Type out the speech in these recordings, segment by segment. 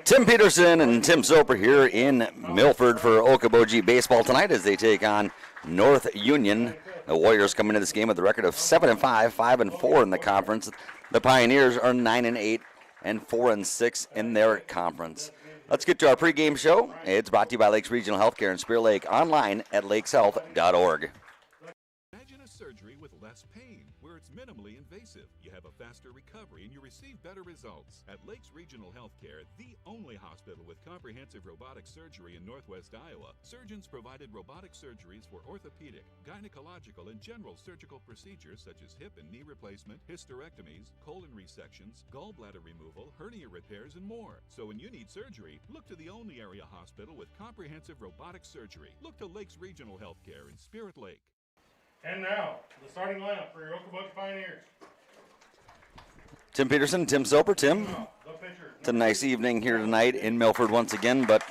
Tim Peterson and Tim Soper here in Milford for Okoboji baseball tonight as they take on North Union. The Warriors come into this game with a record of 7-5, 5-4 in the conference. The Pioneers are 9-8 and 4-6 in their conference. Let's get to our pregame show. It's brought to you by Lakes Regional Healthcare in Spear Lake, online at lakeshealth.org. Imagine a surgery with less pain, where it's minimally invasive. You have a faster recovery and you receive better results. At Lakes Regional Healthcare, the only hospital with comprehensive robotic surgery in Northwest Iowa, surgeons provided robotic surgeries for orthopedic, gynecological, and general surgical procedures such as hip and knee replacement, hysterectomies, colon resections, gallbladder removal, hernia repairs, and more. So when you need surgery, look to the only area hospital with comprehensive robotic surgery. Look to Lakes Regional Healthcare in Spirit Lake. And now, the starting lineup for your Okoboji Pioneers. Tim Peterson, Tim Soper. Tim, it's a nice evening here tonight in Milford once again, but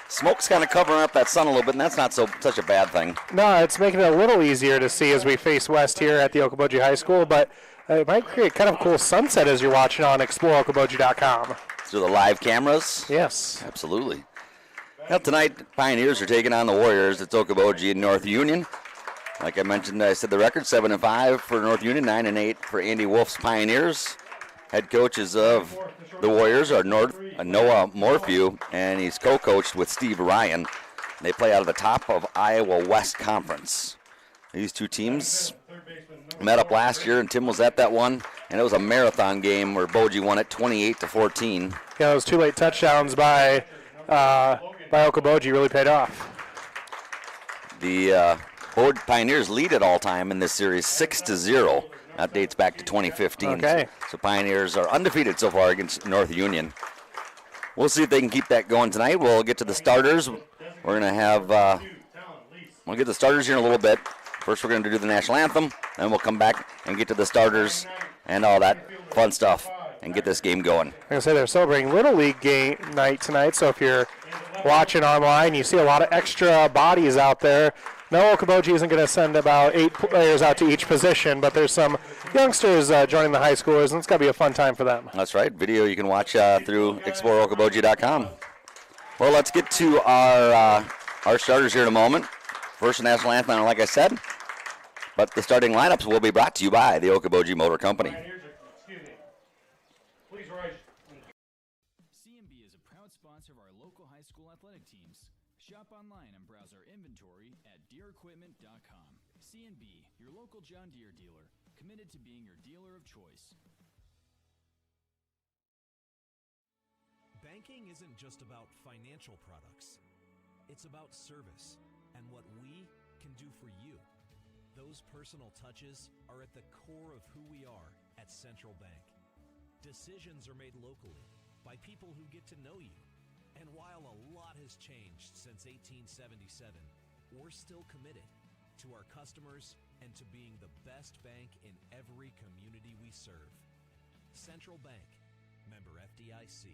smoke's kind of covering up that sun a little bit, and that's not such a bad thing. No, it's making it a little easier to see as we face west here at the Okoboji High School, but it might create kind of a cool sunset as you're watching on ExploreOkoboji.com. Through the live cameras? Yes. Absolutely. Well, tonight, Pioneers are taking on the Warriors. It's Okoboji and North Union. Like I mentioned, I said the record 7-5 for North Union, 9-8 for Andy Wolf's Pioneers. Head coaches of the Warriors are Noah Morphew, and he's co-coached with Steve Ryan. They play out of the top of Iowa West Conference. These two teams met up last year, and Tim was at that one, and it was a marathon game where Boji won it 28-14. Yeah, those two late touchdowns by Okoboji really paid off. The Pioneers lead at all time in this series 6-0. That dates back to 2015. Okay. So Pioneers are undefeated so far against North Union. We'll see if they can keep that going tonight. We'll get to the starters. We're going to have, we'll get the starters here in a little bit. First we're going to do the national anthem, then we'll come back and get to the starters and all that fun stuff and get this game going. Like I said, they're celebrating Little League game night tonight, so if you're watching online, you see a lot of extra bodies out there. No, Okoboji isn't going to send about 8 players out to each position, but there's some youngsters joining the high schoolers, and it's going to be a fun time for them. That's right. Video you can watch through ExploreOkoboji.com. Well, let's get to our starters here in a moment. First national anthem, like I said, but the starting lineups will be brought to you by the Okoboji Motor Company. CMB is a proud sponsor of our local high school athletic teams. Shop online and browse our inventory at deerequipment.com. CMB, your local John Deere dealer, committed to being your dealer of choice. Banking isn't just about financial products. It's about service and what we can do for you. Those personal touches are at the core of who we are at Central Bank. Decisions are made locally by people who get to know you. And while a lot has changed since 1877, we're still committed to our customers and to being the best bank in every community we serve. Central Bank, member FDIC.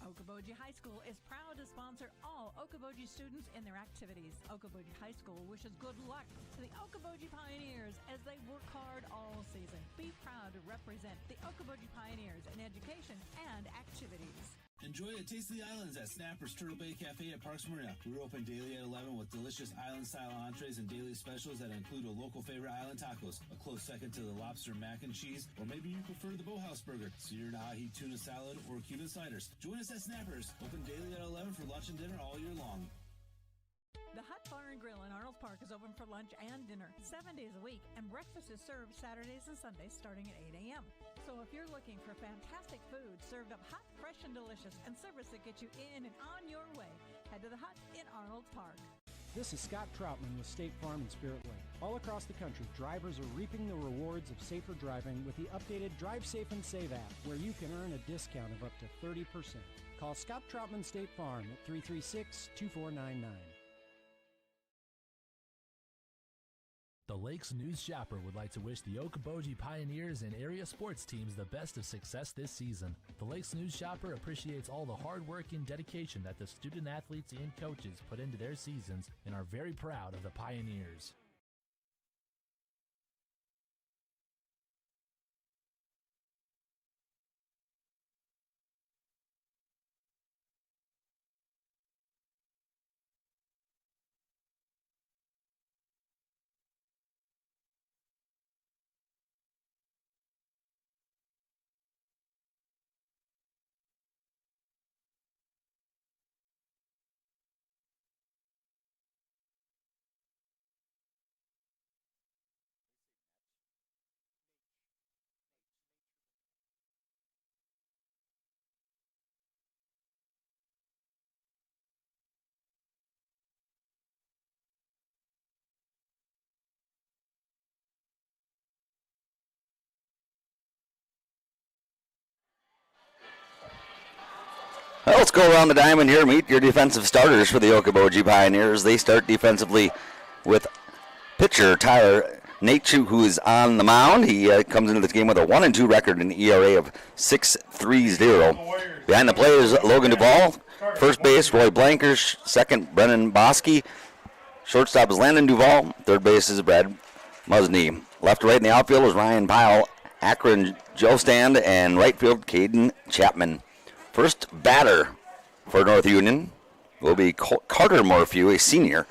Okoboji High School is proud to sponsor all Okoboji students in their activities. Okoboji High School wishes good luck to the Okoboji Pioneers as they work hard all season. Be proud to represent the Okoboji Pioneers in education and activities. Enjoy a taste of the islands at Snapper's Turtle Bay Cafe at Parks Marina. We're open daily at 11 with delicious island-style entrees and daily specials that include a local favorite island tacos, a close second to the lobster mac and cheese, or maybe you prefer the Boathouse burger, seared ahi tuna salad, or Cuban sliders. Join us at Snapper's, open daily at 11 for lunch and dinner all year long. The Hut Bar and Grill in Arnold Park is open for lunch and dinner 7 days a week, and breakfast is served Saturdays and Sundays starting at 8 a.m. So if you're looking for fantastic food served up hot, fresh, and delicious, and service that gets you in and on your way, head to the Hut in Arnold Park. This is Scott Troutman with State Farm in Spirit Lake. All across the country, drivers are reaping the rewards of safer driving with the updated Drive Safe and Save app, where you can earn a discount of up to 30%. Call Scott Troutman State Farm at 336-2499. The Lakes News Shopper would like to wish the Okoboji Pioneers and area sports teams the best of success this season. The Lakes News Shopper appreciates all the hard work and dedication that the student athletes and coaches put into their seasons and are very proud of the Pioneers. Well, let's go around the diamond here. Meet your defensive starters for the Okoboji Pioneers. They start defensively with pitcher Tyler Nachu, who is on the mound. He comes into this game with a 1-2 record and ERA of 6.30. Behind the plate is Logan Duvall. First base, Roy Blankers. Second, Brennan Bosky. Shortstop is Landon Duvall. Third base is Brad Musney. Left to right in the outfield is Ryan Pyle, Akron Joe Stand, and right field Caden Chapman. First batter for North Union will be Carter Morphew, a senior.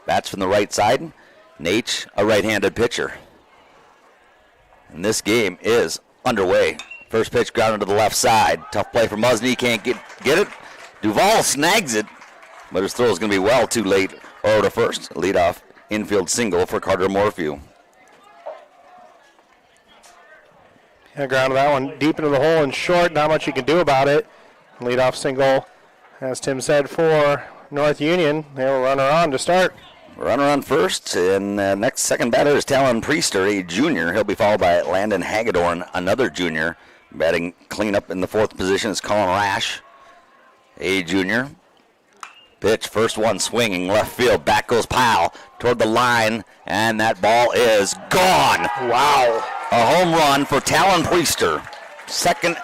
Bats from the right side. Nate, a right-handed pitcher. And this game is underway. First pitch grounded to the left side. Tough play for Musney. Can't get it. Duvall snags it, but his throw is going to be well too late. Over to first. Leadoff infield single for Carter Morphew. Yeah, grounded that one deep into the hole and short. Not much you can do about it. Leadoff single, as Tim said, for North Union. They will runner on to start. Runner on first, and next second batter is Talon Priester, a junior. He'll be followed by Landon Hagedorn, another junior. Batting cleanup in the fourth position is Colin Rash, a junior. Pitch, first one swinging, left field. Back goes Pyle toward the line, and that ball is gone. Wow. A home run for Talon Priester. Second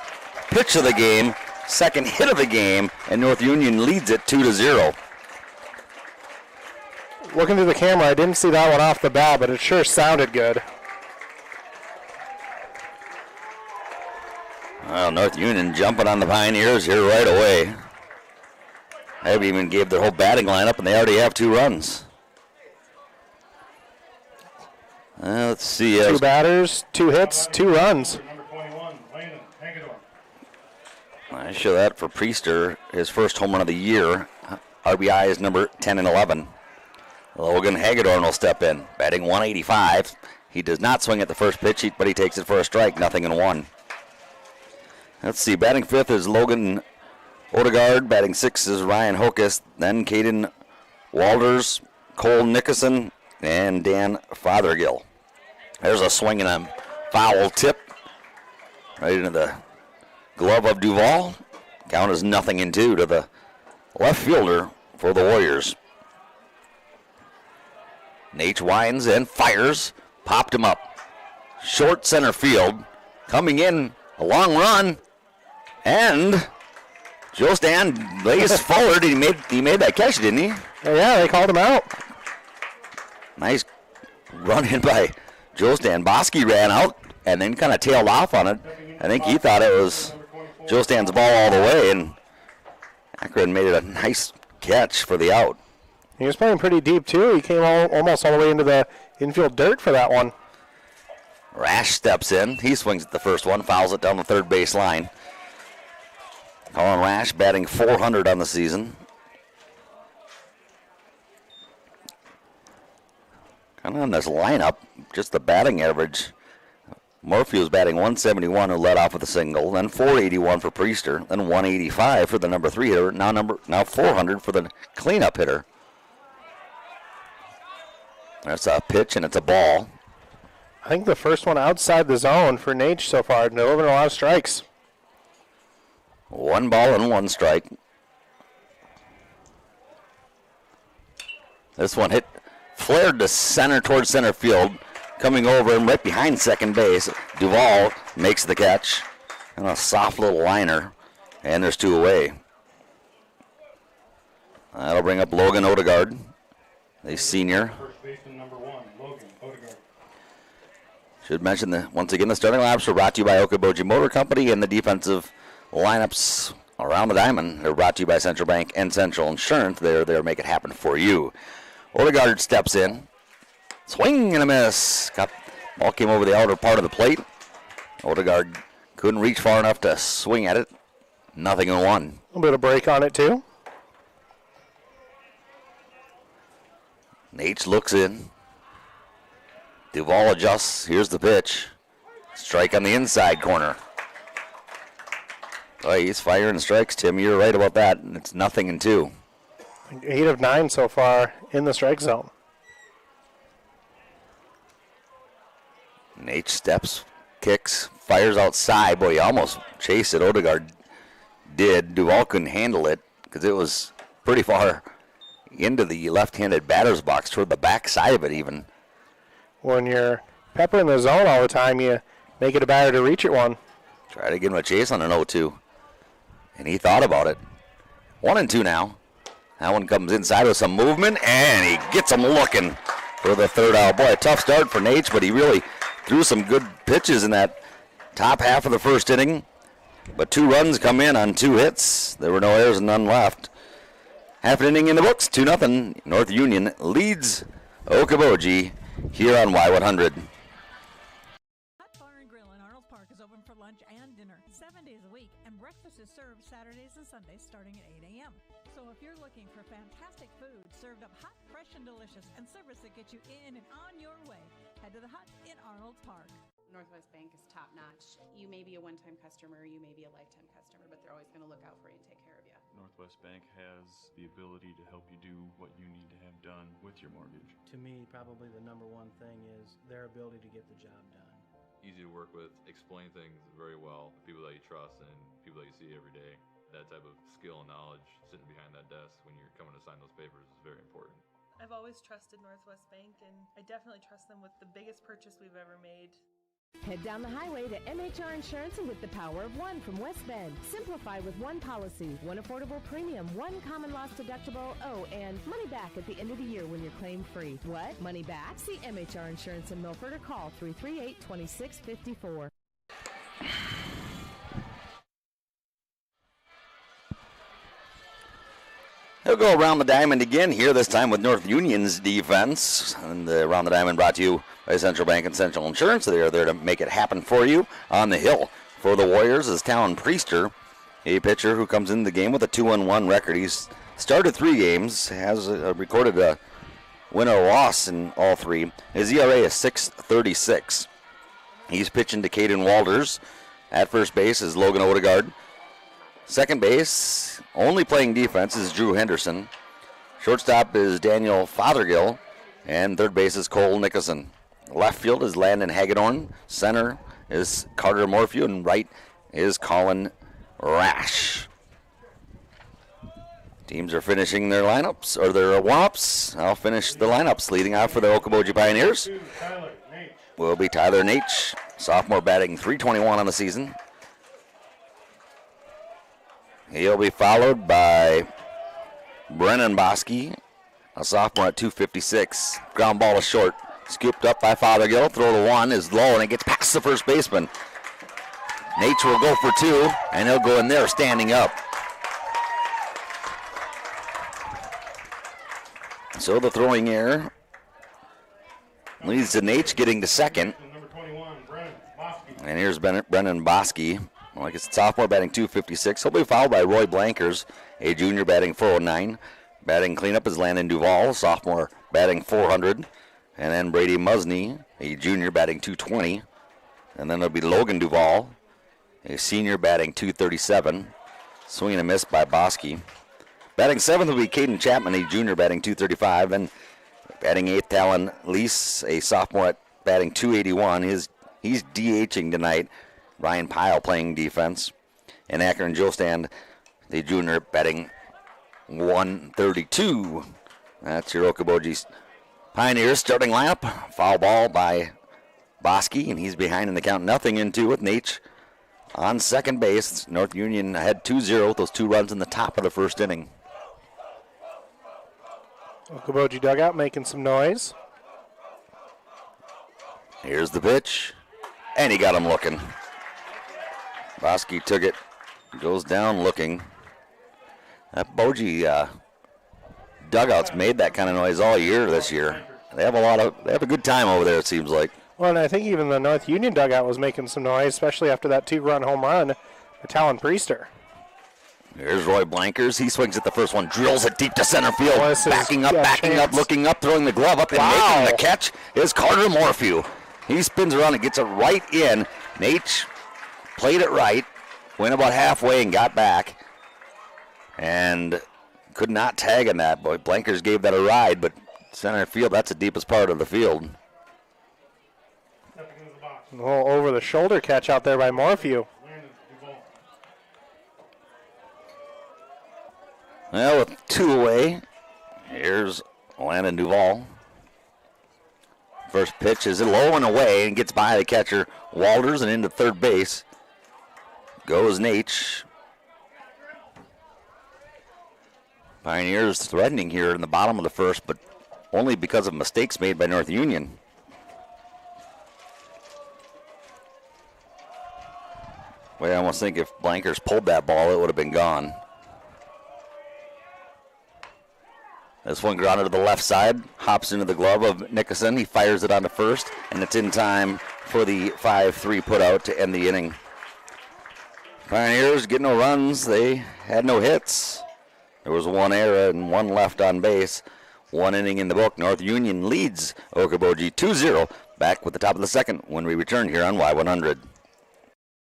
pitch of the game, second hit of the game, and North Union leads it 2-0. Looking through the camera, I didn't see that one off the bat, but it sure sounded good. Well, North Union jumping on the Pioneers here right away. They even gave their whole batting lineup, and they already have 2 runs. Let's see. 2 batters, 2 hits, 2 runs. Number 21, Landon Hagedorn. I show that for Priester, his first home run of the year. RBI is number 10 and 11. Logan Hagedorn will step in, batting 185. He does not swing at the first pitch, but he takes it for a strike, 0-1. Let's see, batting fifth is Logan Odegaard. Batting sixth is Ryan Hokus. Then Caden Walters, Cole Nickerson, and Dan Fothergill. There's a swing and a foul tip right into the glove of Duvall. Count is 0-2 to the left fielder for the Warriors. Nate winds and fires. Popped him up. Short center field. Coming in, a long run. And Joe Stan lays forward. He made that catch, didn't he? Yeah, they called him out. Nice run in by Joe Stan. Bosky ran out and then kind of tailed off on it. I think he thought it was Joe Stan's ball all the way, and Akron made it a nice catch for the out. He was playing pretty deep, too. He came almost all the way into the infield dirt for that one. Rash steps in. He swings at the first one, fouls it down the third base line. Colin Rash batting .400 on the season. Kind of on this lineup, just the batting average. Murphy was batting .171, who led off with a single. Then .481 for Priester. Then .185 for the number 3 hitter. Now .400 for the cleanup hitter. That's a pitch, and it's a ball. I think the first one outside the zone for Nate so far. Delivering a lot of strikes. 1 ball and 1 strike. This one flared to center towards center field. Coming over and right behind second base. Duvall makes the catch. And a soft little liner. And there's 2 away. That'll bring up Logan Odegaard, the senior. First baseman number 1, Logan Odegaard. Should mention that once again the starting lineups are brought to you by Okoboji Motor Company, and the defensive lineups around the diamond are brought to you by Central Bank and Central Insurance. They're there to make it happen for you. Odegaard steps in. Swing and a miss. Ball came over the outer part of the plate. Odegaard couldn't reach far enough to swing at it. 0-1. A little bit of break on it, too. Nate looks in. Duvall adjusts. Here's the pitch. Strike on the inside corner. Oh, he's firing strikes, Tim. You're right about that. It's 0-2. 8 of 9 so far in the strike zone. Nate steps, kicks, fires outside. Boy, he almost chased it. Odegaard did. Duval couldn't handle it because it was pretty far into the left-handed batter's box, toward the back side of it even. When you're peppering the zone all the time, you make it a batter to reach it one. Try to give him a chase on an 0-2. And he thought about it. 1-2 now. That one comes inside with some movement, and he gets him looking for the third out. Boy, a tough start for Nate, but he really threw some good pitches in that top half of the first inning. But 2 runs come in on 2 hits. There were no errors and none left. Half an inning in the books, 2-0. North Union leads Okoboji here on Y100. Hot Bar and Grill in Arnold Park is open for lunch and dinner 7 days a week, and breakfast is served Saturdays and Sundays starting at 8 a.m. So if you're looking for fantastic food served up hot, fresh, and delicious, and service that gets you in and on your way, head to the Hut in Arnold Park. Northwest Bank is top notch. You may be a one-time customer, you may be a lifetime customer, but they're always going to look out for you and take care of you. Northwest Bank has the ability to help you do what you need to have done with your mortgage. To me, probably the number one thing is their ability to get the job done. Easy to work with, explain things very well, people that you trust and people that you see every day. That type of skill and knowledge sitting behind that desk when you're coming to sign those papers is very important. I've always trusted Northwest Bank, and I definitely trust them with the biggest purchase we've ever made. Head down the highway to MHR Insurance and get the power of one from West Bend. Simplify with one policy, one affordable premium, one common loss deductible, and money back at the end of the year when you're claim free. What? Money back? See MHR Insurance in Milford or call 338-2654. He'll go around the diamond again here, this time with North Union's defense. And the Around the Diamond brought to you by Central Bank and Central Insurance. They are there to make it happen for you. On the hill for the Warriors is Talon Priester, a pitcher who comes into the game with a 2-1 record. He's started 3 games, has recorded a win or loss in all 3. His ERA is .636. He's pitching to Caden Walters. At first base is Logan Odegaard. Second base, only playing defense, is Drew Henderson. Shortstop is Daniel Fothergill. And third base is Cole Nicholson. Left field is Landon Hagedorn. Center is Carter Morphew. And right is Colin Rash. Teams are finishing their lineups, or their warm-ups. I'll finish the lineups. Leading off for the Okoboji Pioneers will be Tyler Nate, sophomore, batting .321 on the season. He'll be followed by Brennan Bosky, a sophomore at .256. Ground ball is short. Scooped up by Fothergill. Throw to 1 is low, and it gets past the first baseman. Nate will go for 2, and he'll go in there standing up. So the throwing error leads to Nate getting to second. And here's Brennan Bosky. Like it's sophomore, batting .256. He'll be followed by Roy Blankers, a junior, batting .409. Batting cleanup is Landon Duvall, sophomore, batting .400. And then Brady Musney, a junior, batting .220. And then there'll be Logan Duvall, a senior, batting .237. Swing and a miss by Bosky. Batting 7th will be Caden Chapman, a junior, batting .235. And batting 8th, Talon Lease, a sophomore, batting .281. He's DHing tonight. Ryan Pyle playing defense. And Akron Joe Stand, the junior, batting .132. That's your Okoboji Pioneers starting lineup. Foul ball by Bosky, and he's behind in the count. 0-2 with Nate on second base. North Union ahead 2-0 with those 2 runs in the top of the first inning. Okoboji dugout making some noise. Here's the pitch, and he got him looking. Bosky took it, goes down looking. That Boji dugouts made that kind of noise all year this year. They have a good time over there, it seems like. Well, and I think even the North Union dugout was making some noise, especially after that 2-run home run for Talon Priester. Here's Roy Blankers. He swings at the first one, drills it deep to center field. Backing up, looking up, throwing the glove up, and making the catch is Carter Morphew. He spins around and gets it right in. Nate played it right, went about halfway and got back, and could not tag in that. Boy, Blankers gave that a ride, but center field, that's the deepest part of the field. Oh, over the shoulder catch out there by Morphew. Well, with 2 away, here's Landon Duvall. First pitch is low and away and gets by the catcher Walters and into third base. Goes Nate. Pioneers threatening here in the bottom of the first, but only because of mistakes made by North Union. Well, I almost think if Blankers pulled that ball, it would have been gone. This one grounded to the left side, hops into the glove of Nickerson. He fires it on to first, and it's in time for the 5-3 putout to end the inning. Pioneers get no runs. They had no hits. There was 1 error and 1 left on base. 1 inning in the book. North Union leads Okoboji 2-0. Back with the top of the second when we return here on Y100.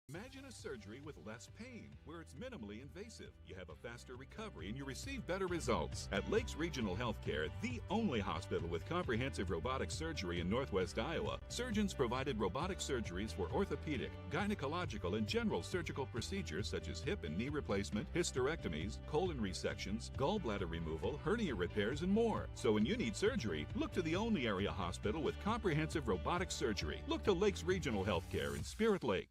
Imagine a surgery with less pain, where it's minimally invasive. You have a faster recovery and you receive better results. At Lakes Regional Healthcare, the only hospital with comprehensive robotic surgery in Northwest Iowa, surgeons provided robotic surgeries for orthopedic, gynecological, and general surgical procedures such as hip and knee replacement, hysterectomies, colon resections, gallbladder removal, hernia repairs, and more. So when you need surgery, look to the only area hospital with comprehensive robotic surgery. Look to Lakes Regional Healthcare in Spirit Lake.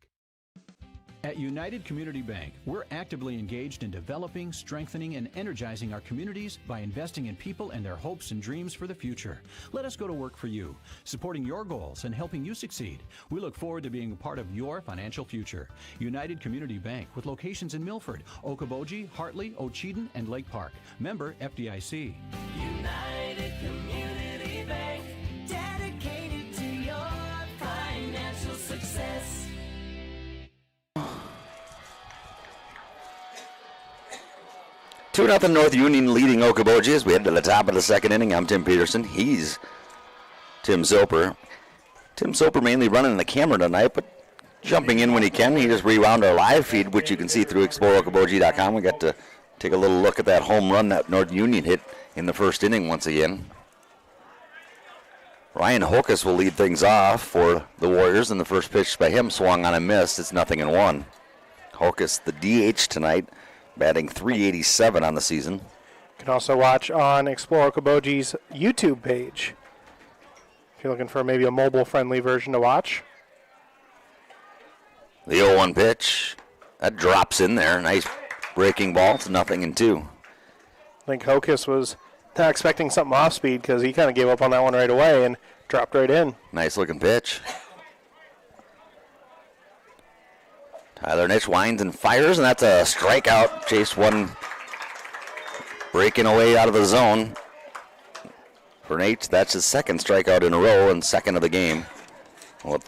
At United Community Bank, we're actively engaged in developing, strengthening, and energizing our communities by investing in people and their hopes and dreams for the future. Let us go to work for you, supporting your goals and helping you succeed. We look forward to being a part of your financial future. United Community Bank, with locations in Milford, Okoboji, Hartley, Ocheyedan, and Lake Park. Member FDIC. United Community Bank, dedicated to your financial success. 2-0 North Union leading Okoboji as we head to the top of the second inning. I'm Tim Peterson. He's Tim Soper. Tim Soper mainly running the camera tonight, but jumping in when he can. He just rewound our live feed, which you can see through exploreokoboji.com. We got to take a little look at that home run that North Union hit in the first inning once again. Ryan Hokus will lead things off for the Warriors, and the first pitch by him swung on and missed. It's 0-1. Hokus, the DH tonight, batting .387 on the season. You can also watch on Explore Okoboji's YouTube page if you're looking for maybe a mobile-friendly version to watch. The 0-1 pitch. That drops in there. Nice breaking ball. It's 0-2. I think Hokus was not expecting something off-speed because he kind of gave up on that one right away and dropped right in. Nice-looking pitch. Tyler Nitsch winds and fires, and that's a strikeout. Chase one breaking away out of the zone. For Nate, that's his second strikeout in a row and second of the game. Well,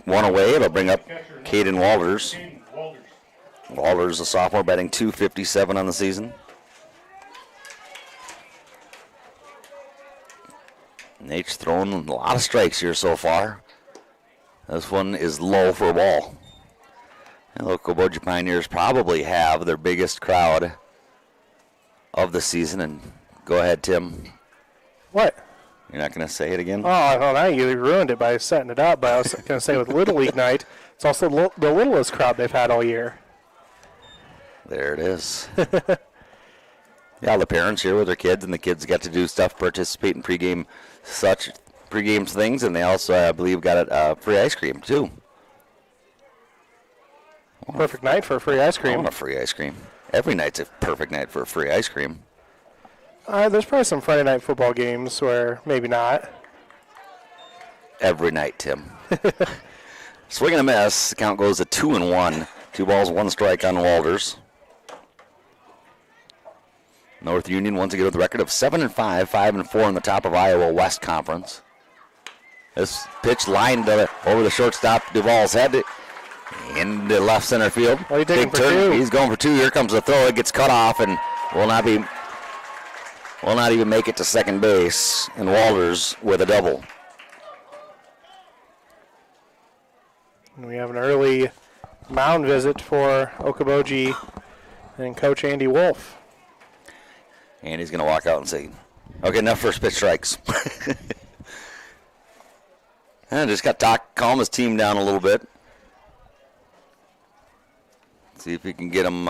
1 away, it'll bring up Caden Walters. Walters, a sophomore, batting .257 on the season. Nate's thrown a lot of strikes here so far. This one is low for a ball. And the Okoboji Pioneers probably have their biggest crowd of the season. And go ahead, Tim. What? You're not going to say it again? Oh, well, now you ruined it by setting it up. But I was going to say with Little League night, it's also the littlest crowd they've had all year. There it is. Yeah, the parents here with their kids, and the kids get to do stuff, participate in pregame things, and they also, I believe, got free ice cream, too. Perfect night for free ice cream. I want a free ice cream. Every night's a perfect night for free ice cream. There's probably some Friday night football games where maybe not. Every night, Tim. Swing and a miss. The count goes to 2-1. 2 balls, 1 strike on Walters. North Union once again with a record of 7-5, 5-4 in the top of Iowa West Conference. This pitch lined over the shortstop Duvall's head into left center field. Big turn. He's going for 2. Here comes the throw. It gets cut off and will not even make it to second base. And Walters with a double. And we have an early mound visit for Okoboji and Coach Andy Wolf. And he's going to walk out and say, okay, enough first pitch strikes. And just got to calm his team down a little bit. See if he can get him.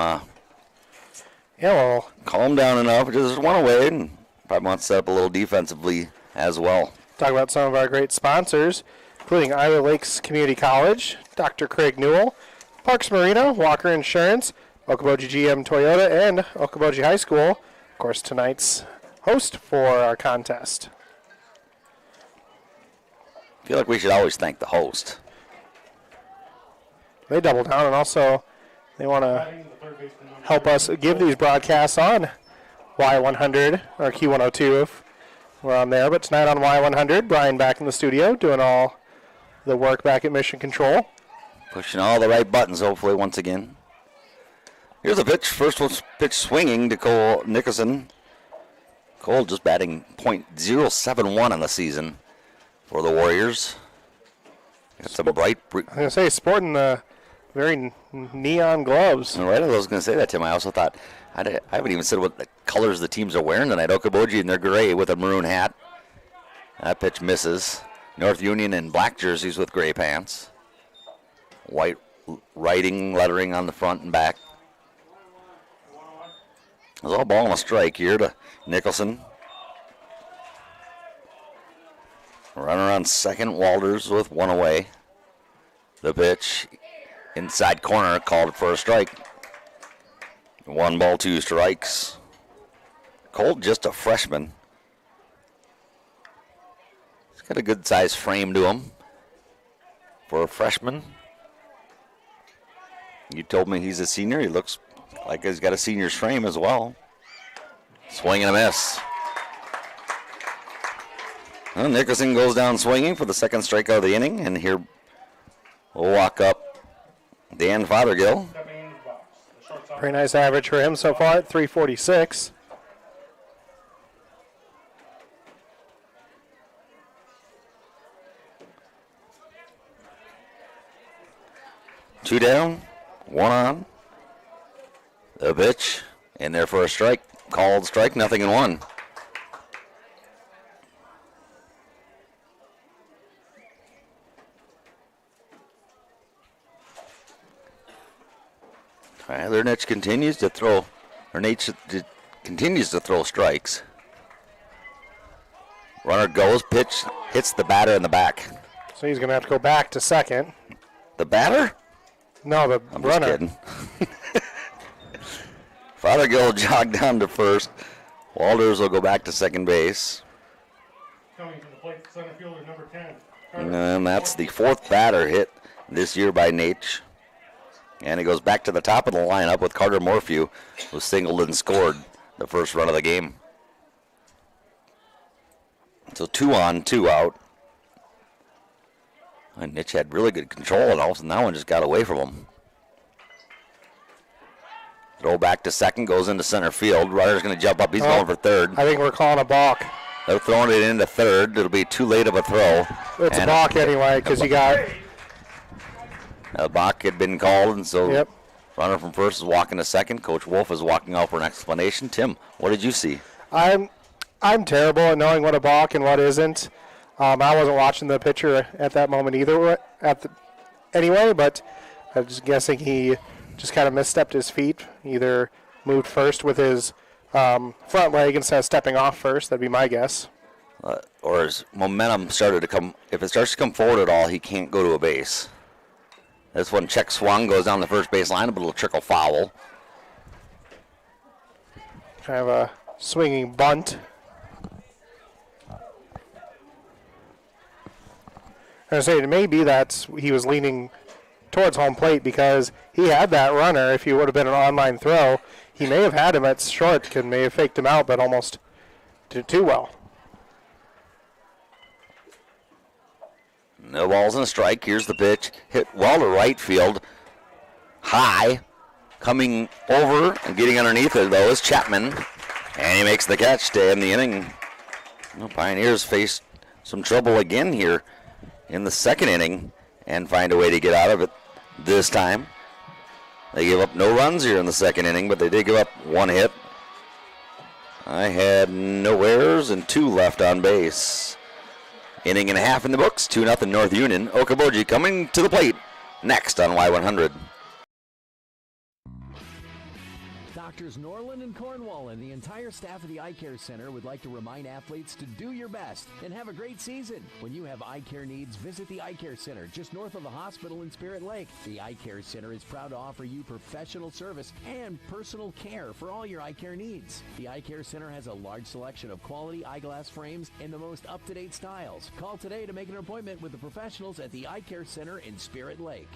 Yeah, well, calm down enough. Just one away, and probably wants to set up a little defensively as well. Talk about some of our great sponsors, including Iowa Lakes Community College, Dr. Craig Newell, Parks Marina, Walker Insurance, Okoboji GM Toyota, and Okoboji High School. Of course, tonight's host for our contest. I feel like we should always thank the host. They double down, and also they want to help us give these broadcasts on Y100 or Q102 if we're on there. But tonight on Y100, Brian back in the studio doing all the work back at Mission Control. Pushing all the right buttons, hopefully, once again. Here's a pitch. First pitch swinging to Cole Nickerson. Cole just batting .071 on the season for the Warriors. Got some bright. I was going to say, sporting the very neon gloves. Right, I was going to say that, Tim. I also thought, I haven't even said what the colors the teams are wearing tonight. Okoboji in their gray with a maroon hat. That pitch misses. North Union in black jerseys with gray pants. White writing, lettering on the front and back. There's all ball and a strike here to Nicholson. Runner on second, Walters with one away. The pitch, inside corner, called for a strike. 1 ball, 2 strikes. Cole, just a freshman. He's got a good size frame to him for a freshman. You told me he's a senior. He looks like he's got a senior's frame as well. Swing and a miss. Well, Nicholson goes down swinging for the second strikeout of the inning, and here we'll walk up Dan Fothergill. Very nice average for him so far at 346. Two down, one on. The pitch in there for a strike. Called strike, 0-1. Tyler Nitch continues to throw, continues to throw strikes. Runner goes, pitch hits the batter in the back. So he's going to have to go back to second. The batter? No, the I'm runner. Just kidding. Fothergill jogged down to first. Walters will go back to second base. Coming to the plate, center fielder number 10. And that's the fourth batter hit this year by Nate. And he goes back to the top of the lineup with Carter Morphew, who singled and scored the first run of the game. So 2 on, 2 out. And Nitch had really good control, and all of a sudden that one just got away from him. Throw back to second, goes into center field. Ryder's going to jump up. He's going for third. I think we're calling a balk. They're throwing it into third. It'll be too late of a throw. It's a balk anyway because you got... A balk had been called, and so runner from first is walking to second. Coach Wolf is walking out for an explanation. Tim, what did you see? I'm terrible at knowing what a balk and what isn't. I wasn't watching the pitcher at that moment either. Anyway, but I'm just guessing he just kind of misstepped his feet. Either moved first with his front leg instead of stepping off first. That'd be my guess. Or his momentum started to come. If it starts to come forward at all, he can't go to a base. This one check swung, goes down the first base line, but it'll trickle foul. Kind of a swinging bunt. I was saying, it may be that he was leaning towards home plate because he had that runner. If he would have been an online throw, he may have had him at short, may have faked him out, but almost did too well. No balls and a strike. Here's the pitch. Hit well to right field. High. Coming over and getting underneath it, though, is Chapman. And he makes the catch to end the inning. The Pioneers face some trouble again here in the second inning and find a way to get out of it this time. They gave up no runs here in the second inning, but they did give up one hit. I had no errors and 2 left on base. Inning and a half in the books, 2-0 North Union. Okoboji coming to the plate next on Y100. Doctors Norland and Cornwall and the entire staff of the Eye Care Center would like to remind athletes to do your best and have a great season. When you have eye care needs, visit the Eye Care Center just north of the hospital in Spirit Lake. The Eye Care Center is proud to offer you professional service and personal care for all your eye care needs. The Eye Care Center has a large selection of quality eyeglass frames and the most up-to-date styles. Call today to make an appointment with the professionals at the Eye Care Center in Spirit Lake.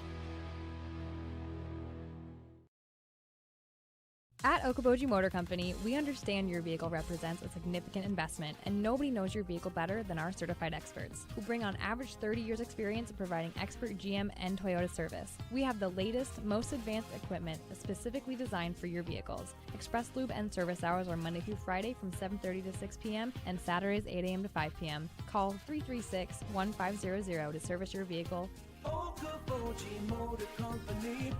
At Okoboji Motor Company, we understand your vehicle represents a significant investment, and nobody knows your vehicle better than our certified experts, who bring on average 30 years experience in providing expert GM and Toyota service. We have the latest, most advanced equipment specifically designed for your vehicles. Express Lube and service hours are Monday through Friday from 7:30 to 6 p.m. and Saturdays 8 a.m. to 5 p.m. Call 336-1500 to service your vehicle. Okoboji Motor Company.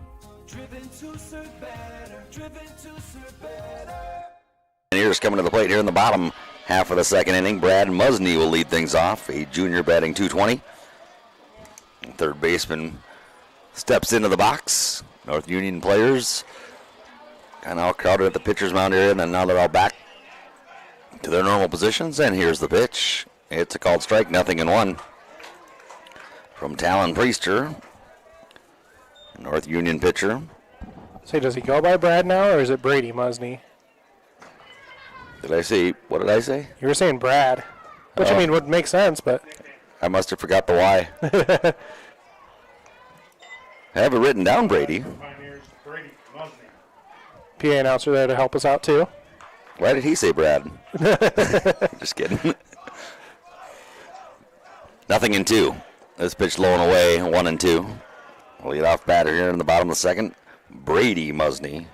Driven to serve better. Driven to serve better. Here's coming to the plate here in the bottom half of the second inning. Brad Musney will lead things off, a junior batting .220. Third baseman steps into the box. North Union players kind of all crowded at the pitcher's mound area, and then now they're all back to their normal positions. And here's the pitch. It's a called strike, 0-1 from Talon Priester. North Union pitcher. Say, does he go by Brad now, or is it Brady Musney? Did I say, what did I say? You were saying Brad, which I mean would make sense, but I must have forgot the Y. I have it written down, Brady. PA announcer there to help us out too. Why did he say Brad? Just kidding. 0-2. This pitch low and away, 1-2. Lead off batter here in the bottom of the second, Brady Musney.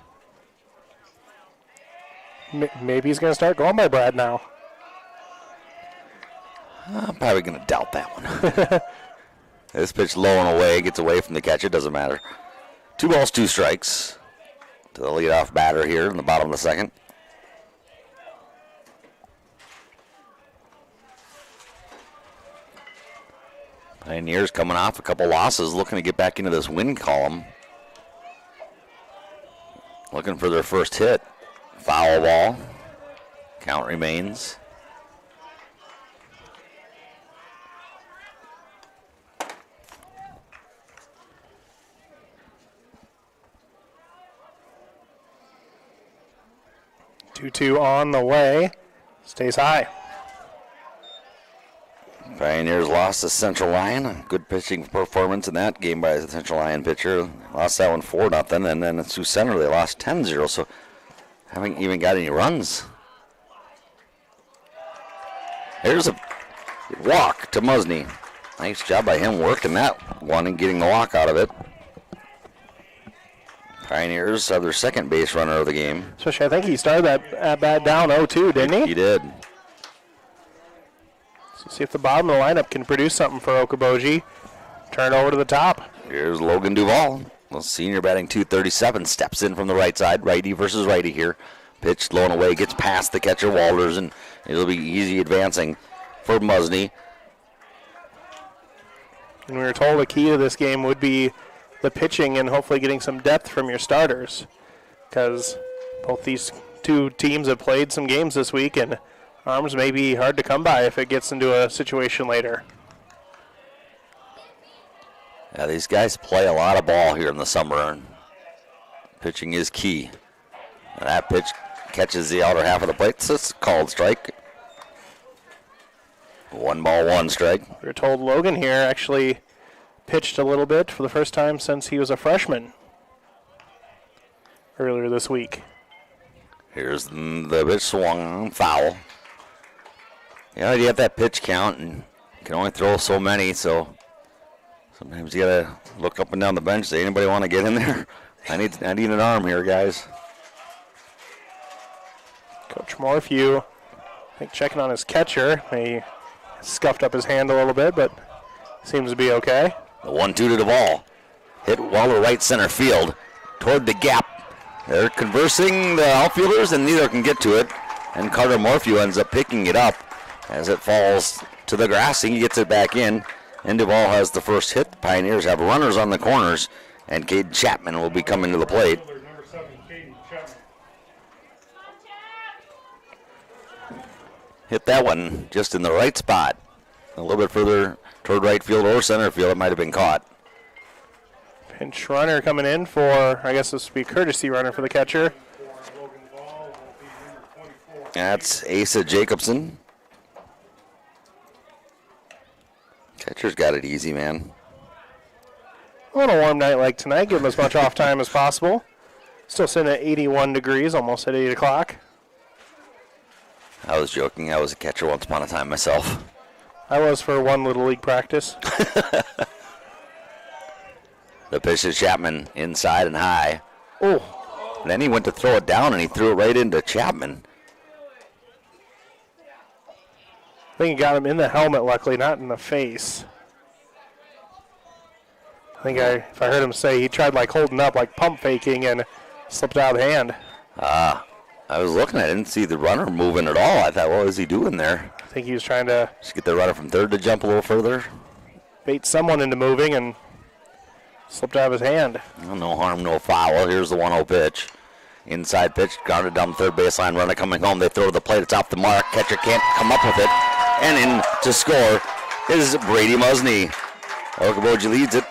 Maybe he's going to start going by Brad now. I'm probably going to doubt that one. This pitch low and away, gets away from the catcher, doesn't matter. 2 balls, 2 strikes to the leadoff batter here in the bottom of the second. Pioneers coming off a couple losses, looking to get back into this win column. Looking for their first hit. Foul ball. Count remains. Two on the way. Stays high. Pioneers lost to Central Lyon. A good pitching performance in that game by the Central Lyon pitcher. Lost that one 4-0, and then Sioux Center they lost 10-0, so haven't even got any runs. Here's a walk to Musney. Nice job by him working that one and getting the walk out of it. Pioneers have their second base runner of the game. Especially, I think he started that at bat down 0-2, didn't he? He did. See if the bottom of the lineup can produce something for Okoboji. Turn over to the top. Here's Logan Duvall. The senior batting .237 steps in from the right side. Righty versus righty here. Pitch low and away, gets past the catcher Walters, and it'll be easy advancing for Musney. And we were told a key to this game would be the pitching and hopefully getting some depth from your starters, because both these two teams have played some games this week, and arms may be hard to come by if it gets into a situation later. Yeah, these guys play a lot of ball here in the summer, and pitching is key. And that pitch catches the outer half of the plate, so it's a called strike. 1 ball, 1 strike. We were told Logan here actually pitched a little bit for the first time since he was a freshman earlier this week. Here's the pitch swung, foul. You know, you have that pitch count, and you can only throw so many, so sometimes you gotta look up and down the bench. Say, anybody want to get in there? I need an arm here, guys. Coach Morphew, I think, checking on his catcher. He scuffed up his hand a little bit, but seems to be okay. The 1-2 to the ball. Hit well to right center field, toward the gap. They're conversing, the outfielders, and neither can get to it. And Carter Morphew ends up picking it up as it falls to the grass. He gets it back in, and Duvall has the first hit. The Pioneers have runners on the corners, and Caden Chapman will be coming to the plate. hit that one just in the right spot. A little bit further toward right field or center field, it might have been caught. Pinch runner coming in for, I guess this would be courtesy runner for the catcher. That's Asa Jacobson. Catcher's got it easy, man. On a warm night like tonight, give them as much off time as possible. Still sitting at 81 degrees, almost at 8 o'clock. I was joking. I was a catcher once upon a time myself. I was for one Little League practice. The pitch to Chapman, inside and high. Oh. And then he went to throw it down, and he threw it right into Chapman. I think he got him in the helmet, luckily, not in the face. I think if I heard him say, he tried like holding up, like pump faking, and slipped out of the hand. I was looking, I didn't see the runner moving at all. I thought, what was he doing there? I think he was trying to just get the runner from third to jump a little further. Bait someone into moving and slipped out of his hand. Well, no harm, no foul. Here's the 1-0 pitch. Inside pitch, grounded down the third baseline, runner coming home. They throw to the plate, it's off the mark. Catcher can't come up with it. And in to score is Brady Musney. Okoboji leads it,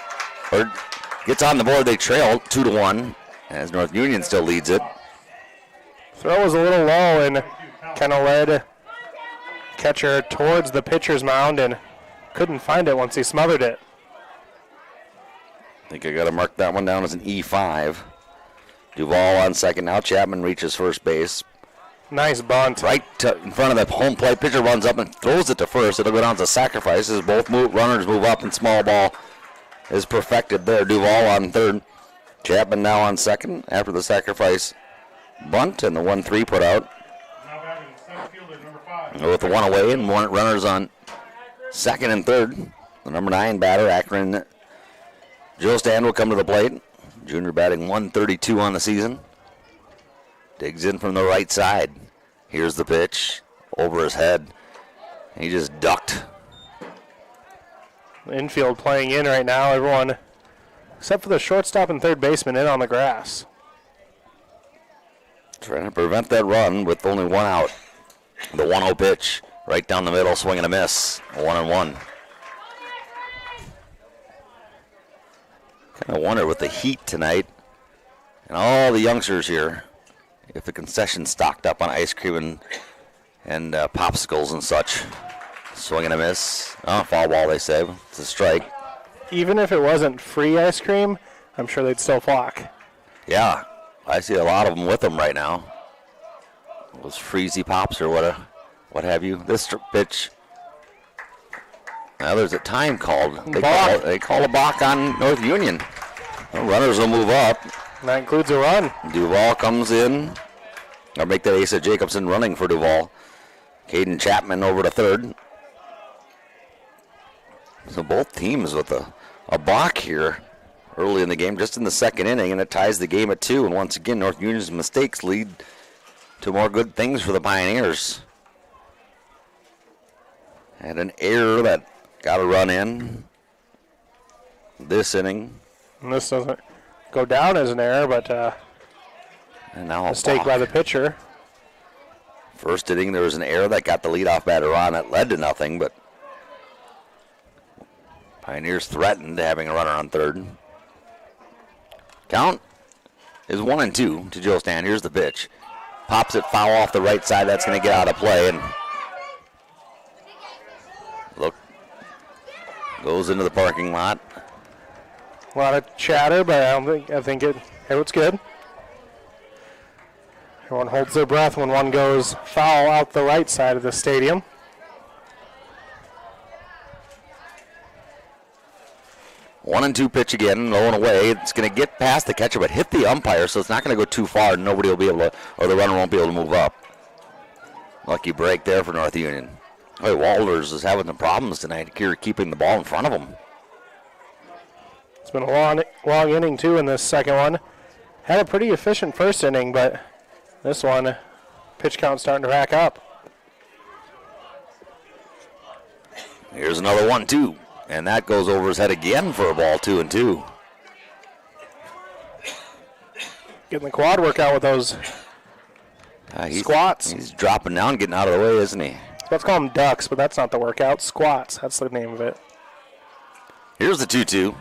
or gets on the board. They trail 2-1 as North Union still leads it. Throw was a little low and kind of led catcher towards the pitcher's mound and couldn't find it once he smothered it. I think I got to mark that one down as an E5. Duvall on second now. Chapman reaches first base. Nice bunt. Right in front of the home plate. Pitcher runs up and throws it to first. It'll go down to sacrifice as both runners move up and small ball is perfected there. Duvall on third. Chapman now on second after the sacrifice bunt and the 1-3 put out. With the one away and one runners on second and third. The number 9 batter, Akron Joe Stand will come to the plate. Junior batting 132 on the season. Digs in from the right side. Here's the pitch over his head. He just ducked. Infield playing in right now. Everyone except for the shortstop and third baseman in on the grass. Trying to prevent that run with only one out. The 1-0 pitch right down the middle, swing and a miss. 1-1. Kind of wonder with the heat tonight and all the youngsters here, if the concession stocked up on ice cream and popsicles and such. Swing and a miss. Oh, foul ball, they say. It's a strike. Even if it wasn't free ice cream, I'm sure they'd still flock. Yeah, I see a lot of them with them right now. Those freezy pops or what have you. This pitch. Now there's a time called. They call a balk on North Union. The runners will move up. That includes a run. Duval comes in. I'll make that Asa Jacobson running for Duval. Caden Chapman over to third. So both teams with a balk here early in the game, just in the second inning, and it ties the game at 2. And once again, North Union's mistakes lead to more good things for the Pioneers. Had an error that got a run in this inning. And this doesn't go down as an error, but and now mistake by the pitcher. First inning, there was an error that got the leadoff batter on. That led to nothing, but Pioneers threatened having a runner on third. Count is 1-2 to Joe Stan. Here's the pitch. Pops it foul off the right side. That's going to get out of play. And look, goes into the parking lot. A lot of chatter, but I think it looks good. Everyone holds their breath when one goes foul out the right side of the stadium. 1-2 pitch again, low and away. It's going to get past the catcher, but hit the umpire, so it's not going to go too far. And nobody will be able to, or the runner won't be able to move up. Lucky break there for North Union. Boy, Walters is having some problems tonight here, keeping the ball in front of him. It's been a long inning, too, in this second one. Had a pretty efficient first inning, but this one, pitch count starting to rack up. Here's another 1-2. And that goes over his head again for a ball, 2-2. Getting the quad workout with those squats. He's dropping down, getting out of the way, isn't he? Let's call them ducks, but that's not the workout. Squats, that's the name of it. Here's the 2-2.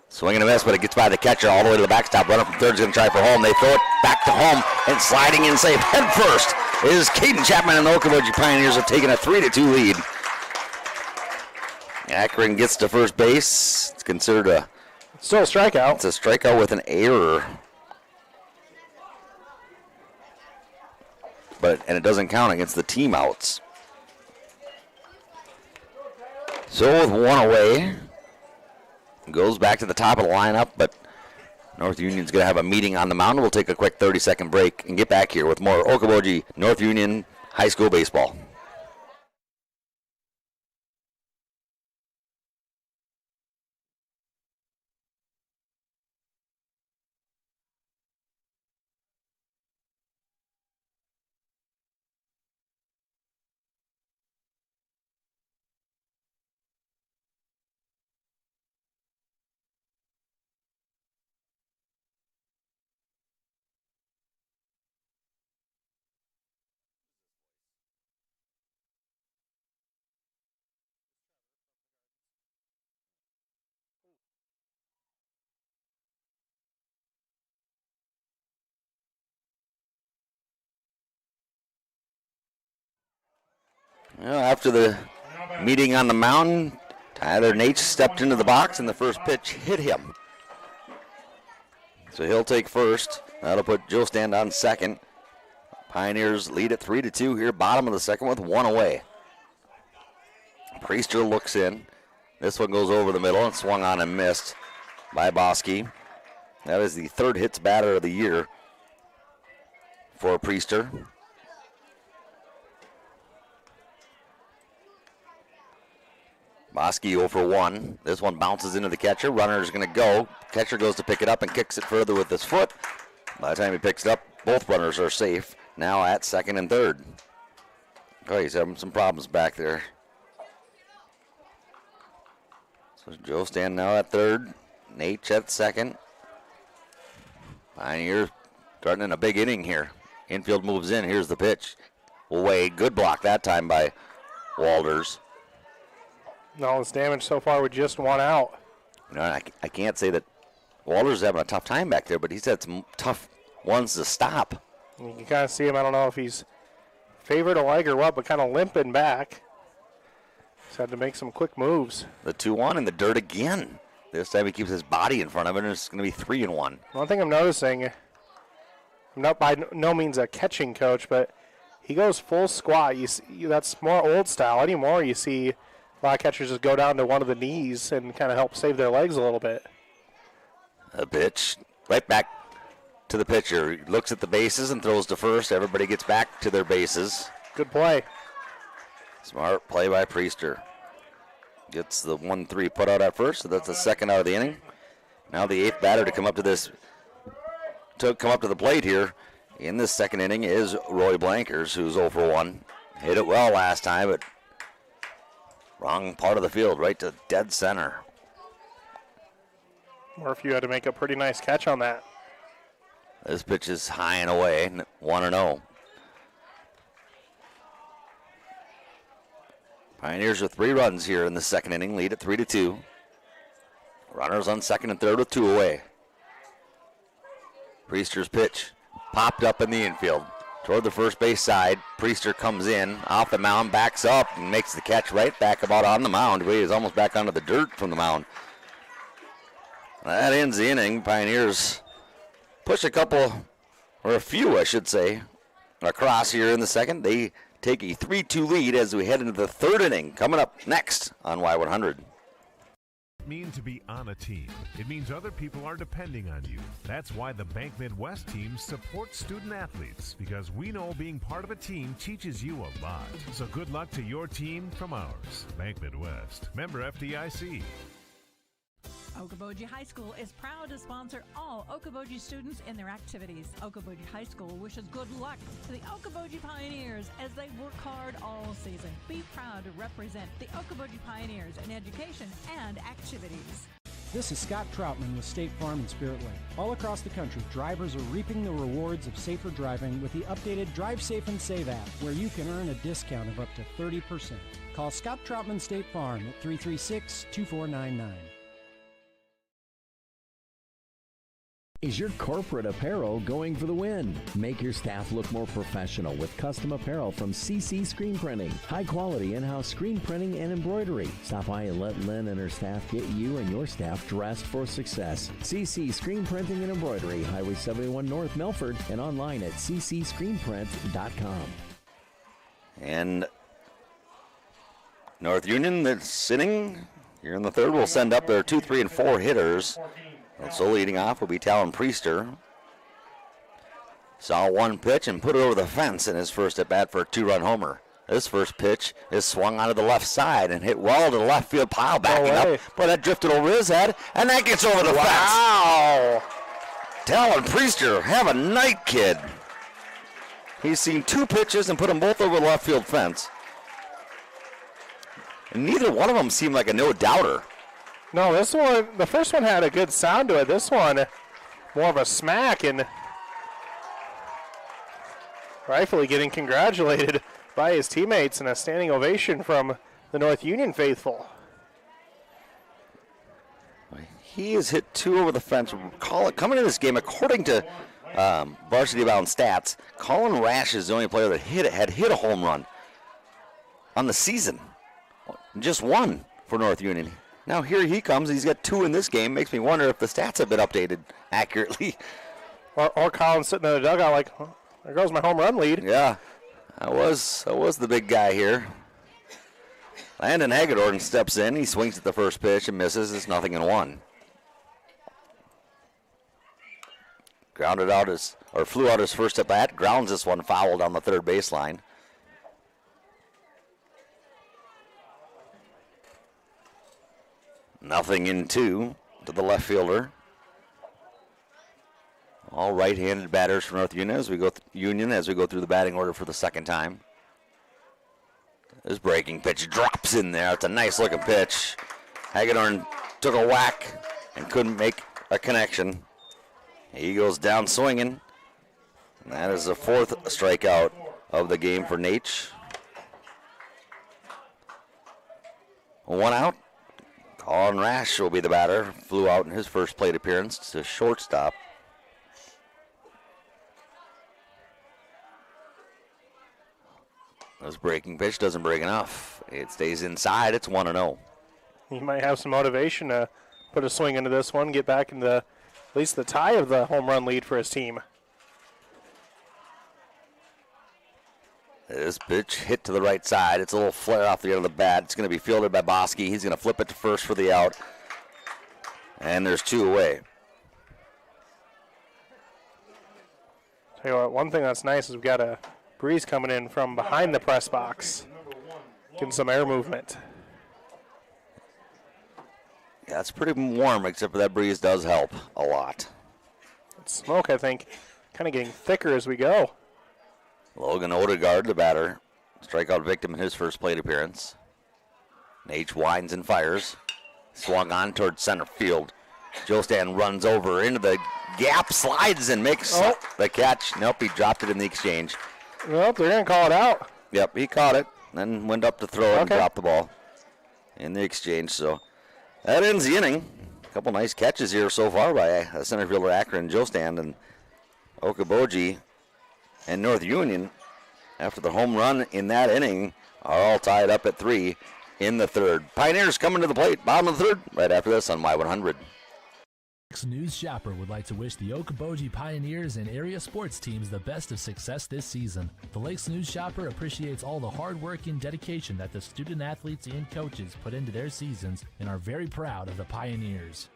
Swinging a miss, but it gets by the catcher all the way to the backstop. Runner from third is going to try for home. They throw it back to home, and sliding in safe head first is Caden Chapman, and the Okoboji Pioneers have taken a 3-2 lead. Akron gets to first base. It's considered a... Still a strikeout. It's a strikeout with an error. And it doesn't count against the team outs. So with one away, goes back to the top of the lineup, but North Union's going to have a meeting on the mound. We'll take a quick 30-second break and get back here with more Okoboji North Union High School baseball. Well, after the meeting on the mound, Tyler Nate stepped into the box, and the first pitch hit him. So he'll take first. That'll put Joe Stand on second. Pioneers lead at 3-2 here, bottom of the second with one away. Priester looks in. This one goes over the middle and swung on and missed by Bosky. That is the third hits batter of the year for Priester. Bosky 0 for 1. This one bounces into the catcher. Runner's going to go. Catcher goes to pick it up and kicks it further with his foot. By the time he picks it up, both runners are safe. Now at second and third. Oh, he's having some problems back there. So Joe Stand now at third. Nate at second. Pioneers starting in a big inning here. Infield moves in. Here's the pitch. Away. Good block that time by Walters. All this damage so far with just one out. You know, I can't say that Walters is having a tough time back there, but he's had some tough ones to stop. You can kind of see him. I don't know if he's favored a leg or what, but kind of limping back. He's had to make some quick moves. The 2-1 in the dirt again. This time he keeps his body in front of it, and it's going to be 3-1. One thing I'm noticing, I'm not by no means a catching coach, but he goes full squat. You see, that's more old style. Anymore, you see a lot of catchers just go down to one of the knees and kind of help save their legs a little bit. A pitch right back to the pitcher. He looks at the bases and throws to first. Everybody gets back to their bases. Good play. Smart play by Priester. Gets the 1-3 put out at first, so that's the second out of the inning. Now the eighth batter to come up to the plate here in this second inning is Roy Blankers, who's 0 for 1. Hit it well last time, but wrong part of the field, right to dead center. Or if you had to make a pretty nice catch on that. This pitch is high and away, 1-0. Pioneers with 3 runs here in the second inning, lead at 3-2. Runners on second and third with 2 away. Priester's pitch popped up in the infield toward the first base side. Priester comes in off the mound, backs up, and makes the catch right back about on the mound. He is almost back onto the dirt from the mound. That ends the inning. Pioneers push a couple, or a few, I should say, across here in the second. They take a 3-2 lead as we head into the third inning. Coming up next on Y100. Mean to be on a team. It means other people are depending on you. That's why the Bank Midwest team supports student athletes, because we know being part of a team teaches you a lot. So good luck to your team from ours. Bank Midwest, member FDIC. Okoboji High School is proud to sponsor all Okoboji students in their activities. Okoboji High School wishes good luck to the Okoboji Pioneers as they work hard all season. Be proud to represent the Okoboji Pioneers in education and activities. This is Scott Troutman with State Farm and Spirit Lake. All across the country, drivers are reaping the rewards of safer driving with the updated Drive Safe and Save app, where you can earn a discount of up to 30%. Call Scott Troutman State Farm at 336-2499. Is your corporate apparel going for the win? Make your staff look more professional with custom apparel from CC Screen Printing. High quality in-house screen printing and embroidery. Stop by and let Lynn and her staff get you and your staff dressed for success. CC Screen Printing and Embroidery, Highway 71 North Milford, and online at ccscreenprint.com. And North Union, that's sitting here in the third, will send up their 2, 3, and 4 hitters. And so leading off will be Talon Priester. Saw one pitch and put it over the fence in his first at-bat for a 2-run homer. This first pitch is swung onto the left side and hit well to the left field pile, backing up. But that drifted over his head, and that gets over the fence. Wow! Talon Priester, have a night, kid. He's seen 2 pitches and put them both over the left field fence. And neither one of them seemed like a no-doubter. No, this one, the first one had a good sound to it. This one, more of a smack, and rightfully getting congratulated by his teammates and a standing ovation from the North Union faithful. He has hit 2 over the fence. Coming into this game, according to Varsity Bound stats, Colin Rash is the only player that had hit a home run on the season. Just 1 for North Union. Now here he comes. He's got 2 in this game. Makes me wonder if the stats have been updated accurately. Or Colin sitting in the dugout like, oh, there goes my home run lead. Yeah, I was the big guy here. Landon Hagedorn steps in. He swings at the first pitch and misses. It's 0-1. Flew out his first at bat. Grounds this one foul down the third baseline. Nothing in 2 to the left fielder. All right-handed batters for North Union as we go through the batting order for the second time. This breaking pitch drops in there. It's a nice-looking pitch. Hagedorn took a whack and couldn't make a connection. He goes down swinging. And that is the 4th strikeout of the game for Nate. 1 out. Colin Rash will be the batter. Flew out in his first plate appearance to shortstop. This breaking pitch doesn't break enough. It stays inside. It's 1-0. He might have some motivation to put a swing into this one, get back into at least the tie of the home run lead for his team. This pitch hit to the right side. It's a little flare off the end of the bat. It's going to be fielded by Bosky. He's going to flip it to first for the out. And there's 2 away. Tell you what, one thing that's nice is we've got a breeze coming in from behind the press box. Getting some air movement. Yeah, it's pretty warm, except for that breeze does help a lot. Smoke, I think, kind of getting thicker as we go. Logan Odegaard, the batter, strikeout victim in his first plate appearance. Nate winds and fires. Swung on towards center field. Joe Stan runs over into the gap, slides and makes the catch. Nope, he dropped it in the exchange. Well, they're going to call it out. Yep, he caught it, then went up to throw it and dropped the ball in the exchange. So that ends the inning. A couple nice catches here so far by center fielder Akron, Joe Stan, and Okoboji. And North Union, after the home run in that inning, are all tied up at 3 in the third. Pioneers coming to the plate, bottom of the third, right after this on Y100. News Shopper would like to wish the Okoboji Pioneers and area sports teams the best of success this season. The Lakes News Shopper appreciates all the hard work and dedication that the student athletes and coaches put into their seasons and are very proud of the Pioneers.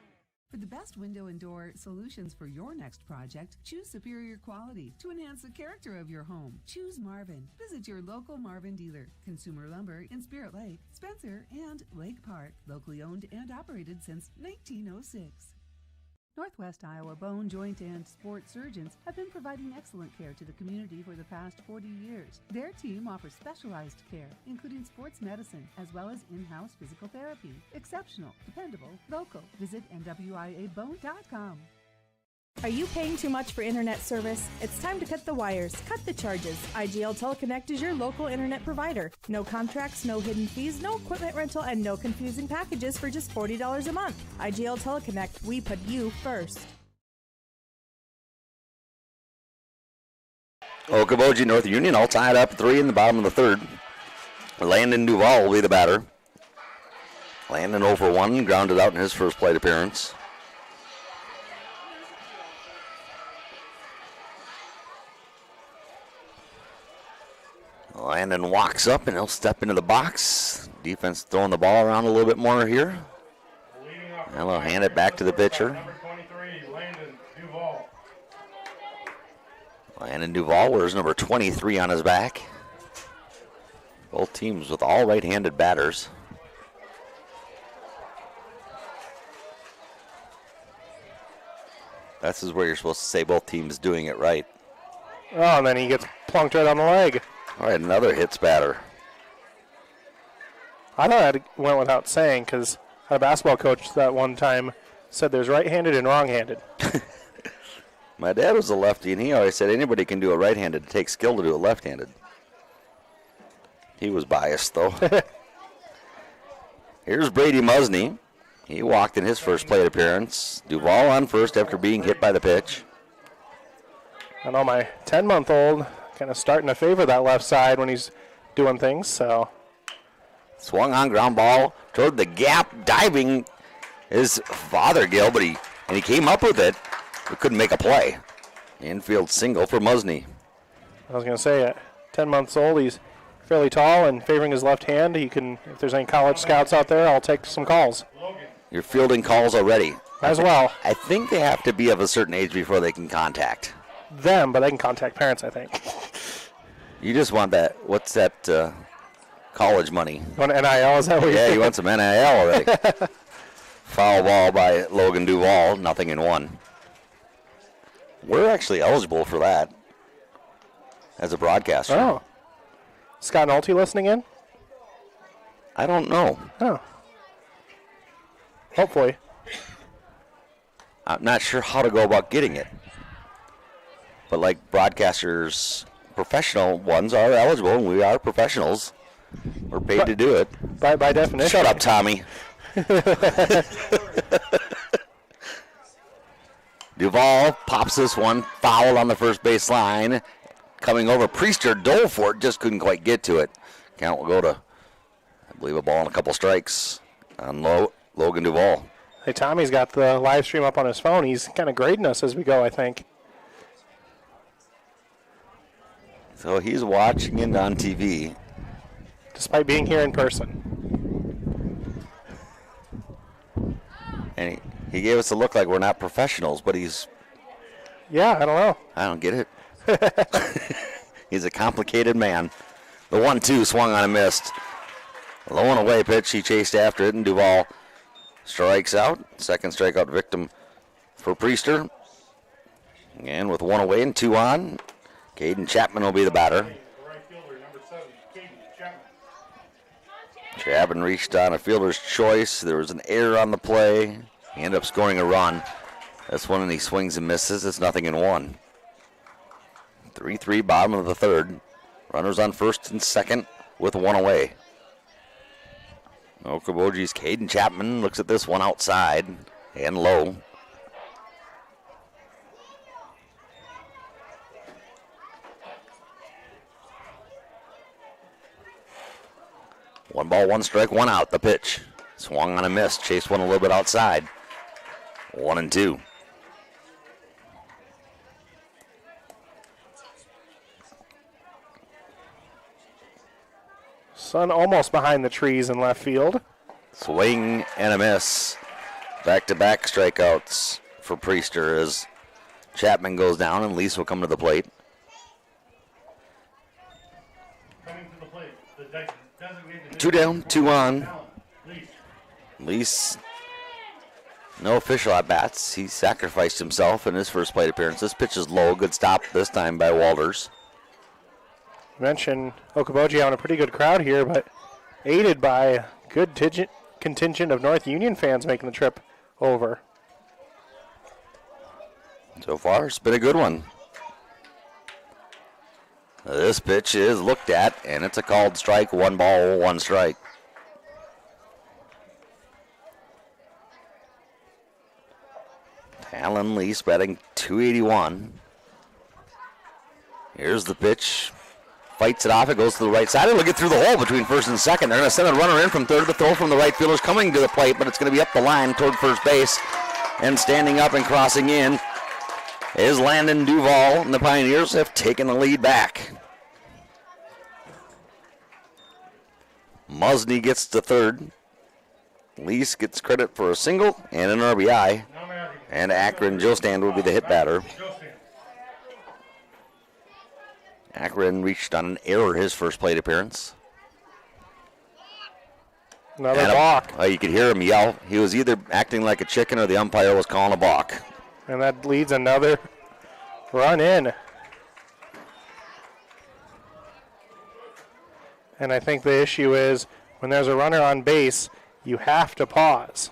For the best window and door solutions for your next project, choose superior quality to enhance the character of your home. Choose Marvin. Visit your local Marvin dealer. Consumer Lumber in Spirit Lake, Spencer, and Lake Park. Locally owned and operated since 1906. Northwest Iowa Bone, Joint, and Sports surgeons have been providing excellent care to the community for the past 40 years. Their team offers specialized care, including sports medicine, as well as in-house physical therapy. Exceptional, dependable, local. Visit NWIABone.com. Are you paying too much for internet service? It's time to cut the wires, cut the charges. IGL Teleconnect is your local internet provider. No contracts, no hidden fees, no equipment rental, and no confusing packages for just $40 a month. IGL Teleconnect, we put you first. Okoboji, North Union, all tied up 3 in the bottom of the third. Landon Duval will be the batter. Landon 0 for 1, grounded out in his first plate appearance. Landon walks up and he'll step into the box. Defense throwing the ball around a little bit more here. And they'll hand it back to the pitcher. Number 23, Landon Duval. Landon Duval wears number 23 on his back. Both teams with all right-handed batters. This is where you're supposed to say both teams doing it right. Oh, and then he gets plunked right on the leg. All right, another hits batter. I thought that went without saying because a basketball coach that one time said there's right-handed and wrong-handed. My dad was a lefty, and he always said anybody can do a right-handed. It takes skill to do a left-handed. He was biased, though. Here's Brady Musney. He walked in his first plate appearance. Duval on first after being hit by the pitch. I know my 10-month-old kind of starting to favor that left side when he's doing things, so. Swung on ground ball toward the gap, diving his father, Gil, but he came up with it, but couldn't make a play. Infield single for Musney. I was going to say, at 10 months old, he's fairly tall and favoring his left hand. He can, if there's any college scouts out there, I'll take some calls. You're fielding calls already. As well. I think they have to be of a certain age before they can contact them, but they can contact parents, I think. You just want that, what's that college money? You want NIL, is that what you want some NIL already. Foul ball by Logan Duval, 0-1. We're actually eligible for that as a broadcaster. Oh. Scott Nolte listening in? I don't know. Oh. Hopefully. I'm not sure how to go about getting it. But like broadcasters, professional ones are eligible, and we are professionals. We're paid to do it. By definition. Shut up, Tommy. Duval pops this one, foul on the first base line. Coming over, Priester dove for it, just couldn't quite get to it. Count will go to, I believe, a ball and a couple strikes on Logan Duval. Hey, Tommy's got the live stream up on his phone. He's kind of grading us as we go, I think. So he's watching it on TV. Despite being here in person. And he gave us a look like we're not professionals, but he's... Yeah, I don't know. I don't get it. He's a complicated man. The 1-2 swung on and missed. Low and away pitch. He chased after it, and Duval strikes out. Second strikeout victim for Priester. And with 1 away and 2 on, Caden Chapman will be the batter. Chapman reached on a fielder's choice. There was an error on the play. He ended up scoring a run. This one, and he swings and misses. It's 0-1. 3-3, bottom of the third. Runners on first and second with 1 away. Okoboji's Caden Chapman looks at this one outside and low. One ball, 1 strike, 1 out. The pitch. Swung on a miss. Chased one a little bit outside. 1-2. Sun almost behind the trees in left field. Swing and a miss. Back-to-back strikeouts for Priester as Chapman goes down and Lease will come to the plate. Coming to the plate, the designated 2 down, 2 on. Lease No official at bats. He sacrificed himself in his first plate appearance. This pitch is low. Good stop this time by Walters. You mentioned Okoboji having a pretty good crowd here, but aided by a good contingent of North Union fans making the trip over. So far, it's been a good one. This pitch is looked at, and it's a called strike. 1 ball, 1 strike. Alan Lease batting .281. Here's the pitch. Fights it off. It goes to the right side. It'll get through the hole between first and second. They're going to send a runner in from third. The throw from the right fielder's coming to the plate, but it's going to be up the line toward first base. And standing up and crossing in is Landon Duval, and the Pioneers have taken the lead back. Musney gets to third. Lease gets credit for a single and an RBI. And Akron Jostand will be the hit batter. Akron reached on an error his first plate appearance. Another balk. You could hear him yell. He was either acting like a chicken or the umpire was calling a balk. And that leads another run in. And I think the issue is when there's a runner on base, you have to pause.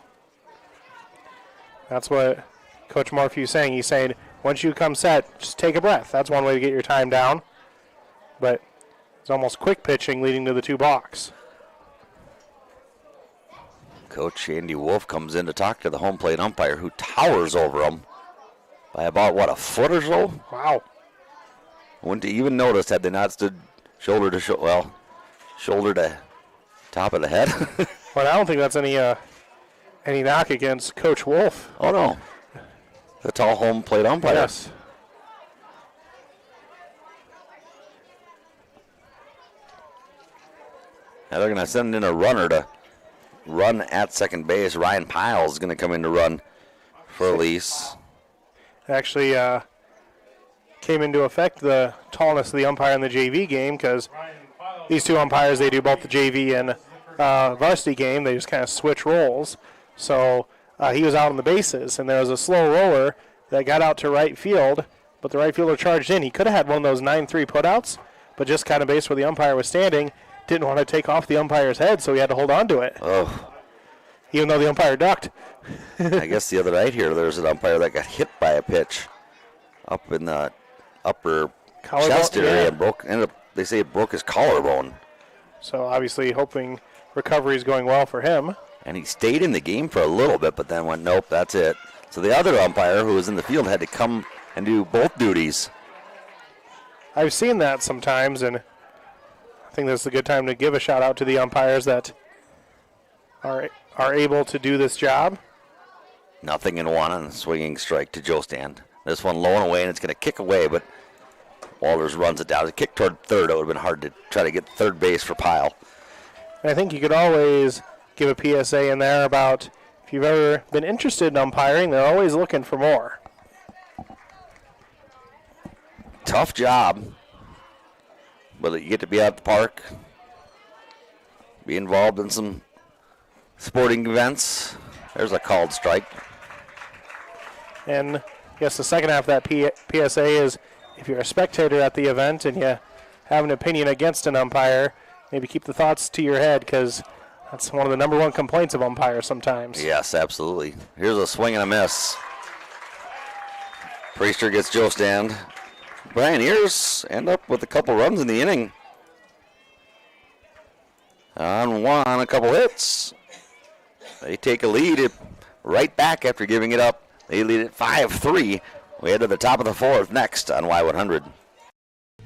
That's what Coach Morphew is saying. He's saying once you come set, just take a breath. That's one way to get your time down. But it's almost quick pitching leading to the 2 balks. Coach Andy Wolf comes in to talk to the home plate umpire, who towers over him by about, a foot or so? Wow. Wouldn't have even noticed had they not stood shoulder to shoulder, shoulder to top of the head. But I don't think that's any knock against Coach Wolf. Oh, no. The tall home plate umpire. Yes. Now they're going to send in a runner to run at second base. Ryan Piles is going to come in to run for Elise. Actually came into effect the tallness of the umpire in the JV game, because these 2 umpires, they do both the JV and varsity game. They just kind of switch roles. So he was out on the bases, and there was a slow roller that got out to right field, but the right fielder charged in. He could have had one of those 9-3 putouts, but just kind of based where the umpire was standing, didn't want to take off the umpire's head, so he had to hold on to it. Oh. Even though the umpire ducked. I guess the other night here, there's an umpire that got hit by a pitch up in the upper chest area and they say it broke his collarbone. So obviously hoping recovery is going well for him. And he stayed in the game for a little bit, but then went, nope, that's it. So the other umpire who was in the field had to come and do both duties. I've seen that sometimes, and I think this is a good time to give a shout out to the umpires that are able to do this job. 0-1 on a swinging strike to Joe Stand. This one low and away, and it's going to kick away, but Walters runs it down. It kicked toward third. It would have been hard to try to get third base for Pyle. I think you could always give a PSA in there about if you've ever been interested in umpiring, they're always looking for more. Tough job, but you get to be at the park, be involved in some sporting events. There's a called strike. And I guess the second half of that PSA is if you're a spectator at the event and you have an opinion against an umpire, maybe keep the thoughts to your head, because that's one of the number 1 complaints of umpires sometimes. Yes, absolutely. Here's a swing and a miss. Priester gets Joe Stand. Pioneers end up with a couple runs in the inning. On a couple hits. They take a lead right back after giving it up. They lead it 5-3. We head to the top of the 4th next on Y100.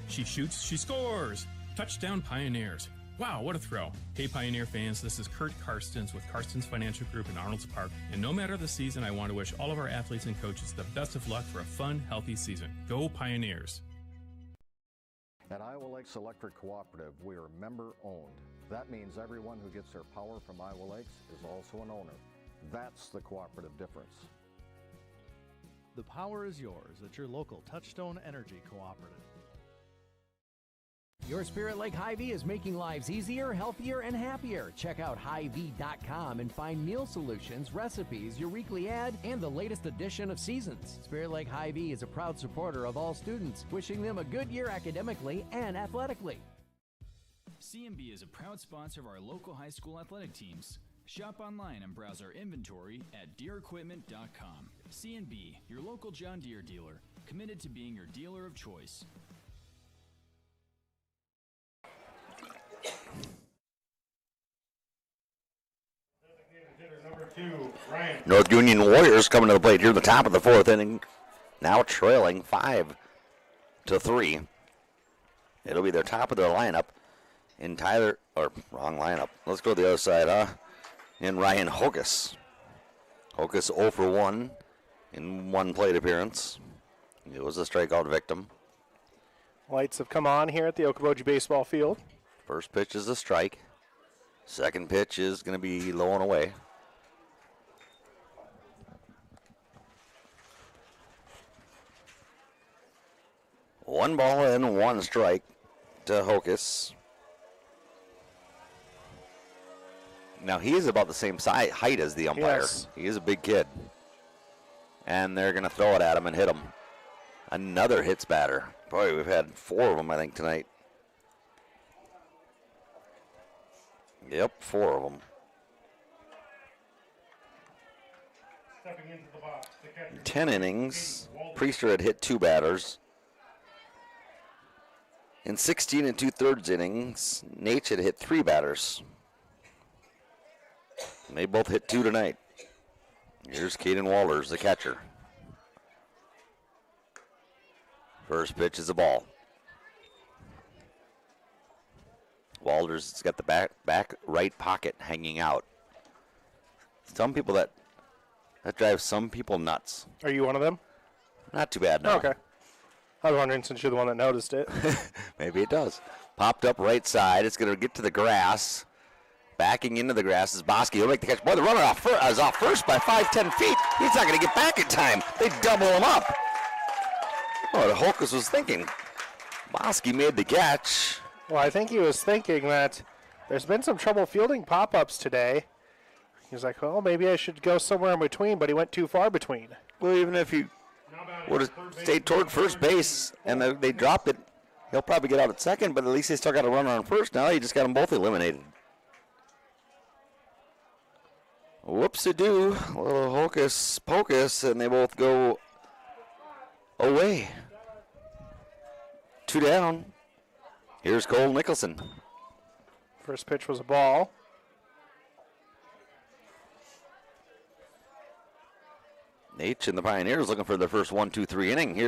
She shoots, she scores. Touchdown Pioneers. Wow, what a throw. Hey Pioneer fans, this is Kurt Karstens with Karstens Financial Group in Arnold's Park. And no matter the season, I want to wish all of our athletes and coaches the best of luck for a fun, healthy season. Go Pioneers. At Iowa Lakes Electric Cooperative, we are member-owned. That means everyone who gets their power from Iowa Lakes is also an owner. That's the cooperative difference. The power is yours at your local Touchstone Energy Cooperative. Your Spirit Lake Hy-Vee is making lives easier, healthier, and happier. Check out Hy-Vee.com and find meal solutions, recipes, your weekly ad, and the latest edition of Seasons. Spirit Lake Hy-Vee is a proud supporter of all students, wishing them a good year academically and athletically. CMB is a proud sponsor of our local high school athletic teams. Shop online and browse our inventory at deerequipment.com. CNB, your local John Deere dealer, committed to being your dealer of choice. North Union Warriors coming to the plate here at the top of the fourth inning. Now trailing 5-3. It'll be their top of their lineup in wrong lineup. Let's go to the other side, in Ryan Hokus. Hokus 0 for 1 in one plate appearance. It was a strikeout victim. Lights have come on here at the Okoboji baseball field. First pitch is a strike. Second pitch is going to be low and away. One ball and one strike to Hokus. Now he is about the same height as the umpire. Yes. He is a big kid. And they're going to throw it at him and hit him. Another hits batter. Boy, we've had 4 of them, I think, tonight. Yep, 4 of them. Stepping into the box, the catcher. 10 innings. Priester had hit 2 batters. In 16 2/3 innings, Nate had hit 3 batters. And they both hit 2 tonight. Here's Caden Walters, the catcher. First pitch is a ball. Walters has got the back right pocket hanging out. Some people that drives some people nuts. Are you one of them? Not too bad, no. Okay. I was wondering since you're the one that noticed it. Maybe it does. Popped up right side. It's going to get to the grass. Backing into the grass is Bosky. He'll make the catch. Boy, the runner is off first by 5-10 feet. He's not going to get back in time. They double him up. Oh, the Hokus was thinking. Bosky made the catch. Well, I think he was thinking that there's been some trouble fielding pop-ups today. He was like, well, maybe I should go somewhere in between, but he went too far between. Well, even if he would have stayed toward first base and they dropped it, he'll probably get out at second, but at least they still got a runner on first. Now he just got them both eliminated. Whoops-a-doo. A little hocus pocus, and they both go away. 2 down. Here's Cole Nicholson. First pitch was a ball. H and the Pioneers looking for their first 1-2-3 inning.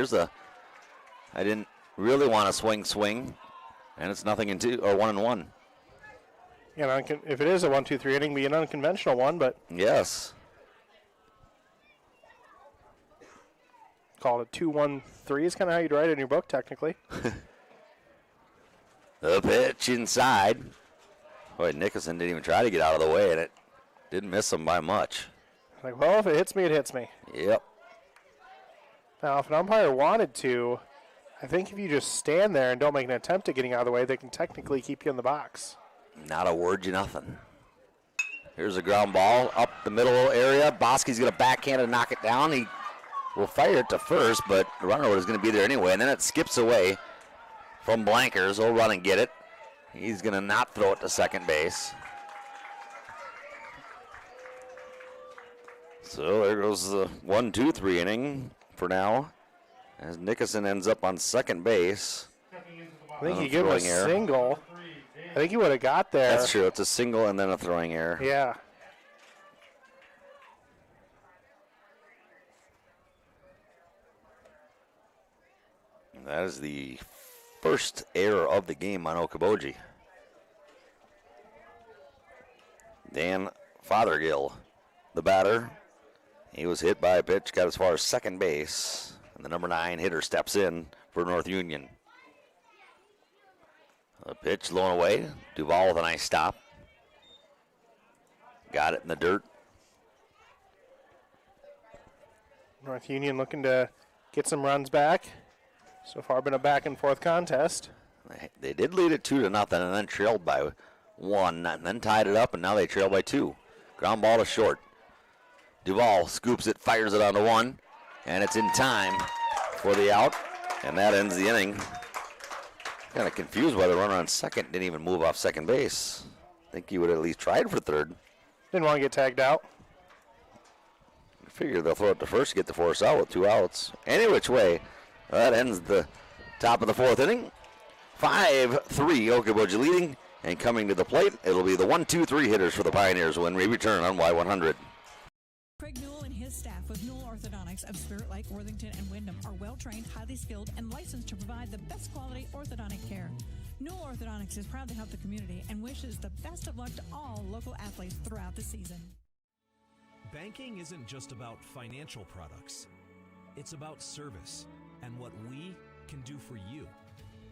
I didn't really want to swing, and it's 0-2 or 1-1. Yeah, if it is a 1-2-3 inning, be an unconventional one, but yes. Call it a 2-1-3 is kind of how you'd write it in your book, technically. The pitch inside. Boy, Nicholson didn't even try to get out of the way, and it didn't miss him by much. Like, well, if it hits me, it hits me. Yep. Now, if an umpire wanted to, I think if you just stand there and don't make an attempt at getting out of the way, they can technically keep you in the box. Not a word, you nothing. Here's a ground ball up the middle area. Bosky's going to backhand and knock it down. He will fire it to first, but the runner is going to be there anyway. And then it skips away from Blankers. He'll run and get it. He's going to not throw it to second base. So there goes the 1-2-3 inning for now, as Nicholson ends up on second base. I think you give him a single. I think he would have got there. That's true. It's a single and then a throwing error. Yeah. That is the first error of the game on Okoboji. Dan Fothergill, the batter. He was hit by a pitch, got as far as second base, and the number 9 hitter steps in for North Union. A pitch low and away. Duval with a nice stop. Got it in the dirt. North Union looking to get some runs back. So far been a back and forth contest. They did lead it 2-0 and then trailed by 1 and then tied it up, and now they trail by 2. Ground ball to short. Duvall scoops it, fires it onto 1, and it's in time for the out, and that ends the inning. Kind of confused why the runner on second didn't even move off second base. I think he would have at least tried for third. Didn't want to get tagged out. I figure they'll throw it to first to get the force out with 2 outs. Any which way, that ends the top of the 4th inning. 5-3, Okoboji leading, and coming to the plate, it'll be the 1-2-3 hitters for the Pioneers when we return on Y100. Craig Newell and his staff with Newell Orthodontics of Spirit Lake, Worthington, and Wyndham are well-trained, highly skilled, and licensed to provide the best quality orthodontic care. Newell Orthodontics is proud to help the community and wishes the best of luck to all local athletes throughout the season. Banking isn't just about financial products. It's about service and what we can do for you.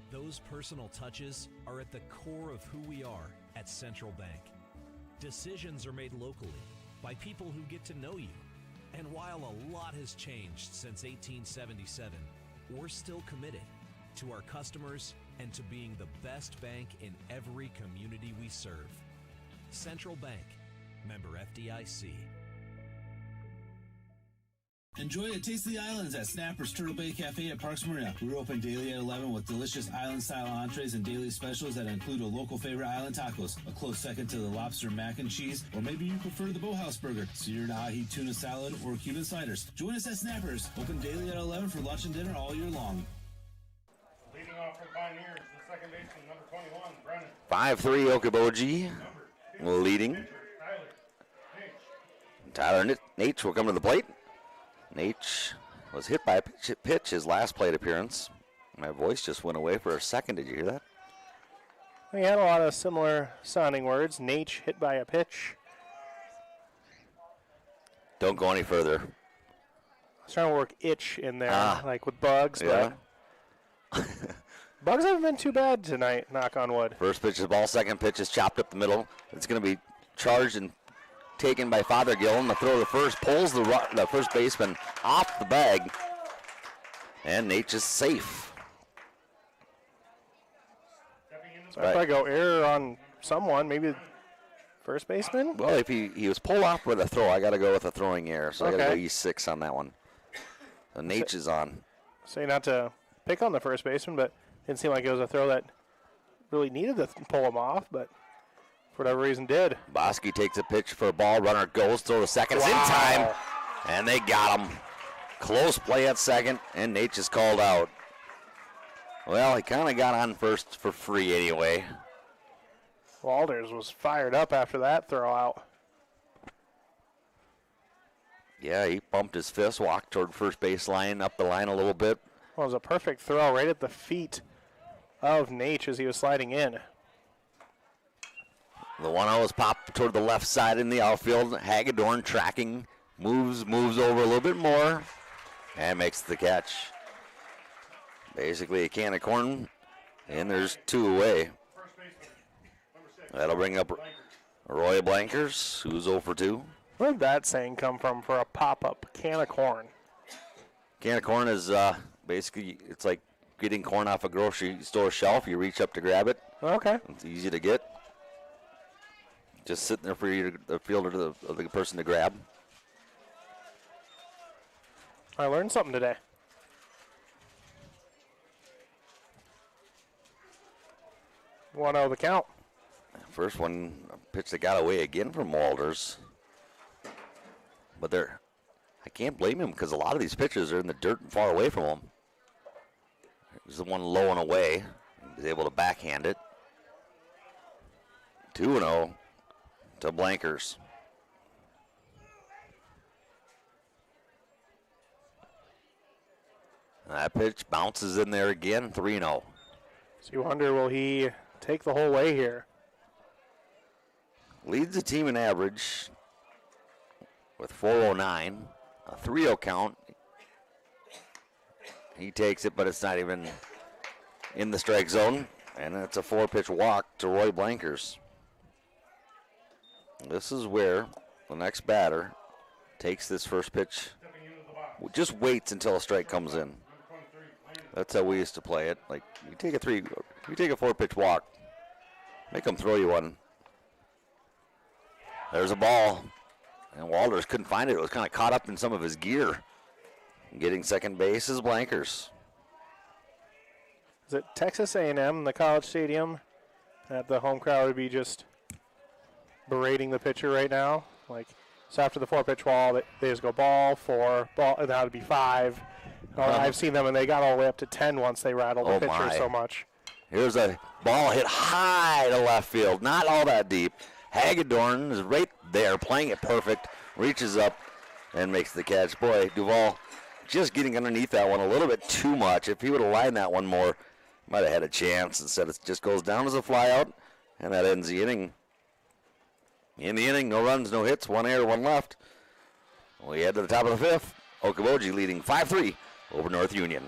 Those personal touches are at the core of who we are at Central Bank. Decisions are made locally by people who get to know you. And while a lot has changed since 1877, we're still committed to our customers and to being the best bank in every community we serve. Central Bank, member FDIC. Enjoy a taste of the islands at Snapper's Turtle Bay Cafe at Parks Marina. We're open daily at 11 with delicious island-style entrees and daily specials that include a local favorite island tacos, a close second to the lobster mac and cheese, or maybe you prefer the Boathouse burger, seared ahi tuna salad, or Cuban sliders. Join us at Snapper's, open daily at 11 for lunch and dinner all year long. Leading off for Pioneers, the second baseman, number 21, Brennan. 5-3, Okoboji leading. Tyler Nate will come to the plate. Nate was hit by a pitch his last plate appearance. My voice just went away for a second. Did you hear that? We had a lot of similar sounding words. Nate hit by a pitch. Don't go any further. I was trying to work itch in there, like with bugs, yeah. but bugs haven't been too bad tonight, knock on wood. First pitch is ball, second pitch is chopped up the middle. It's going to be charged and taken by Fothergill, and the throw to first pulls the first baseman off the bag, and Nate is safe. So if I go error on someone, maybe first baseman? Well, if he was pulled off with a throw, I got to go with a throwing error, so I got to go Okay. E6 on that one. So Nate is on. Say not to pick on the first baseman, but didn't seem like it was a throw that really needed to pull him off, but for whatever reason did. Bosky takes a pitch for a ball. Runner goes, throw to second. It's in time, and they got him. Close play at second, and Nate is called out. Well, he kind of got on first for free anyway. Walters was fired up after that throw out. Yeah, he bumped his fist, walked toward first base line, up the line a little bit. Well, it was a perfect throw right at the feet of Nate as he was sliding in. The 1-0 is popped toward the left side in the outfield. Hagedorn tracking, moves over a little bit more, and makes the catch. Basically a can of corn, and there's 2 away. That'll bring up Roy Blankers, who's 0 for 2. Where did that saying come from for a pop-up can of corn? Can of corn is basically, it's like getting corn off a grocery store shelf. You reach up to grab it. Okay. It's easy to get. Just sitting there for you, the fielder, or the person to grab. I learned something today. One out the count. First one, pitch that got away again from Walters. But I can't blame him because a lot of these pitches are in the dirt and far away from him. There's the one low and away. He was able to backhand it. 2-0 to Blankers. That pitch bounces in there again, 3-0. So you wonder, will he take the whole way here? Leads the team in average with 409, a 3-0 count. He takes it, but it's not even in the strike zone, and it's a 4-pitch walk to Roy Blankers. This is where the next batter takes this first pitch, just waits until a strike comes in. That's how we used to play it. Like, you take a 4-pitch walk, make them throw you one. There's a ball. And Walters couldn't find it. It was kind of caught up in some of his gear. Getting second base is Blankers. Is it Texas A&M, the College Stadium, that the home crowd would be just berating the pitcher right now? Like, so after the 4-pitch wall, they just go ball, 4, ball, and that would be 5. I've seen them, and they got all the way up to 10 once they rattled the pitcher so much. Here's a ball hit high to left field, not all that deep. Hagedorn is right there, playing it perfect, reaches up and makes the catch. Boy, Duval just getting underneath that one a little bit too much. If he would have lined that one more, might have had a chance. Instead, it just goes down as a flyout, and that ends the inning. In the inning, no runs, no hits, 1 error, 1 left. We head to the top of the 5th. Okoboji leading 5-3 over North Union.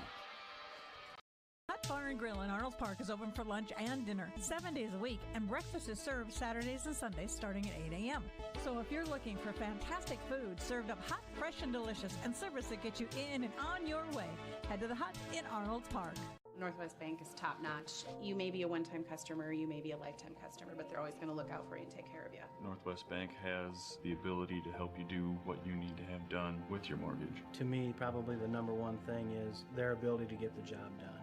Hot Bar and Grill in Arnold Park is open for lunch and dinner 7 days a week, and breakfast is served Saturdays and Sundays starting at 8 a.m. So if you're looking for fantastic food served up hot, fresh, and delicious, and service that gets you in and on your way, head to the Hut in Arnold Park. Northwest Bank is top notch. You may be a one-time customer, you may be a lifetime customer, but they're always going to look out for you and take care of you. Northwest Bank has the ability to help you do what you need to have done with your mortgage. To me, probably the number one thing is their ability to get the job done.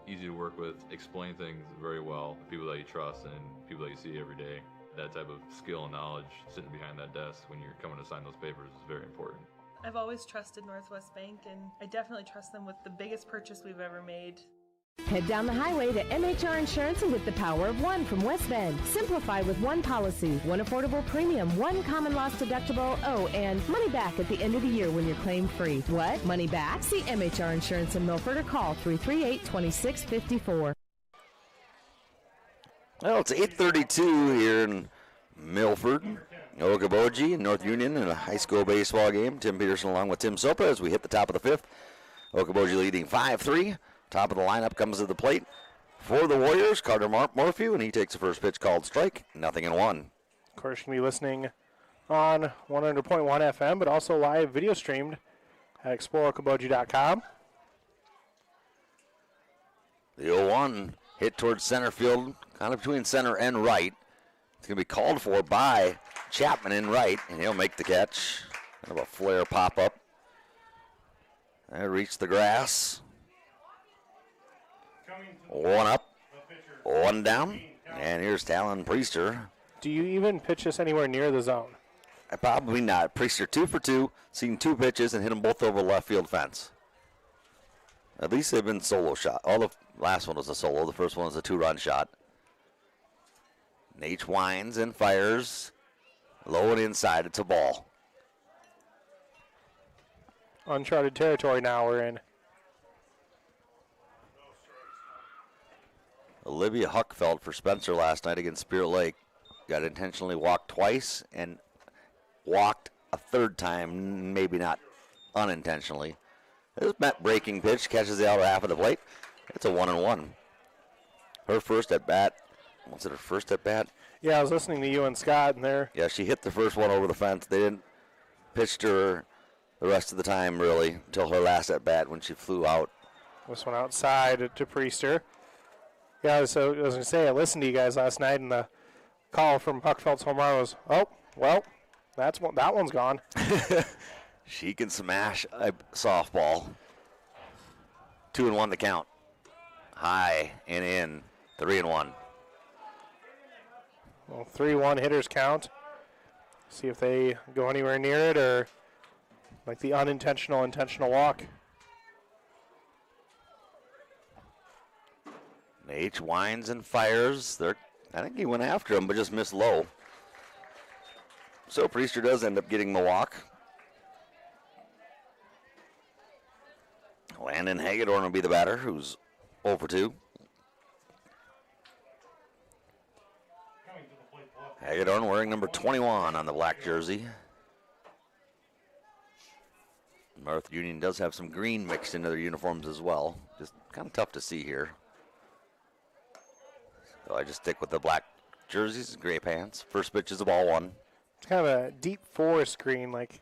Easy to work with, explain things very well, people that you trust and people that you see every day. That type of skill and knowledge sitting behind that desk when you're coming to sign those papers is very important. I've always trusted Northwest Bank, and I definitely trust them with the biggest purchase we've ever made. Head down the highway to MHR Insurance and get the power of one from West Bend. Simplify with one policy, one affordable premium, one common loss deductible, and money back at the end of the year when you're claim free. What? Money back? See MHR Insurance in Milford or call 338-2654. Well, it's 8:32 here in Milford. Okoboji and North Union in a high school baseball game. Tim Peterson along with Tim Sopa as we hit the top of the 5th. Okoboji leading 5-3. Top of the lineup comes to the plate for the Warriors, Carter Morphew, and he takes the first pitch called strike, 0-1. Of course, you can be listening on 100.1 FM, but also live video streamed at exploreokoboji.com. The 0-1 hit towards center field, kind of between center and right. It's going to be called for by Chapman in right, and he'll make the catch. Kind of a flare pop-up. Reach the grass. 1 up, 1 down, and here's Talon Priester. Do you even pitch this anywhere near the zone? Probably not. Priester 2 for 2, seen 2 pitches and hit them both over the left field fence. At least they've been solo shot. The last one was a solo. The first one was a 2-run shot. Nate winds and fires. Low and inside. It's a ball. Uncharted territory now we're in. Olivia Huckfeld for Spencer last night against Spirit Lake. Got intentionally walked twice and walked a third time, maybe not unintentionally. This breaking pitch catches the outer half of the plate. It's a 1-1. Her first at bat. Was it her first at bat? Yeah, I was listening to you and Scott, and there. Yeah, she hit the first one over the fence. They didn't pitch to her the rest of the time, really, until her last at bat when she flew out. This one outside to Priester. Yeah, so I was going to say, I listened to you guys last night, and the call from Huckfeld's home run was, that one's gone. She can smash a softball. 2-1 the count. High and in. 3-1. Well, 3-1 hitters count. See if they go anywhere near it or like the intentional walk. H winds and fires. I think he went after him, but just missed low. So Priester does end up getting the walk. Landon Hagedorn will be the batter, who's 0 for 2. Hagedorn wearing number 21 on the black jersey. North Union does have some green mixed into their uniforms as well. Just kind of tough to see here. So I just stick with the black jerseys, gray pants. First pitch is a ball 1. It's kind of a deep forest green, like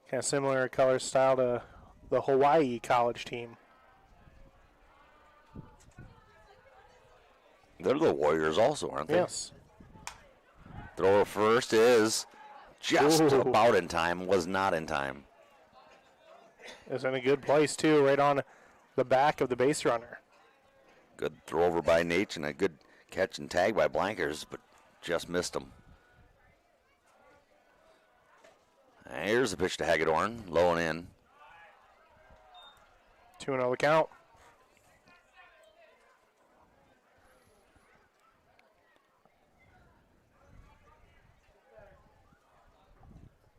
kind of similar color style to the Hawaii college team. They're the Warriors also, aren't they? Yes. Thrower first is just Ooh. about in time, was not in time. Is in a good place, too, right on the back of the base runner. Good throw over by Nate and a good catch and tag by Blankers, but just missed him. And here's the pitch to Hagedorn, low and in. 2-0 the count.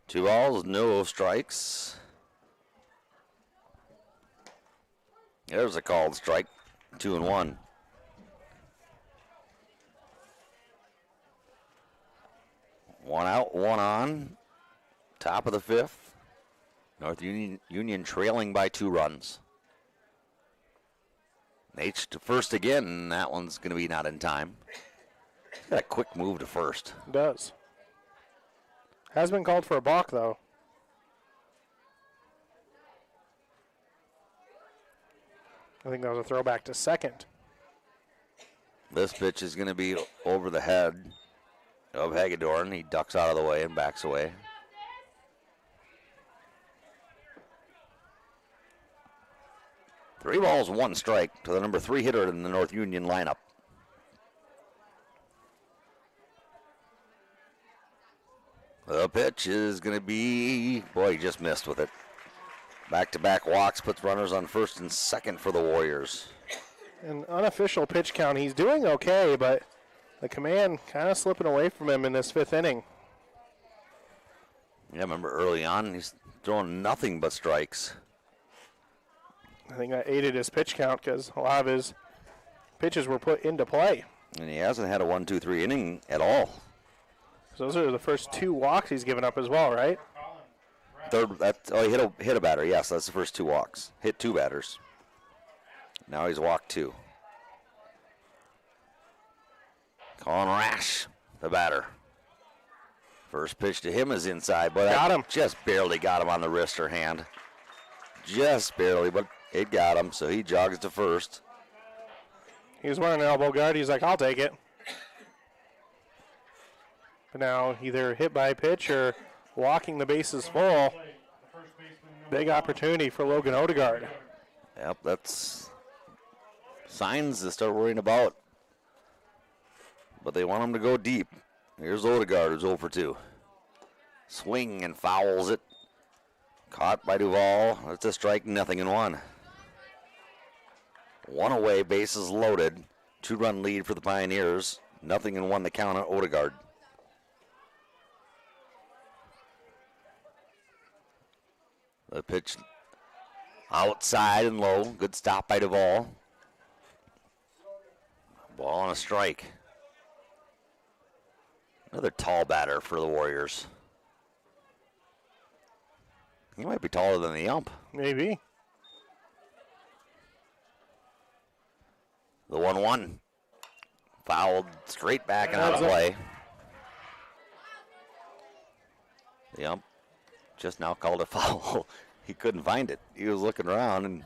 Two balls, no strikes. There's a called strike, 2-1. One out, one on. Top of the fifth. North Union trailing by 2 runs. Nate's to first again, and that one's going to be not in time. He's got a quick move to first. Does. Has been called for a balk, though. I think that was a throwback to second. This pitch is going to be over the head of Hagedorn. He ducks out of the way and backs away. Three balls, one strike to the number 3 hitter in the North Union lineup. The pitch is going to be, boy, he just missed with it. Back-to-back walks puts runners on first and second for the Warriors. An unofficial pitch count. He's doing okay, but the command kind of slipping away from him in this 5th inning. Yeah, remember early on, he's throwing nothing but strikes. I think that aided his pitch count because a lot of his pitches were put into play. And he hasn't had a 1-2-3 inning at all. So those are the first 2 walks he's given up as well, right? Third, he hit a batter. Yes, that's the first 2 walks. Hit 2 batters. Now he's walked 2. Colin Rash, the batter. First pitch to him is inside, but got him. Just barely got him on the wrist or hand. Just barely, but it got him, so he jogs to first. He was wearing an elbow guard. He's like, I'll take it. But now either hit by a pitch or walking the bases full. Big opportunity for Logan Odegaard. Yep, that's signs to start worrying about. But they want him to go deep. Here's Odegaard, who's 0 for 2. Swing and fouls it. Caught by Duvall. It's a strike, 0-1. One away, bases loaded. 2-run lead for the Pioneers. 0-1 the count on Odegaard. The pitch outside and low. Good stop by Duvall. Ball on a strike. Another tall batter for the Warriors. He might be taller than the ump. Maybe. The 1-1. Fouled straight back and out of play. The ump just now called a foul. He couldn't find it. He was looking around and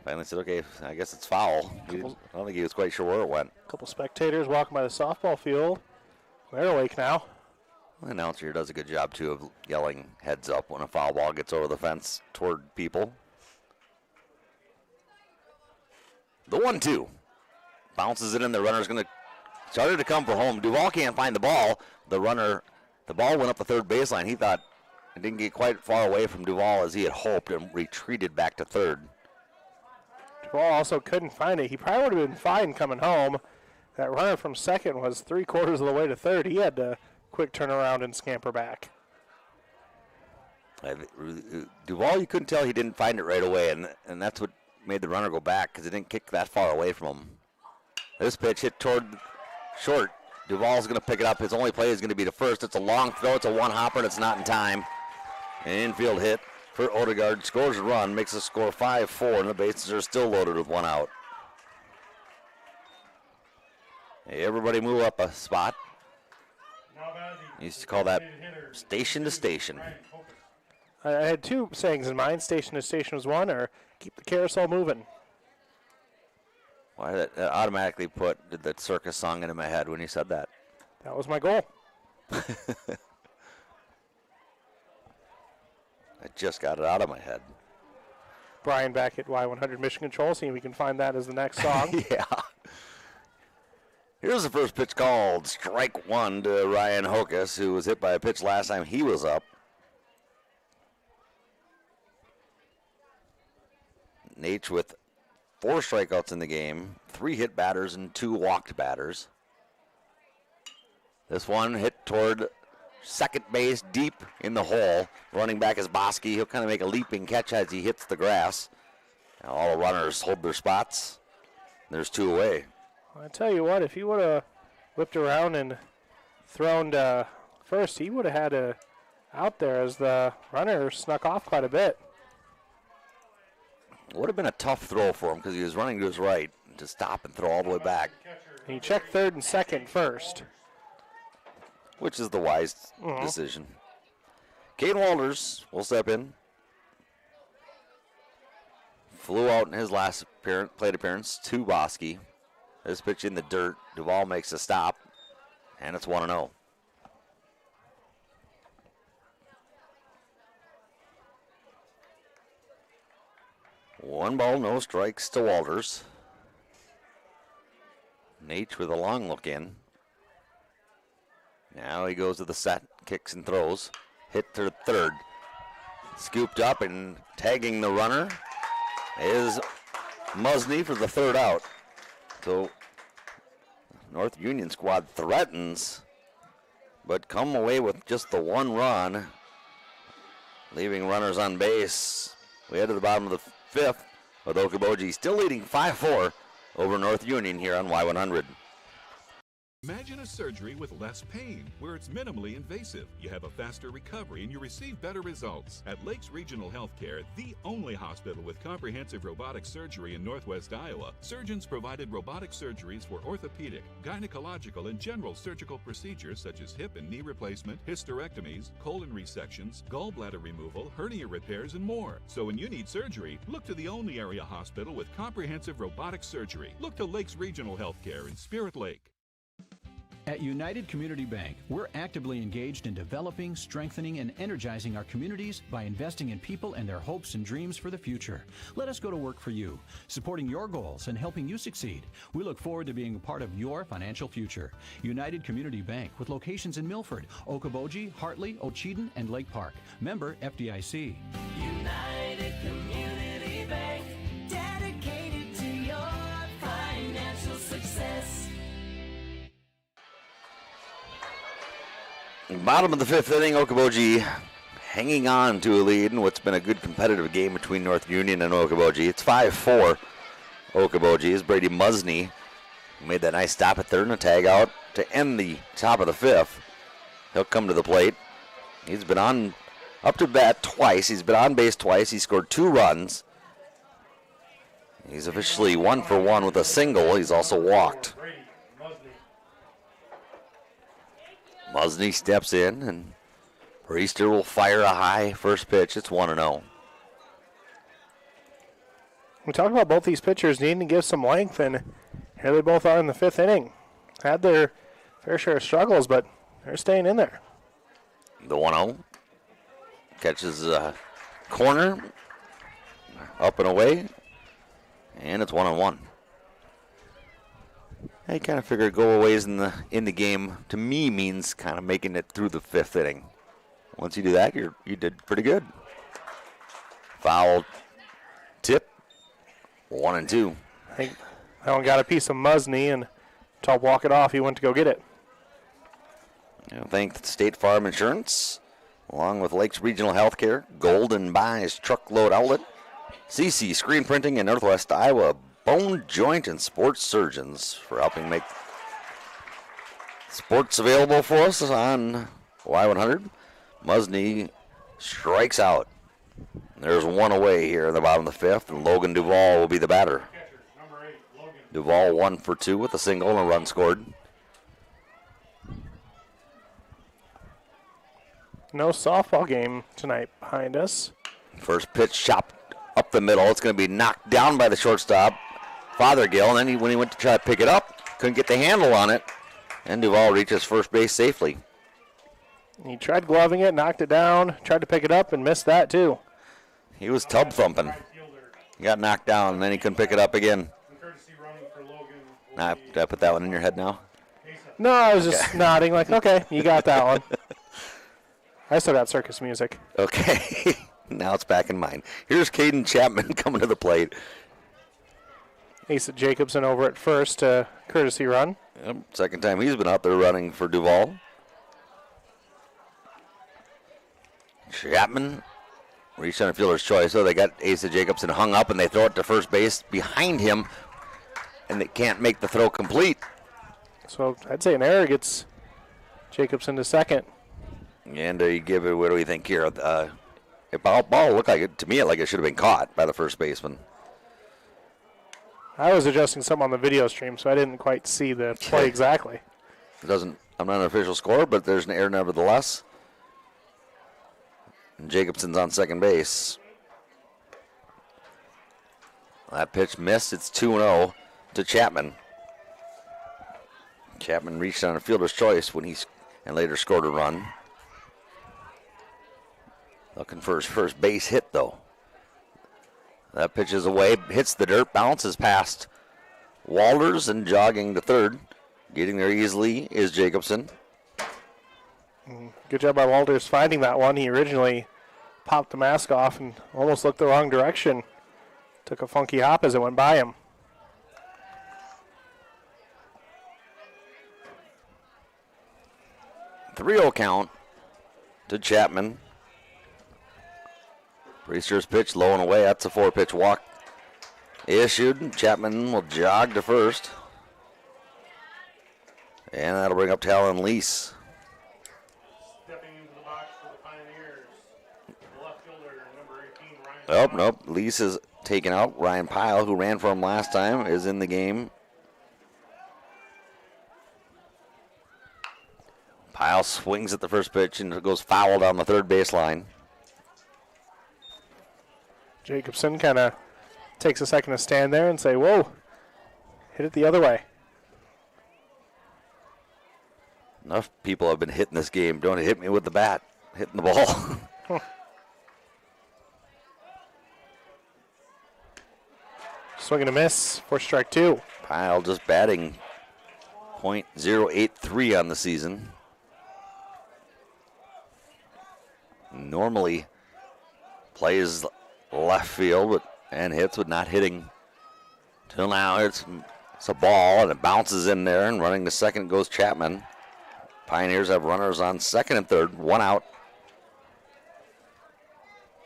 finally said, okay, I guess it's foul. I don't think he was quite sure where it went. A couple spectators walking by the softball field. They're awake now. The announcer does a good job, too, of yelling heads up when a foul ball gets over the fence toward people. The 1-2. Bounces it in. The runner's going to start to come for home. Duvall can't find the ball. The ball went up the third baseline. He thought it didn't get quite far away from Duvall as he had hoped and retreated back to third. Duvall also couldn't find it. He probably would have been fine coming home. That runner from second was 3/4 of the way to third. He had to quick turn around and scamper back. Duvall, you couldn't tell he didn't find it right away, and that's what made the runner go back because it didn't kick that far away from him. This pitch hit toward short. Duvall's going to pick it up. His only play is going to be to first. It's a long throw. It's a one-hopper, and it's not in time. An infield hit for Odegaard. Scores a run, makes the score 5-4, and the bases are still loaded with 1 out. Hey, everybody move up a spot. Used to call that station to station. I had 2 sayings in mind. Station to station was one, or keep the carousel moving. Why did that automatically did that circus song into my head when you said that? That was my goal. I just got it out of my head. Brian back at Y100 Mission Control, seeing if we can find that as the next song. Yeah. Here's the first pitch called. Strike one to Ryan Hokus, who was hit by a pitch last time he was up. Nate with 4 strikeouts in the game, 3 hit batters and 2 walked batters. This one hit toward second base, deep in the hole. Running back is Bosky. He'll kind of make a leaping catch as he hits the grass. Now all the runners hold their spots. There's 2 away. I tell you what, if he would have whipped around and thrown to first, he would have had a out there as the runner snuck off quite a bit. It would have been a tough throw for him because he was running to his right to stop and throw all the way back. He checked third and second first. Which is the wise decision. Kane Walters will step in. Flew out in his last plate appearance to Bosky. This pitch in the dirt. Duvall makes a stop, and it's 1-0. One ball, no strikes to Walters. Nate with a long look in. Now he goes to the set, kicks and throws. Hit to third. Scooped up and tagging the runner is Musney for the third out. So North Union squad threatens, but come away with just the 1 run, leaving runners on base. We head to the bottom of the 5th with Okoboji still leading 5-4 over North Union here on Y100. Imagine a surgery with less pain, where it's minimally invasive. You have a faster recovery and you receive better results. At Lakes Regional Healthcare, the only hospital with comprehensive robotic surgery in Northwest Iowa, surgeons provided robotic surgeries for orthopedic, gynecological, and general surgical procedures such as hip and knee replacement, hysterectomies, colon resections, gallbladder removal, hernia repairs, and more. So when you need surgery, look to the only area hospital with comprehensive robotic surgery. Look to Lakes Regional Healthcare in Spirit Lake. At United Community Bank, we're actively engaged in developing, strengthening, and energizing our communities by investing in people and their hopes and dreams for the future. Let us go to work for you, supporting your goals and helping you succeed. We look forward to being a part of your financial future. United Community Bank, with locations in Milford, Okoboji, Hartley, Ocheyedan, and Lake Park. Member FDIC. United Community Bank, dedicated to your financial success. Bottom of the 5th inning, Okoboji hanging on to a lead in what's been a good competitive game between North Union and Okoboji. It's 5-4 Okoboji as Brady Musney made that nice stop at third and a tag out to end the top of the 5th. He'll come to the plate. He's been on up to bat twice. He's been on base twice. He scored 2 runs. He's officially 1 for 1 with a single. He's also walked. Musney steps in, and Priester will fire a high first pitch. It's 1-0. We talked about both these pitchers needing to give some length, and here they both are in the 5th inning. Had their fair share of struggles, but they're staying in there. The 1-0 catches a corner, up and away, and it's 1-1. I kind of figured go aways in the game to me means kind of making it through the 5th inning. Once you do that, you did pretty good. Foul tip, 1-2. I think that one got a piece of Musney, and to walk it off, he went to go get it. Thank State Farm Insurance, along with Lakes Regional Healthcare, Golden Buys Truckload Outlet, CC Screen Printing, and Northwest Iowa Bone, Joint, and Sports Surgeons for helping make sports available for us on Y100. Musney strikes out. There's 1 away here in the bottom of the 5th, and Logan Duvall will be the batter. Duvall 1 for 2 with a single and a run scored. No softball game tonight behind us. First pitch chopped up the middle. It's going to be knocked down by the shortstop. Fothergill, and then when he went to try to pick it up, couldn't get the handle on it, and Duval reaches first base safely. He tried gloving it, knocked it down, tried to pick it up, and missed that too. He was tub thumping. He got knocked down, and then he couldn't pick it up again. Nah, did I put that one in your head now? No, I was just nodding like, okay, you got that one. I still got circus music. Okay, now it's back in mine. Here's Caden Chapman coming to the plate. Asa Jacobson over at first, courtesy run. Yep, second time he's been out there running for Duval. Chapman reached on a fielder's choice, so they got Asa Jacobson hung up, and they throw it to first base behind him, and they can't make the throw complete. So I'd say an error gets Jacobson to second. And you give it, what do we think here? Ball looked like it, to me, like it should have been caught by the first baseman. I was adjusting something on the video stream, so I didn't quite see the play exactly. I'm not an official score, but there's an error nevertheless. And Jacobson's on second base. That pitch missed. It's 2-0 to Chapman. Chapman reached on a fielder's choice and later scored a run. Looking for his first base hit, though. That pitch is away, hits the dirt, bounces past Walters, and jogging to third. Getting there easily is Jacobson. Good job by Walters finding that one. He originally popped the mask off and almost looked the wrong direction. Took a funky hop as it went by him. Three-0 count to Chapman. Priesters pitch low and away. That's a 4-pitch walk issued. Chapman will jog to first. And that'll bring up Talon Lease. Stepping into the box for the Pioneers, the left fielder, number 18, Ryan. Oh, nope. Lease is taken out. Ryan Pyle, who ran for him last time, is in the game. Pyle swings at the first pitch and goes foul down the third baseline. Jacobson kind of takes a second to stand there and say, whoa, hit it the other way. Enough people have been hitting this game. Don't hit me with the bat. Hitting the ball. Swing and a miss for strike two. Pyle just batting .083 on the season. Normally plays left field and hits, but not hitting. Till now, it's a ball, and it bounces in there, and running to second goes Chapman. Pioneers have runners on second and third, one out.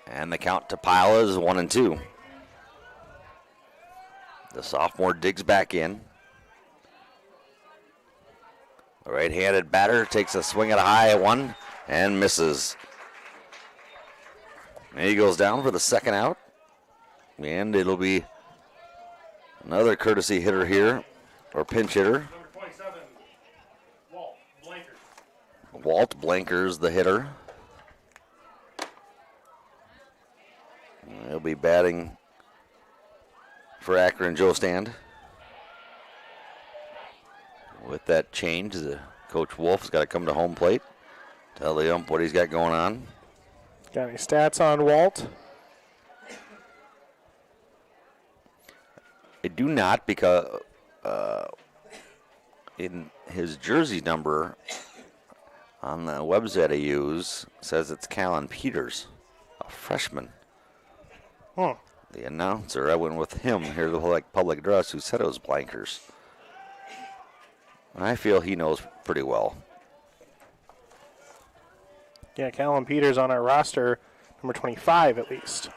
And the count to Pyle is 1-2. The sophomore digs back in. The right-handed batter takes a swing at a high one and misses. And he goes down for the second out. And it'll be another courtesy hitter here, or pinch hitter. Number 27, Walt Blankers. Walt Blankers, the hitter. He'll be batting for Akron Joe Stand. With that change, Coach Wolf's got to come to home plate. Tell the ump what he's got going on. Got any stats on Walt? I do not, because in his jersey number on the website I use says it's Callan Peters, a freshman. The announcer, I went with him here, the public address, who said it was Blankers. And I feel he knows pretty well. Yeah, Callan Peters on our roster, number 25 at least.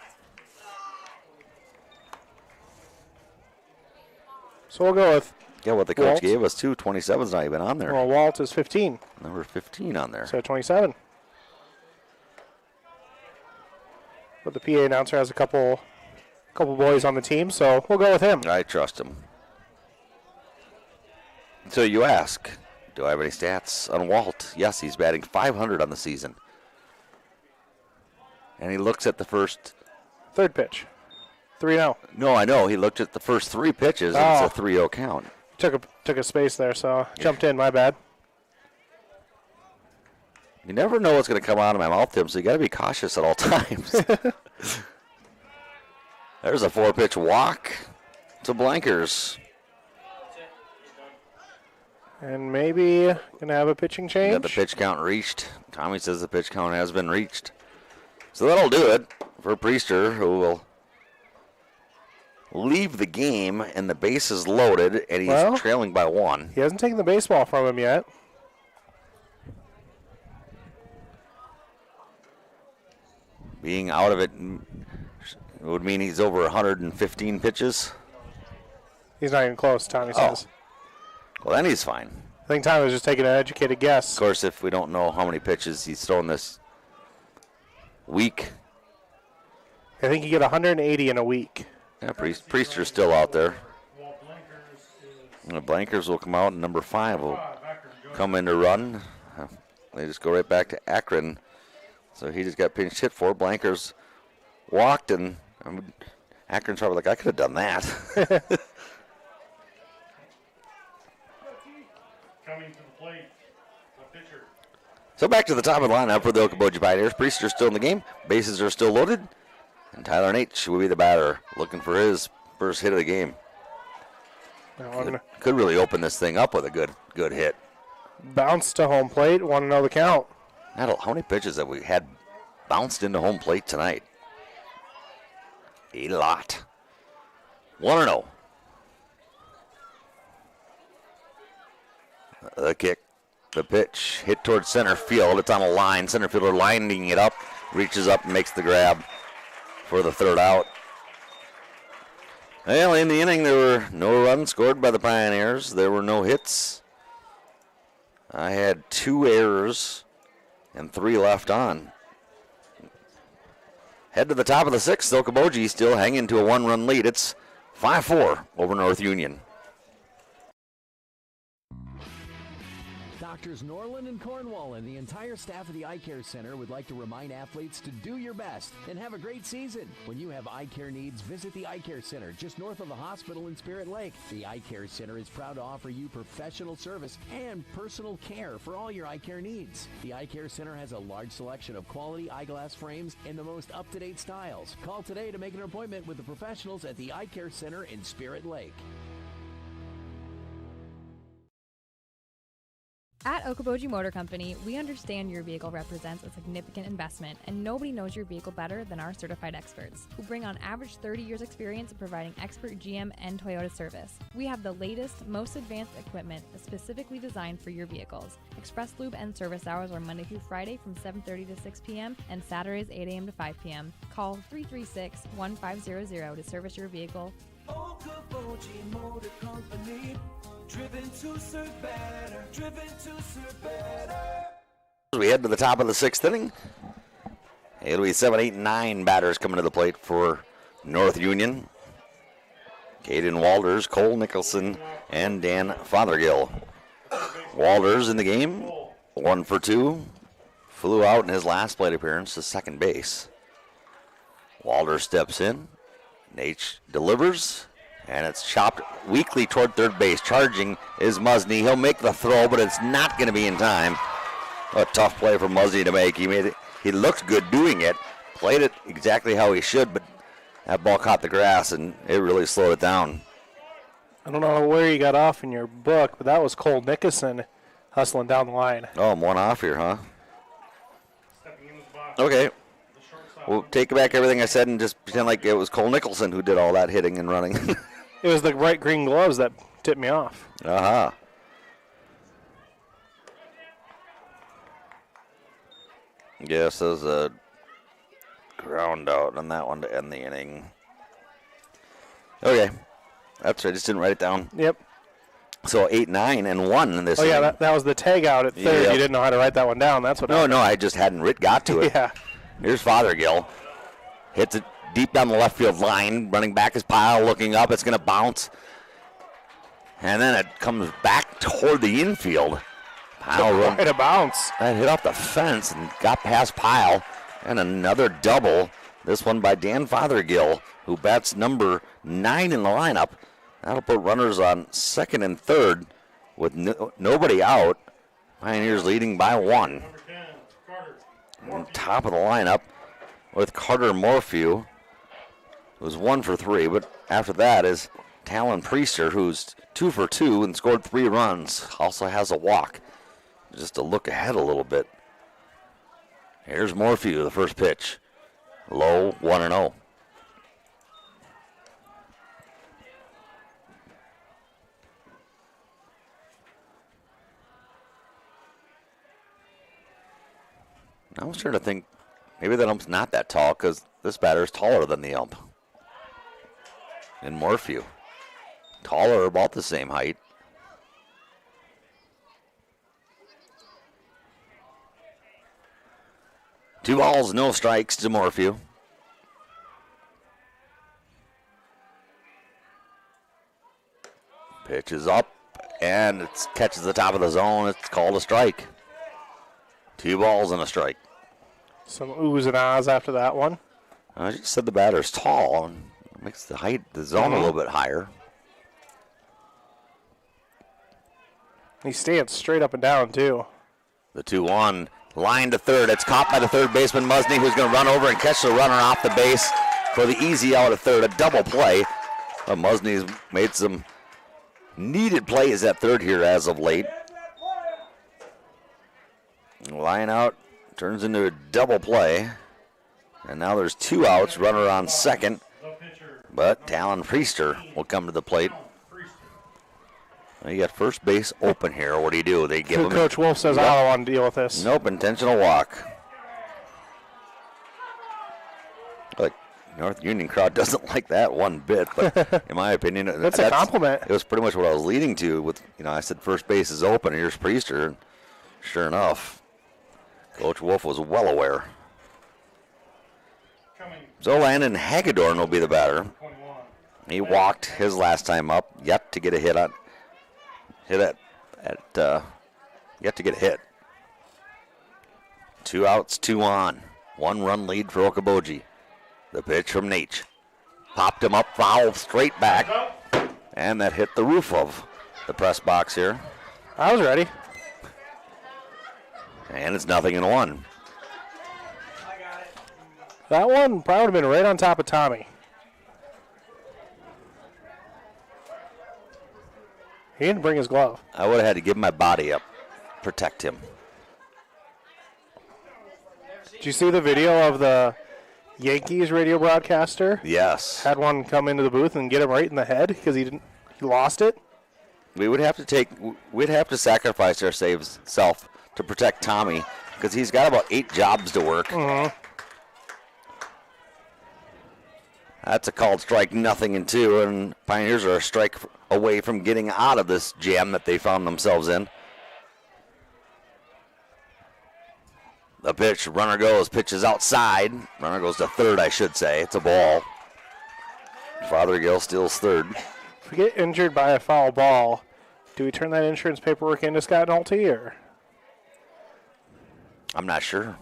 So we'll go with what the coach gave us, too. 27's not even on there. Well, Walt is 15. Number 15 on there. So 27. But the PA announcer has a couple boys on the team, so we'll go with him. I trust him. So you ask, do I have any stats on Walt? Yes, he's batting .500 on the season. And he looks at the third pitch. 3-0. No, I know. He looked at the first 3 pitches, and it's a 3-0 count. Took a space there, so jumped in. My bad. You never know what's going to come out of my mouth, Tim, so you got to be cautious at all times. There's a 4-pitch walk to Blankers. And maybe going to have a pitching change. Got the pitch count reached. Tommy says the pitch count has been reached. So that'll do it for Priester, who will leave the game, and the base is loaded, and he's trailing by 1. He hasn't taken the baseball from him yet. Being out of it would mean he's over 115 pitches. He's not even close, Tommy says. Well, then he's fine. I think Tommy was just taking an educated guess. Of course, if we don't know how many pitches he's thrown this week. I think you get 180 in a week. Yeah, Priester's still out there. And the Blankers will come out, and number 5 will come in to run. They just go right back to Akron. So he just got pinch hit for. Blankers walked, and Akron's probably like, I could have done that. Coming to the plate, the pitcher. So back to the top of the lineup for the Okoboji Pioneers. Priester's still in the game. Bases are still loaded. And Tyler Nate will be the batter, looking for his first hit of the game. Could really open this thing up with a good hit. Bounce to home plate. Want to know the count. How many pitches have we had bounced into home plate tonight? A lot. 1-0. The kick, the pitch, hit towards center field. It's on a line. Center fielder lining it up, reaches up and makes the grab for the 3rd out. Well, in the inning, there were no runs scored by the Pioneers. There were no hits. I had 2 errors and 3 left on. Head to the top of the 6th. Okoboji still hanging to a 1-run lead. It's 5-4 over North Union. Doctors Norland and Cornwall and the entire staff of the Eye Care Center would like to remind athletes to do your best and have a great season. When you have eye care needs, visit the Eye Care Center just north of the hospital in Spirit Lake. The Eye Care Center is proud to offer you professional service and personal care for all your eye care needs. The Eye Care Center has a large selection of quality eyeglass frames in the most up-to-date styles. Call today to make an appointment with the professionals at the Eye Care Center in Spirit Lake. At Okoboji Motor Company, we understand your vehicle represents a significant investment, and nobody knows your vehicle better than our certified experts, who bring on average 30 years experience in providing expert GM and Toyota service. We have the latest, most advanced equipment specifically designed for your vehicles. Express Lube and service hours are Monday through Friday from 7:30 to 6 p.m. and Saturdays 8 a.m. to 5 p.m. Call 336-1500 to service your vehicle. Okoboji Motor Company. Driven to serve better. Driven to serve better. We head to the top of the 6th inning. It'll be 7, 8, 9 batters coming to the plate for North Union. Caden Walters, Cole Nicholson, and Dan Fothergill. Walters in the game, 1 for 2. Flew out in his last plate appearance to second base. Walters steps in. Nate delivers. And it's chopped weakly toward third base. Charging is Musney. He'll make the throw, but it's not going to be in time. A tough play for Musney to make. He made it. He looked good doing it. Played it exactly how he should, but that ball caught the grass, and it really slowed it down. I don't know where you got off in your book, but that was Cole Nicholson hustling down the line. Oh, I'm 1 off here, huh? Okay. We'll take back everything I said and just pretend like it was Cole Nicholson who did all that hitting and running. It was the bright green gloves that tipped me off. Uh-huh. Yes, there's a ground out on that one to end the inning. Okay. That's right. I just didn't write it down. Yep. So 8, 9, and 1 in this inning. Yeah, that was the tag out at third. Yep. You didn't know how to write that one down. That's what happened. No, I just hadn't got to it. Yeah. Here's Fothergill. Hits it deep down the left field line. Running back is Pyle, looking up. It's going to bounce. And then it comes back toward the infield. Pyle quite a bounce. That hit off the fence and got past Pyle. And another double This one by Dan Fothergill, who bats number 9 in the lineup. That'll put runners on second and third with nobody out. Pioneers leading by 1. On top of the lineup with Carter Morphew, who's 1 for 3, but after that is Talon Priester, who's 2 for 2 and scored 3 runs. Also has a walk. Just to look ahead a little bit. Here's Morphew, the first pitch. Low, 1-0. I was trying to think, maybe that ump's not that tall because this batter is taller than the ump. And Morphew, taller, about the same height. Two balls, no strikes to Morphew. Pitch is up, and it catches the top of the zone. It's called a strike. 2 balls and a strike. Some oohs and ahs after that one. I just said the batter's tall and makes the zone a little bit higher. He's staying straight up and down, too. The 2-1, line to third. It's caught by the third baseman, Musney, who's going to run over and catch the runner off the base for the easy out of third. A double play. But Musney's made some needed plays at third here as of late. Line out turns into a double play. And now there's 2 outs, runner on second. But Talon Priester will come to the plate. You got first base open here. What do? They give him. Coach Wolf says, I don't want to deal with this. Nope, intentional walk. Like, North Union crowd doesn't like that one bit, but in my opinion, that's a compliment. It was pretty much what I was leading to with, I said first base is open, here's Priester, and sure enough, Coach Wolf was well aware. Zolan and Hagedorn will be the batter. He walked his last time up, yet to get a hit on. Yet to get a hit. 2 outs, 2 on. 1-run lead for Okoboji. The pitch from Nate. Popped him up, foul, straight back. And that hit the roof of the press box here. I was ready. And it's 0-1. That one probably would have been right on top of Tommy. He didn't bring his glove. I would have had to give my body up, protect him. Did you see the video of the Yankees radio broadcaster? Yes. Had one come into the booth and get him right in the head because he lost it. We'd have to sacrifice our self to protect Tommy because he's got about 8 jobs to work. Mm-hmm. That's a called strike, 0-2, and Pioneers are a strike away from getting out of this jam that they found themselves in. The pitch, runner goes, pitches outside. Runner goes to third, I should say. It's a ball. Fothergill steals third. If we get injured by a foul ball, do we turn that insurance paperwork into Scott Nolte, or? I'm not sure.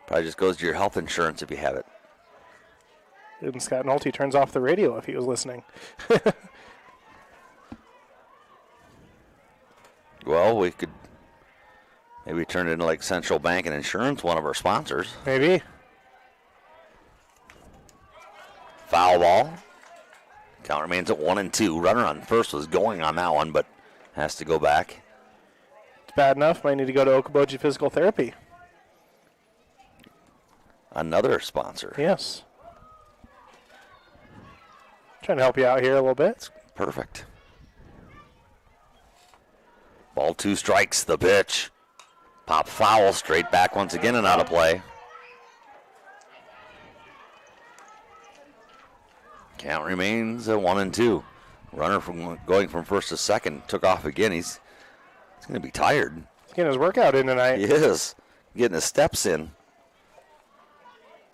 Probably just goes to your health insurance if you have it. And Scott Nolte turns off the radio if he was listening. Well, we could maybe turn it into like Central Bank and Insurance, one of our sponsors. Maybe. Foul ball. Count remains at 1-2. Runner on first was going on that one, but has to go back. It's bad enough. Might need to go to Okoboji Physical Therapy. Another sponsor. Yes. Trying to help you out here a little bit. Perfect. Ball 2 strikes, the pitch. Pop foul, straight back once again and out of play. Count remains at 1-2. Runner from going from first to second took off again. He's going to be tired. He's getting his workout in tonight. He is. Getting his steps in.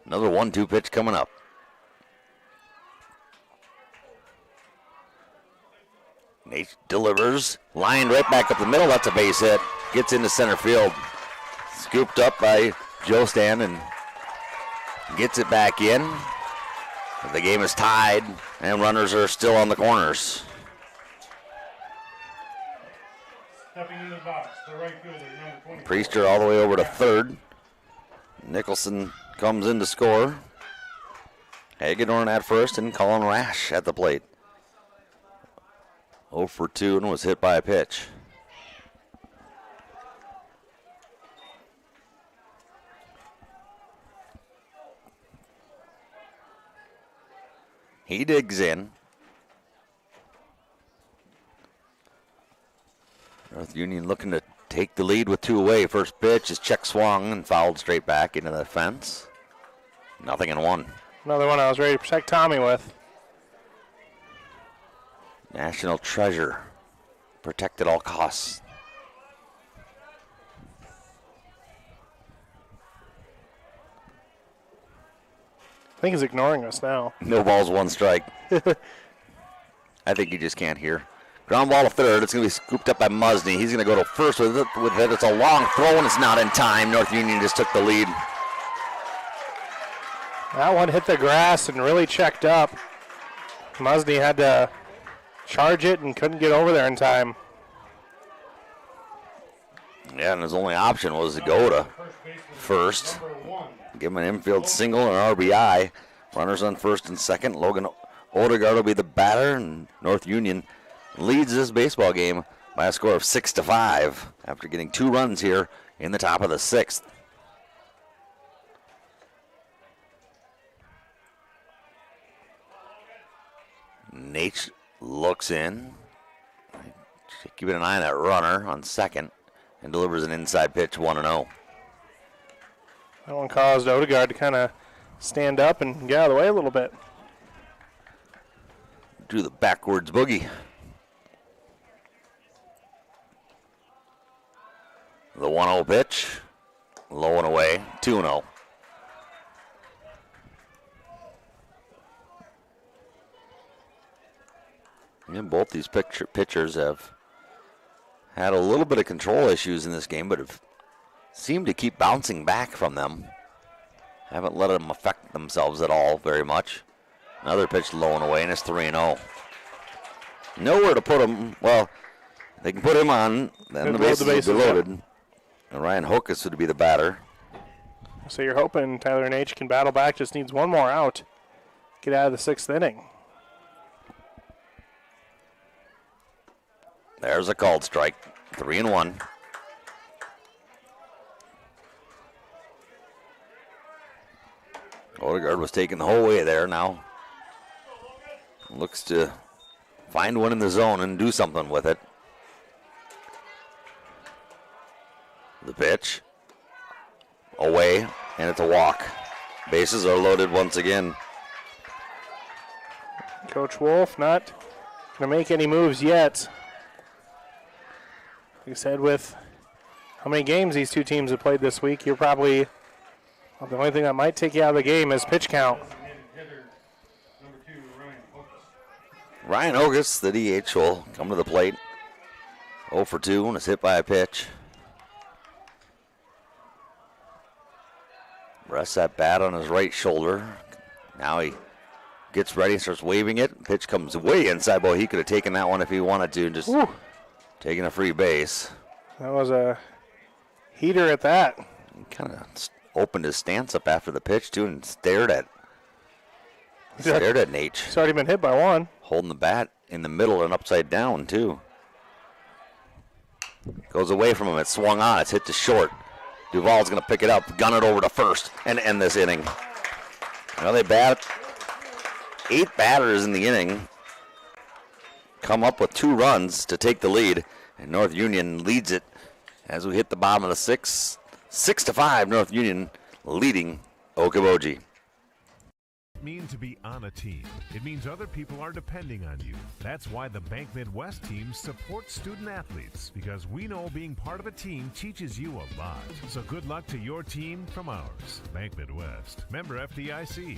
Another 1-2 pitch coming up. Nate delivers. Line right back up the middle. That's a base hit. Gets into center field. Scooped up by Joe Stan and gets it back in. The game is tied, and runners are still on the corners. Stepping into the box, the right fielder, number 20. Priester all the way over to third. Nicholson comes in to score. Hagedorn at first and Colin Rash at the plate. 0 for 2 and was hit by a pitch. He digs in. North Union looking to take the lead with 2 away. First pitch is check swung and fouled straight back into the fence. 0-1. Another one I was ready to protect Tommy with. National treasure. Protect at all costs. I think he's ignoring us now. No balls, 1 strike. I think you just can't hear. Ground ball to third. It's going to be scooped up by Musney. He's going to go to first with it. It's a long throw, and it's not in time. North Union just took the lead. That one hit the grass and really checked up. Musney had to charge it and couldn't get over there in time. Yeah, and his only option was to go to first. Give him an infield single and an RBI. Runners on first and second. Logan Odegaard will be the batter, and North Union leads this baseball game by a score of 6-5 after getting 2 runs here in the top of the 6th. Nate looks in, keeping an eye on that runner on second, and delivers an inside pitch, 1-0. That one caused Odegaard to kind of stand up and get out of the way a little bit. Do the backwards boogie. The 1-0 pitch, low and away, 2-0. And both these pitchers have had a little bit of control issues in this game, but have seemed to keep bouncing back from them. Haven't let them affect themselves at all very much. Another pitch low and away, and it's 3-0. Nowhere to put him. Well, they can put him on, then the bases will be loaded. And Ryan Hokus would be the batter. So you're hoping Tyler and H can battle back, just needs one more out. Get out of the 6th inning. There's a called strike, 3-1. Odegaard was taking the whole way there now. Looks to find one in the zone and do something with it. The pitch. Away, and it's a walk. Bases are loaded once again. Coach Wolf not going to make any moves yet. Like I said, with how many games these two teams have played this week, you're probably, well, the only thing that might take you out of the game is pitch count. Ryan Hogus, the DH, will come to the plate. 0 for 2 and is hit by a pitch. Rests that bat on his right shoulder. Now he gets ready, starts waving it. Pitch comes way inside. Boy, he could have taken that one if he wanted to, just taking a free base. That was a heater at that. He kind of opened his stance up after the pitch, too, and stared at Nate. He's already been hit by one. Holding the bat in the middle and upside down, too. Goes away from him. It's swung on. It's hit to short. Duvall's going to pick it up, gun it over to first, and end this inning. Well, they bat 8 batters in the inning. Come up with 2 runs to take the lead, and North Union leads it as we hit the bottom of the 6th. 6-5, North Union leading Okoboji. Mean to be on a team. It means other people are depending on you. That's why the Bank Midwest team supports student athletes, because we know being part of a team teaches you a lot. So good luck to your team from ours. Bank Midwest. Member FDIC.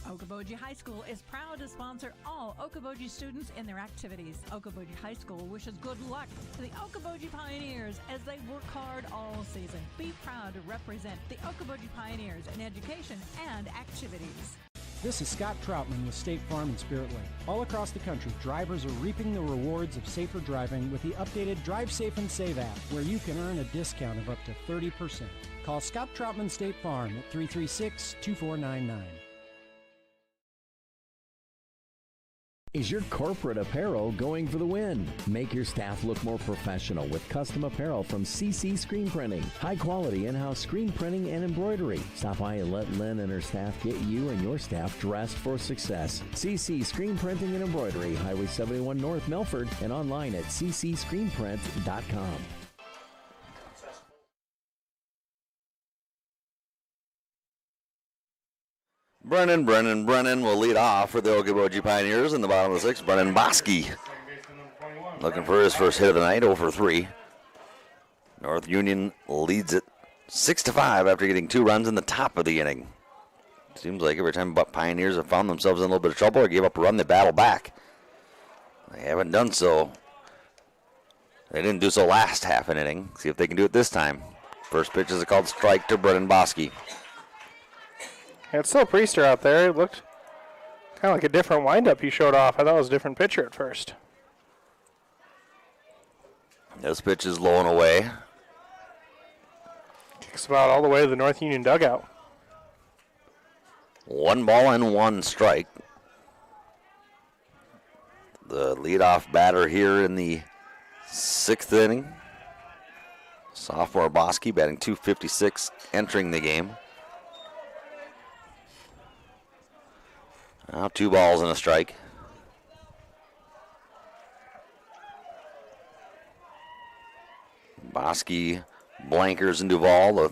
Okoboji High School is proud to sponsor all Okoboji students in their activities. Okoboji High School wishes good luck to the Okoboji Pioneers as they work hard all season. Be proud to represent the Okoboji Pioneers in education and activities. This is Scott Troutman with State Farm and Spirit Lake. All across the country, drivers are reaping the rewards of safer driving with the updated Drive Safe and Save app, where you can earn a discount of up to 30%. Call Scott Troutman State Farm at 336-2499. Is your corporate apparel going for the win? Make your staff look more professional with custom apparel from CC Screen Printing. High quality in-house screen printing and embroidery. Stop by and let Lynn and her staff get you and your staff dressed for success. CC Screen Printing and Embroidery, Highway 71 North, Milford, and online at ccscreenprint.com. Brennan will lead off for the Okoboji Pioneers in the bottom of the sixth. Brennan Bosky looking for his first hit of the night, 0 for 3. North Union leads it 6-5 after getting 2 runs in the top of the inning. Seems like every time Pioneers have found themselves in a little bit of trouble or gave up a run, they battle back. They haven't done so. They didn't do so last half an inning. See if they can do it this time. First pitch is a called strike to Brennan Bosky. Yeah, it's still Priester out there. It looked kind of like a different windup he showed off. I thought it was a different pitcher at first. This pitch is low and away. Kicks about all the way to the North Union dugout. 1 ball and 1 strike. The leadoff batter here in the 6th inning. Sophomore Bosky batting .256 entering the game. Now 2 balls and a strike. Bosky, Blankers, and Duvall, the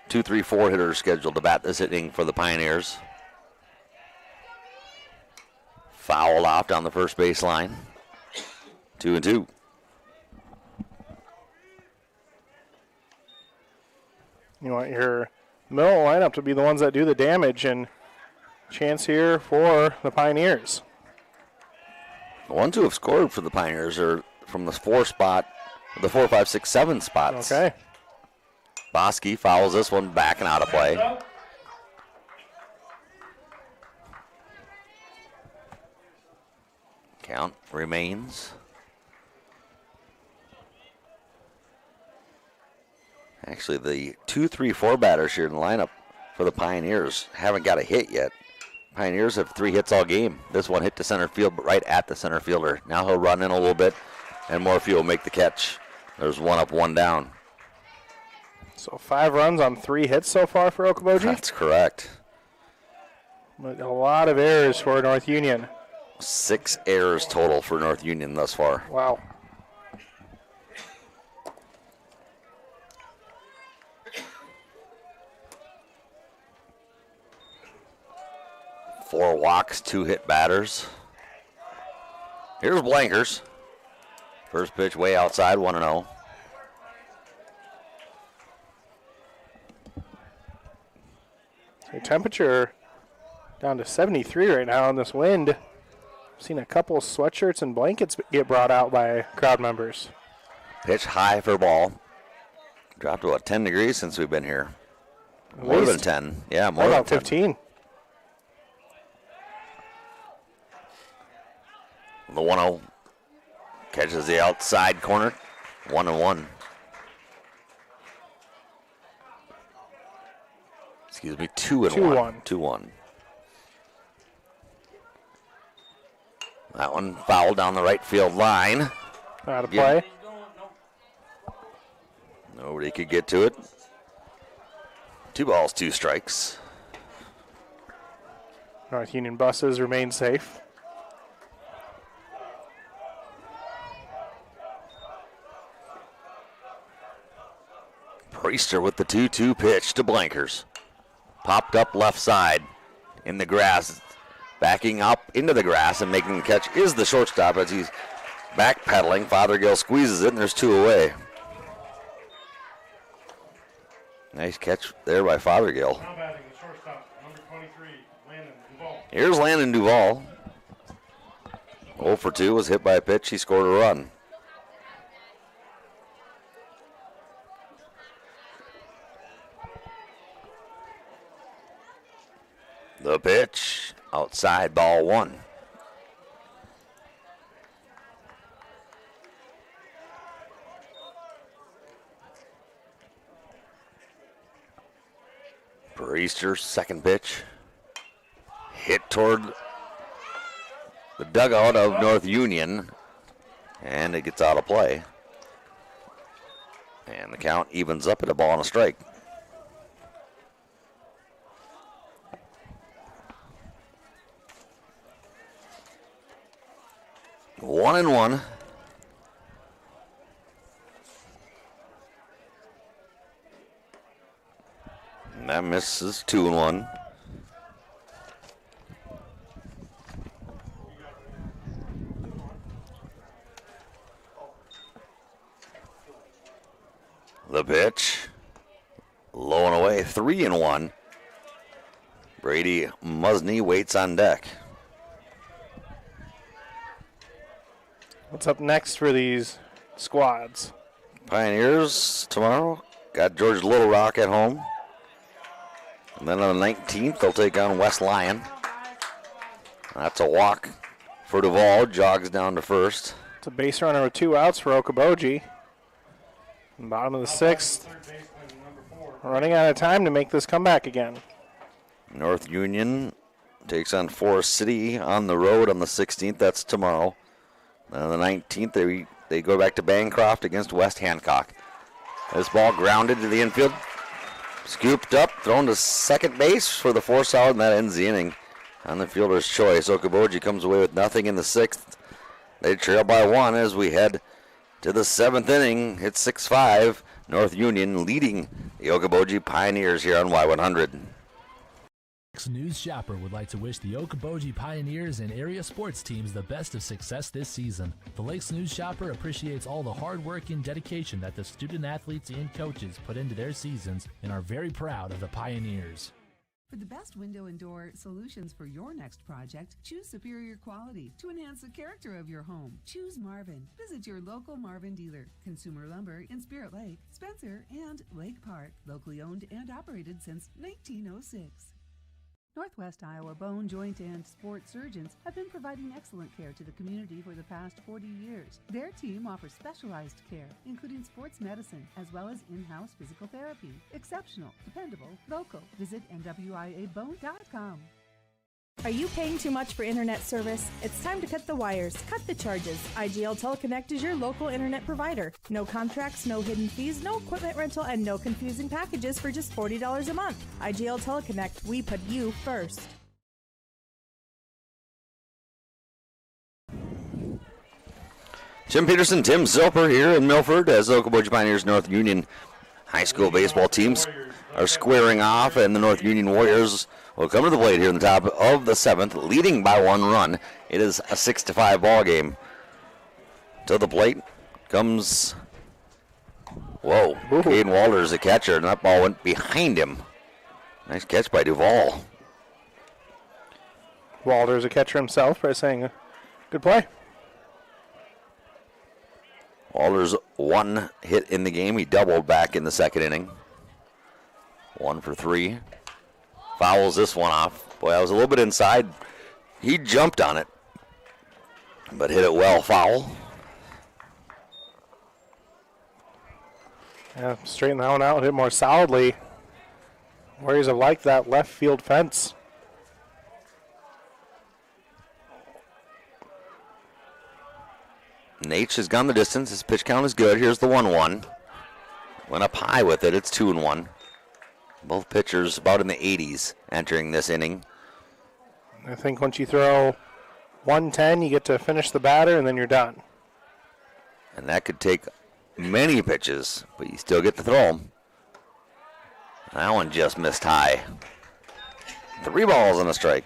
2-3-4 hitters scheduled to bat this inning for the Pioneers. Foul off down the first baseline. 2-2. You want your middle lineup to be the ones that do the damage, and chance here for the Pioneers. The ones who have scored for the Pioneers are from the 4 spot, the 4, 5, 6, 7 spots. Okay. Bosky fouls this one back and out of play. Count remains. Actually, the 2-3-4 batters here in the lineup for the Pioneers haven't got a hit yet. Pioneers have 3 hits all game. This one hit to center field, but right at the center fielder. Now he'll run in a little bit, and Morphy will make the catch. There's 1 up, 1 down. So 5 runs on 3 hits so far for Okoboji? That's correct. But a lot of errors for North Union. 6 errors total for North Union thus far. Wow. Four walks, 2 hit batters. Here's Blankers. First pitch way outside, 1-0. So temperature down to 73 right now in this wind. I've seen a couple sweatshirts and blankets get brought out by crowd members. Pitch high for ball. Dropped to about 10 degrees since we've been here. More than 10. Yeah, more than 10. 15. The 1-0 catches the outside corner. 1-1. Excuse me, 2-1. 2-1. That one fouled down the right field line. Out of play. Nobody could get to it. 2 balls, 2 strikes. North Union buses remain safe. Priester with the 2-2 pitch to Blankers. Popped up left side in the grass. Backing up into the grass and making the catch is the shortstop as he's backpedaling. Fothergill squeezes it and there's 2 away. Nice catch there by Fothergill. Now batting the shortstop, number 23, Landon Here's Landon Duvall. 0 for 2, was hit by a pitch. He scored a run. The pitch, outside, ball 1. Easter's second pitch. Hit toward the dugout of North Union, and it gets out of play. And the count evens up at a ball and a strike. One and one. And that misses. 2 and 1. The pitch. Low and away. 3 and 1. Brady Musney waits on deck. What's up next for these squads? Pioneers tomorrow. Got George Little Rock at home. And then on the 19th, they'll take on West Lyon. That's a walk for Duvall. Jogs down to first. It's a base runner with 2 outs for Okoboji. Bottom of the 6th. Running out of time to make this comeback again. North Union takes on Forest City on the road on the 16th. That's tomorrow. On the 19th, they go back to Bancroft against West Hancock. This ball grounded to the infield. Scooped up, thrown to second base for the force out, and that ends the inning on the fielder's choice. Okoboji comes away with nothing in the 6th. They trail by 1 as we head to the 7th inning. It's 6-5. North Union leading the Okoboji Pioneers here on Y100. News Shopper would like to wish the Okoboji Pioneers and area sports teams the best of success this season. The Lakes News Shopper appreciates all the hard work and dedication that the student athletes and coaches put into their seasons and are very proud of the Pioneers. For the best window and door solutions for your next project, choose superior quality to enhance the character of your home. Choose Marvin. Visit your local Marvin dealer. Consumer Lumber in Spirit Lake, Spencer, and Lake Park. Locally owned and operated since 1906. Northwest Iowa Bone, Joint, and Sport Surgeons have been providing excellent care to the community for the past 40 years. Their team offers specialized care, including sports medicine, as well as in-house physical therapy. Exceptional, dependable, local. Visit NWIABone.com. Are you paying too much for internet service? It's time to cut the wires. Cut the charges. IGL Teleconnect is your local internet provider. No contracts, no hidden fees, no equipment rental, and no confusing packages for just $40 a month. IGL Teleconnect, we put you first. Tim Peterson, Tim Zilper here in Milford as Okoboji Pioneers North Union high school baseball teams are squaring off, and the North Union Warriors will come to the plate here in the top of the 7th, leading by 1 run. It is a 6-5 ball game. To the plate comes, Caden Walters, the catcher, and that ball went behind him. Nice catch by Duvall. Walters, a catcher himself, by saying, good play. Walters 1 hit in the game. He doubled back in the 2nd inning. 1 for 3. Fouls this one off. Boy, I was a little bit inside. He jumped on it, but hit it well. Foul. Yeah, straighten that one out, hit more solidly. Warriors have liked that left field fence. Nate has gone the distance. His pitch count is good. Here's the 1-1. Went up high with it. It's 2-1. Both pitchers about in the 80s entering this inning. I think once you throw 110, you get to finish the batter, and then you're done. And that could take many pitches, but you still get to throw them. That one just missed high. 3 balls and a strike.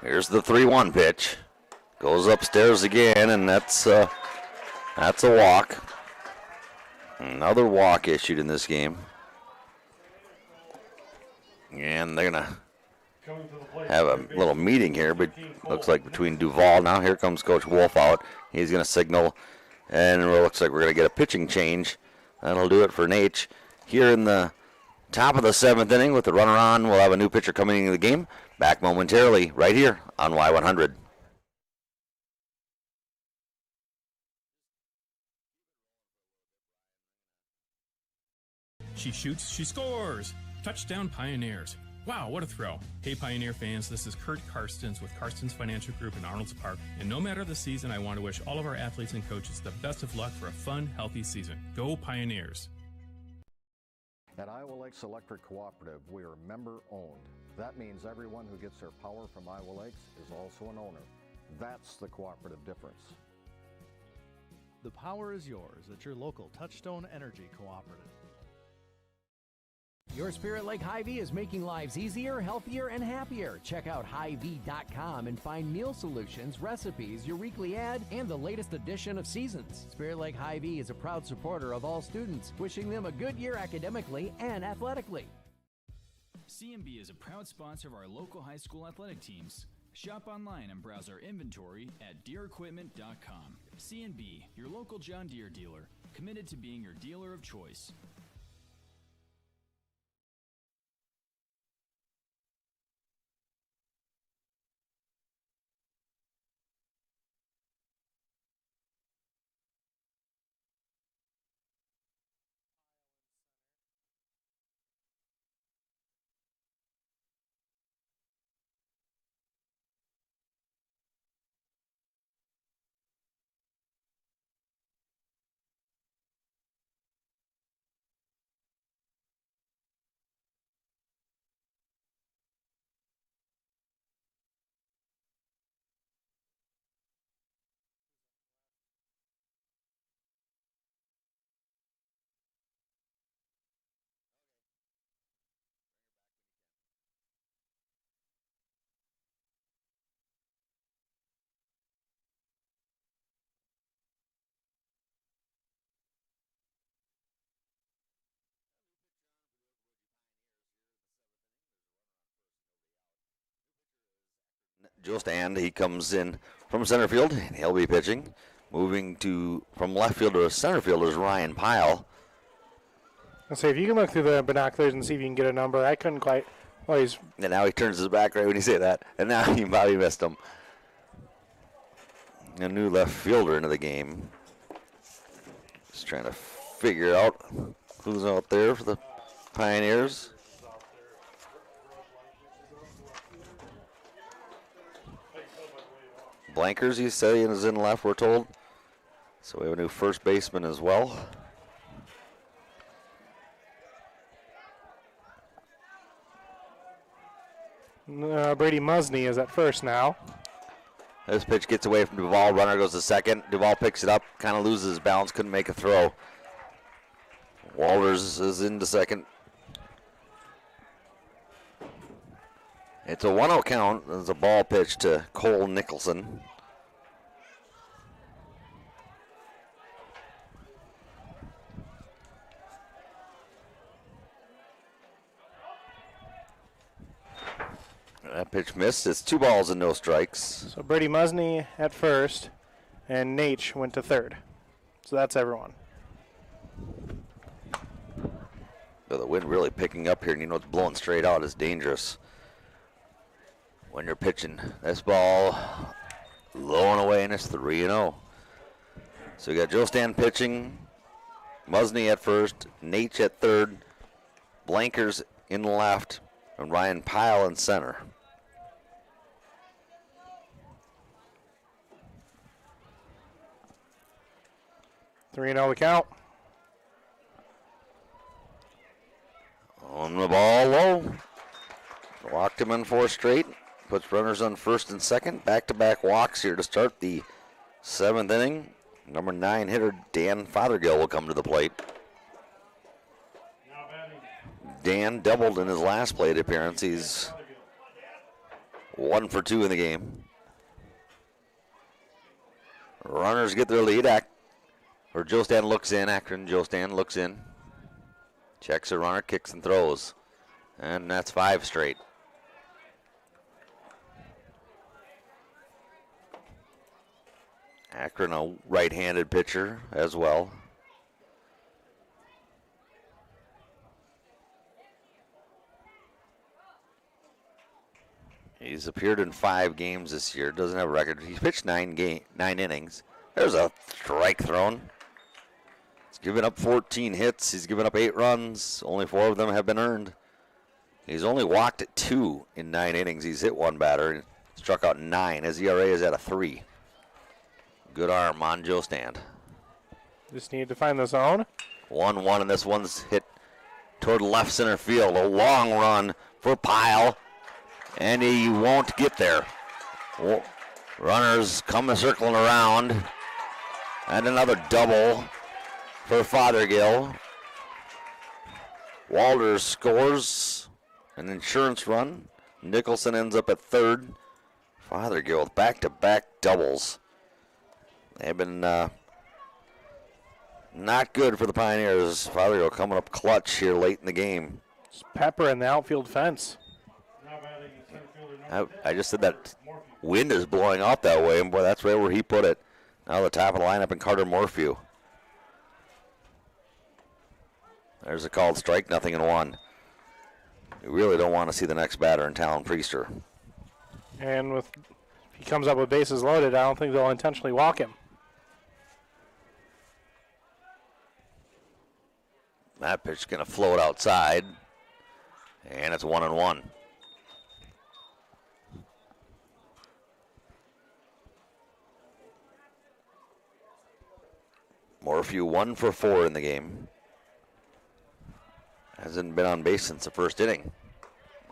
Here's the 3-1 pitch. Goes upstairs again, and that's a walk. Another walk issued in this game. And they're going to have a little meeting here, but looks like between Duval. Now here comes Coach Wolf out. He's going to signal, and it looks like we're going to get a pitching change. That'll do it for Nate. Here in the top of the 7th inning with the runner on, we'll have a new pitcher coming into the game. Back momentarily right here on Y100. She shoots, she scores! Touchdown Pioneers. Wow, what a throw. Hey Pioneer fans, this is Kurt Karstens with Karstens Financial Group in Arnold's Park. And no matter the season, I want to wish all of our athletes and coaches the best of luck for a fun, healthy season. Go Pioneers! At Iowa Lakes Electric Cooperative, we are member-owned. That means everyone who gets their power from Iowa Lakes is also an owner. That's the cooperative difference. The power is yours at your local Touchstone Energy Cooperative. Your Spirit Lake Hy-Vee is making lives easier, healthier, and happier. Check out Hy-Vee.com and find meal solutions, recipes, your weekly ad, and the latest edition of Seasons. Spirit Lake Hy-Vee is a proud supporter of all students, wishing them a good year academically and athletically. CMB is a proud sponsor of our local high school athletic teams. Shop online and browse our inventory at DeereEquipment.com. CNB, your local John Deere dealer, committed to being your dealer of choice. Joe Stand, he comes in from center field, and he'll be pitching. Moving from left field to center field is Ryan Pyle. I'll say, if you can look through the binoculars and see if you can get a number, I couldn't quite. Well, he's. And now he turns his back right when you say that, and now he probably missed him. A new left fielder into the game. Just trying to figure out who's out there for the Pioneers. Blankers, he's saying, is in left, we're told. So we have a new first baseman as well. Brady Musney is at first now. This pitch gets away from Duvall. Runner goes to second. Duvall picks it up, kind of loses his balance, couldn't make a throw. Walters is into second. It's a 1-0 count. There's a ball pitch to Cole Nicholson. That pitch missed. It's 2 balls and no strikes. So Brady Musney at first, and Nate went to third. So that's everyone. So the wind really picking up here, and you know it's blowing straight out is dangerous when you're pitching. This ball low and away, and it's 3-0. So we got Joe Stan pitching, Musney at first, Nate at third, Blankers in left, and Ryan Pyle in center. Three and 0 the count. On the ball low. Walked him in 4 straight. Puts runners on first and second. Back-to-back walks here to start the 7th inning. Number 9 hitter Dan Fothergill will come to the plate. Dan doubled in his last plate appearance. He's 1 for 2 in the game. Runners get their lead. Joe Stan looks in. Akron Joe Stan looks in. Checks a runner, kicks and throws. And that's 5 straight. Akron, a right-handed pitcher as well. He's appeared in 5 games this year. Doesn't have a record. He's pitched 9 innings. There's a strike thrown. He's given up 14 hits. He's given up 8 runs. Only 4 of them have been earned. He's only walked at 2 in 9 innings. He's hit 1 batter and struck out 9. His ERA is at a 3. Good arm on Joe Stand. Just need to find the zone. 1-1, and this one's hit toward left center field. A long run for Pyle, and he won't get there. Runners come circling around, and another double for Fothergill. Walters scores an insurance run. Nicholson ends up at third. Fothergill with back-to-back doubles. They've been not good for the Pioneers. Fothergill coming up clutch here late in the game. Just pepper in the outfield fence. I just said that wind is blowing off that way, and boy, that's right where he put it. Now the top of the lineup and Carter Morphew. There's a called strike, 0-1. You really don't want to see the next batter in Talon Priester. And if he comes up with bases loaded, I don't think they'll intentionally walk him. That pitch is going to float outside, and it's 1-1. Morphew 1 for 4 in the game. Hasn't been on base since the first inning.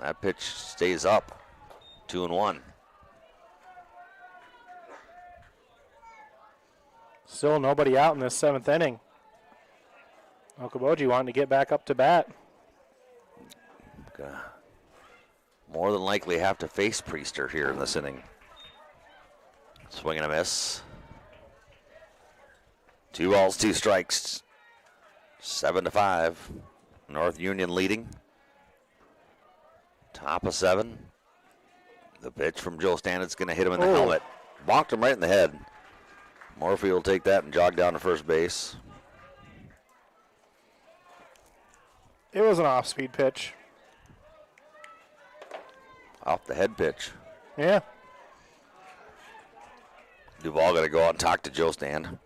That pitch stays up, 2-1. Still nobody out in this 7th inning. Okoboji wanting to get back up to bat. Gonna more than likely have to face Priester here in this inning. Swing and a miss. 2 balls, 2 strikes. 7-5. North Union leading. Top of 7. The pitch from Joe Stanton's going to hit him in the helmet. Bonked him right in the head. Morphy will take that and jog down to first base. It was an off-speed pitch. Off the head pitch. Yeah. Duvall got to go out and talk to Joe Stand.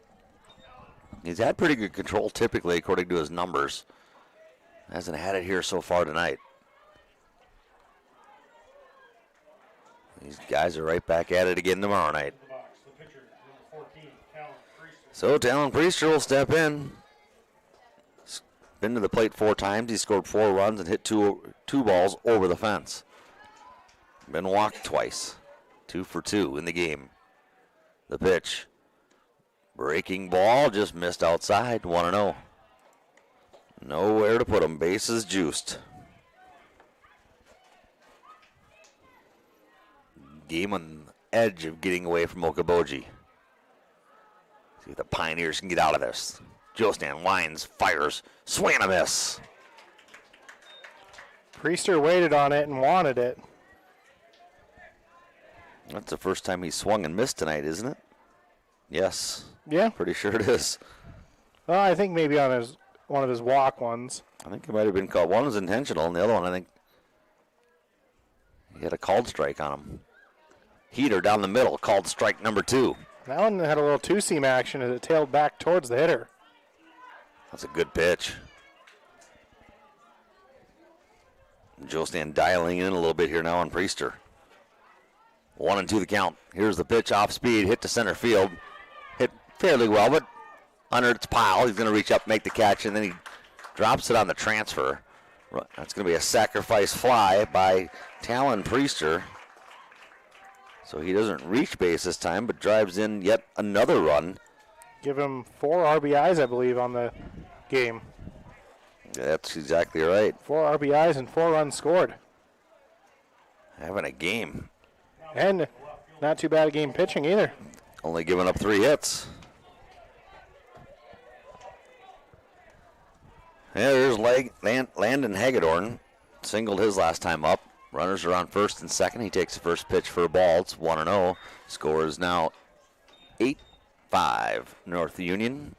He's had pretty good control typically according to his numbers. Hasn't had it here so far tonight. These guys are right back at it again tomorrow night. So Talon Priester will step in. Been to the plate 4 times. He scored 4 runs and hit two balls over the fence. Been walked twice. 2 for 2 in the game. The pitch. Breaking ball just missed outside. 1-0. Nowhere to put him. Bases juiced. Game on the edge of getting away from Okoboji. See if the Pioneers can get out of this. Joe Stan winds, fires, swing and a miss. Priester waited on it and wanted it. That's the first time he swung and missed tonight, isn't it? Yes. Yeah. Pretty sure it is. Well, I think maybe on one of his walk ones. I think it might have been called. One was intentional, and the other one, I think, he had a called strike on him. Heater down the middle, called strike number 2. That one had a little two-seam action as it tailed back towards the hitter. That's a good pitch. Joe Stan dialing in a little bit here now on Priester. 1-2 the count. Here's the pitch off speed, hit to center field. Hit fairly well, but under its pile. He's going to reach up, make the catch, and then he drops it on the transfer. That's going to be a sacrifice fly by Talon Priester. So he doesn't reach base this time, but drives in yet another run. Give him 4 RBIs, I believe, on the game. That's exactly right. 4 RBIs and 4 runs scored. Having a game. And not too bad a game pitching either. only giving up 3 hits. Yeah, there's Landon Hagedorn. Singled his last time up. Runners are on first and second. He takes the first pitch for a ball. It's 1-0. Score is now 8-5 North Union.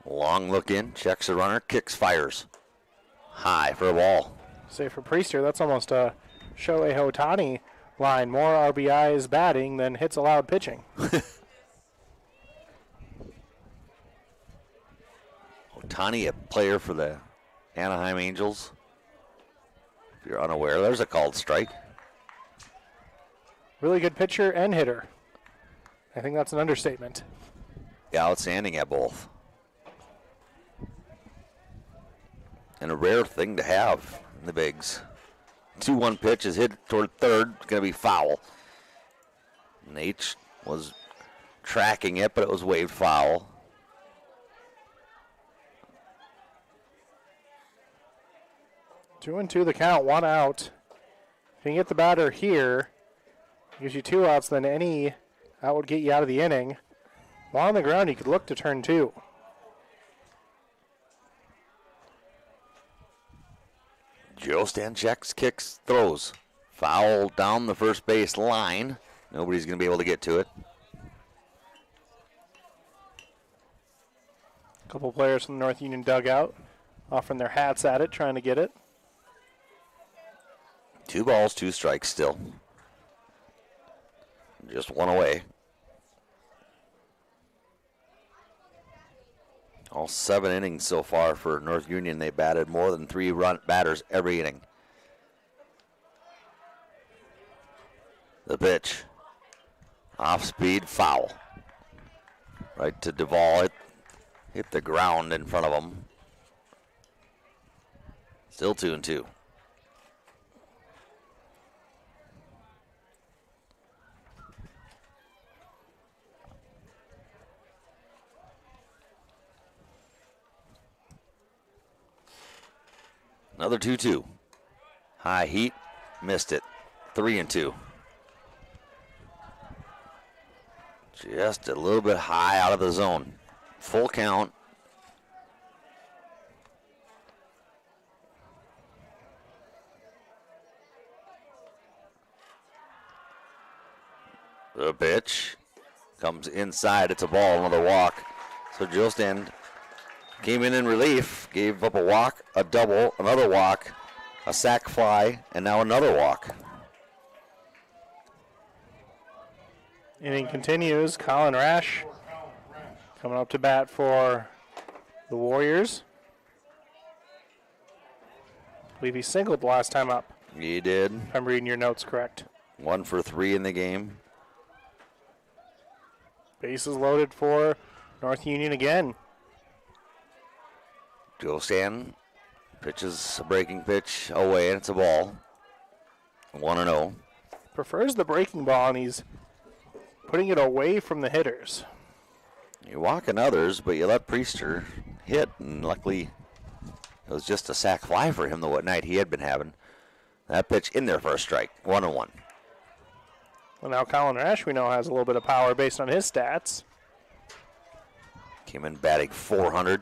Long look in, checks the runner, kicks, fires. High for a ball. Say for Priester, that's almost a Shohei Ohtani line. More RBIs batting than hits allowed pitching. Ohtani, a player for the Anaheim Angels. If you're unaware, there's a called strike. Really good pitcher and hitter. I think that's an understatement. Yeah, outstanding at both. And a rare thing to have in the bigs. 2-1 pitch is hit toward third. It's going to be foul. Nate was tracking it, but it was waved foul. Two and two the count, 1 out. If you can get the batter here, gives you 2 outs, then any out would get you out of the inning. While on the ground, you could look to turn 2. Joe Stan checks, kicks, throws. Foul down the first base line. Nobody's going to be able to get to it. A couple players from the North Union dugout offering their hats at it, trying to get it. 2 balls, 2 strikes still. Just 1 away. All 7 innings so far for North Union. They batted more than 3 batters every inning. The pitch. Off speed, foul. Right to Duvall. It hit the ground in front of him. Still 2-2. Another 2-2. High heat, missed it. 3-2. Just a little bit high out of the zone. Full count. The pitch comes inside. It's a ball, another walk. So Joe Stand came in relief, gave up a walk, a double, another walk, a sac fly, and now another walk. Inning continues. Colin Rash coming up to bat for the Warriors. I believe he singled last time up. He did. If I'm reading your notes correct. 1 for 3 in the game. Bases loaded for North Union again. Joe Stanton pitches a breaking pitch away, and it's a ball. 1-0. Prefers the breaking ball, and he's putting it away from the hitters. You're walking others, but you let Priester hit, and luckily it was just a sac fly for him the what night he had been having. That pitch in there for a strike. 1-1. Well, now Colin Rash, we know, has a little bit of power based on his stats. Came in batting .400.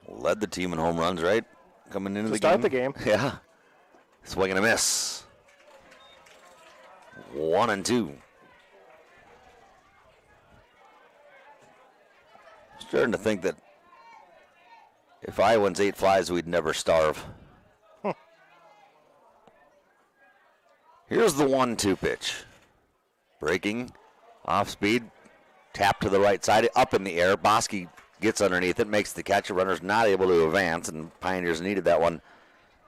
Led the team in home runs, right? Coming into To the start game. the game. Yeah. Swing and a miss. 1-2. Starting to think that if I wins 8 flies, we'd never starve. Here's the 1-2 pitch. Breaking, off speed, tap to the right side, up in the air. Bosky gets underneath it, makes the catch. The runner's not able to advance, and Pioneers needed that one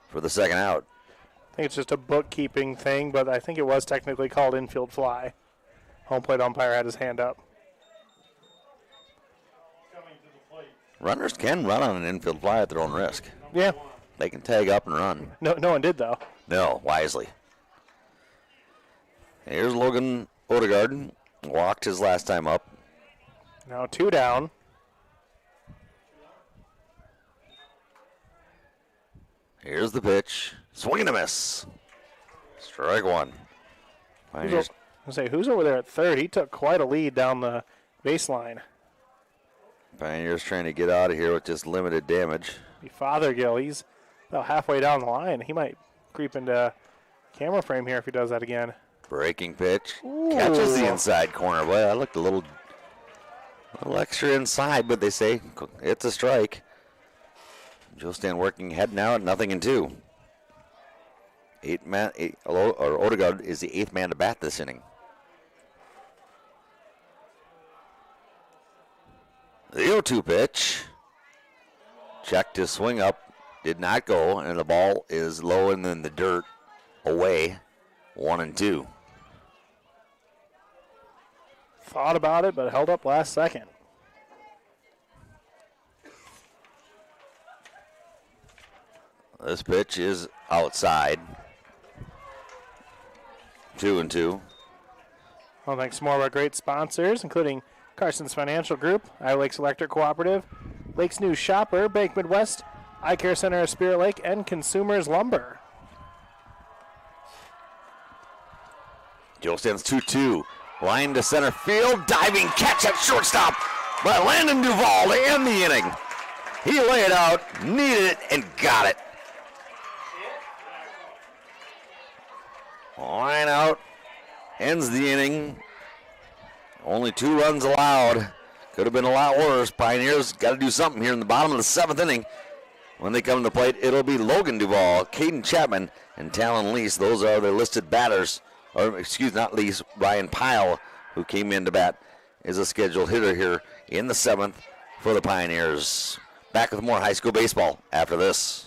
for the second out. I think it's just a bookkeeping thing, but I think it was technically called infield fly. Home plate umpire had his hand up. Runners can run on an infield fly at their own risk. Yeah. They can tag up and run. No one did, though. No, wisely. Here's Logan Odegaard. Walked his last time up. Now 2 down. Here's the pitch. Swing and a miss. Strike one. Pioneers. Who's over there at third? He took quite a lead down the baseline. Pioneers trying to get out of here with just limited damage. Fothergill, he's about halfway down the line. He might creep into camera frame here if he does that again. Breaking pitch. Ooh. Catches the inside corner. Boy, that looked a little extra inside, but they say it's a strike. Joe Stan working head now at 0-2. Odegaard is the 8th man to bat this inning. The 0-2 pitch. Checked his swing up. Did not go, and the ball is low and in the dirt away. 1-2. Thought about it, but held up last second. This pitch is outside. 2-2. Well, thanks to more of our great sponsors, including Carson's Financial Group, Iowa Lakes Electric Cooperative, Lakes News Shopper, Bank Midwest, Eye Care Center of Spirit Lake, and Consumers Lumber. Joe stands 2-2. Line to center field. Diving catch at shortstop by Landon Duvall to end the inning. He laid out, needed it, and got it. Line out. Ends the inning. Only 2 runs allowed. Could have been a lot worse. Pioneers got to do something here in the bottom of the 7th inning. When they come to the plate, it'll be Logan Duvall, Caden Chapman, and Talon Lease. Those are the listed batters. Or, not Lease, Ryan Pyle, who came in to bat, is a scheduled hitter here in the 7th for the Pioneers. Back with more high school baseball after this.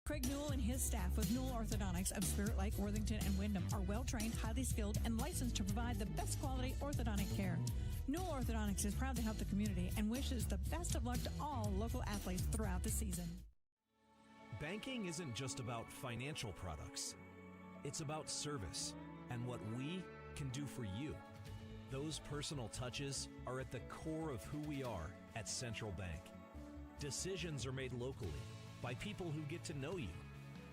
Craig Newell and his staff with Newell Orthodontics of Spirit Lake, Worthington, and Wyndham are well-trained, highly skilled, and licensed to provide the best quality orthodontic care. Newell Orthodontics is proud to help the community and wishes the best of luck to all local athletes throughout the season. Banking isn't just about financial products. It's about service and what we can do for you. Those personal touches are at the core of who we are at Central Bank. Decisions are made locally by people who get to know you.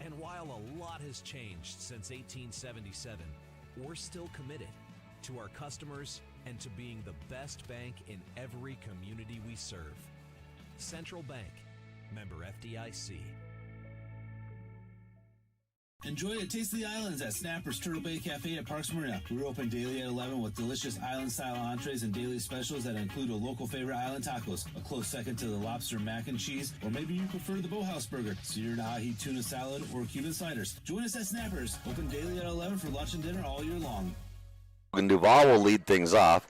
And while a lot has changed since 1877, we're still committed to our customers and to being the best bank in every community we serve. Central Bank, member FDIC. Enjoy a taste of the islands at Snapper's Turtle Bay Cafe at Parks Marina. We're open daily at 11 with delicious island-style entrees and daily specials that include a local favorite island tacos, a close second to the lobster mac and cheese, or maybe you prefer the Boathouse burger, seared ahi tuna salad, or Cuban sliders. Join us at Snapper's, open daily at 11 for lunch and dinner all year long. Logan Duvall will lead things off.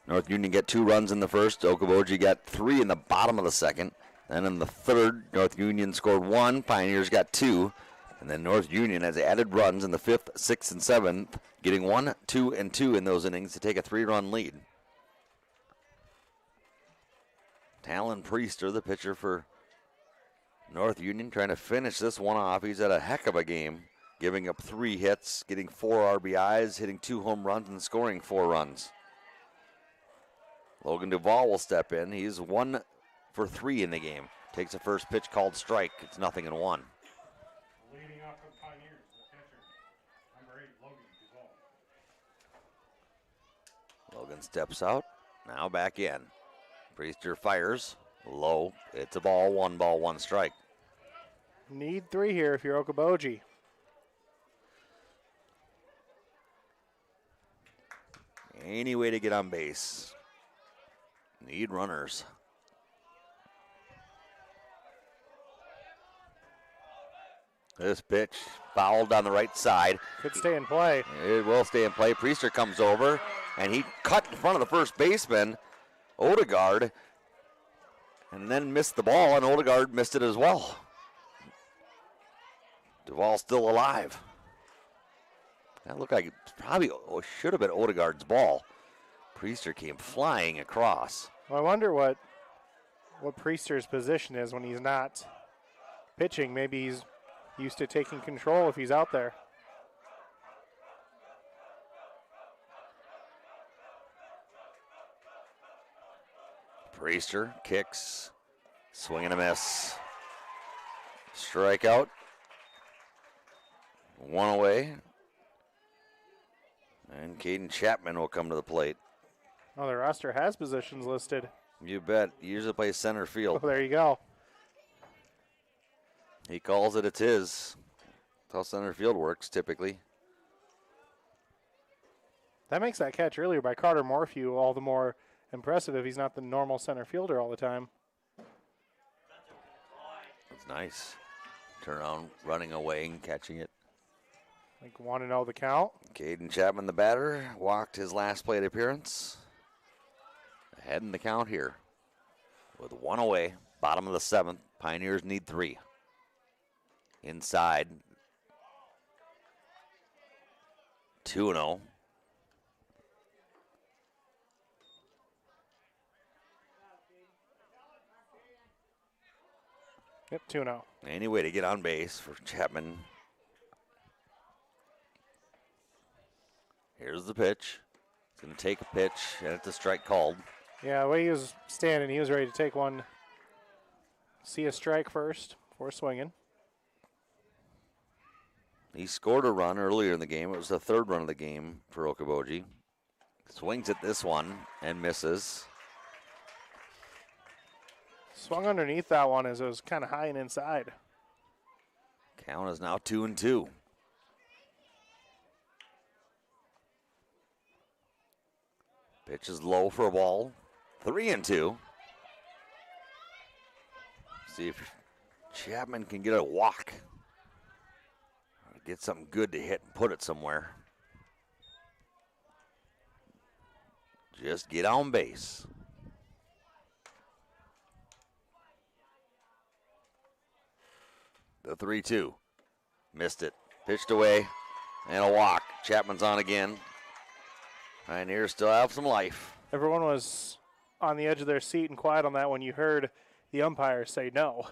North Union get 2 runs in the first. Okoboji got 3 in the bottom of the second. Then in the third, North Union scored 1. Pioneers got 2. And then North Union has added runs in the 5th, 6th, and 7th, getting 1, 2, and 2 in those innings to take a 3-run lead. Talon Priester, the pitcher for North Union, trying to finish this one off. He's had a heck of a game, giving up 3 hits, getting 4 RBIs, hitting 2 home runs, and scoring 4 runs. Logan Duvall will step in. He's 1 for 3 in the game. Takes a first pitch called strike. It's 0-1. Leading off for the Pioneers, the catcher, number 8, Logan Duvall. Logan steps out. Now back in. Priester fires. Low. It's a ball. 1 ball, 1 strike. Need 3 here if you're Okoboji. Any way to get on base. Need runners. This pitch fouled on the right side. Could stay in play. It will stay in play. Priester comes over, and he cut in front of the first baseman, Odegaard, and then missed the ball, and Odegaard missed it as well. Duvall still alive. That looked like it probably should have been Odegaard's ball. Priester came flying across. Well, I wonder what Priester's position is when he's not pitching. Maybe he's used to taking control if he's out there. Priester kicks, swing and a miss. Strikeout. 1 away. And Caden Chapman will come to the plate. Oh, the roster has positions listed. You bet. He usually plays center field. Oh, there you go. He calls it, it's his. That's how center field works typically. That makes that catch earlier by Carter Morphew all the more impressive if he's not the normal center fielder all the time. It's nice. Turn around, running away and catching it. Like, want to know the count? Caden Chapman, the batter, walked his last plate appearance. Ahead in the count here. With 1 away, bottom of the 7th. Pioneers need 3. Inside. 2-0. Yep, 2-0. Any way to get on base for Chapman. Here's the pitch. He's going to take a pitch, and it's a strike called. Yeah, the way he was standing, he was ready to take one. See a strike first before swinging. He scored a run earlier in the game. It was the 3rd run of the game for Okoboji. Swings at this one and misses. Swung underneath that one as it was kind of high and inside. Count is now 2-2. Pitch is low for a ball. 3-2. See if Chapman can get a walk. Get something good to hit and put it somewhere. Just get on base. The 3-2. Missed it. Pitched away and a walk. Chapman's on again. Pioneers still have some life. Everyone was on the edge of their seat and quiet on that when you heard the umpire say no.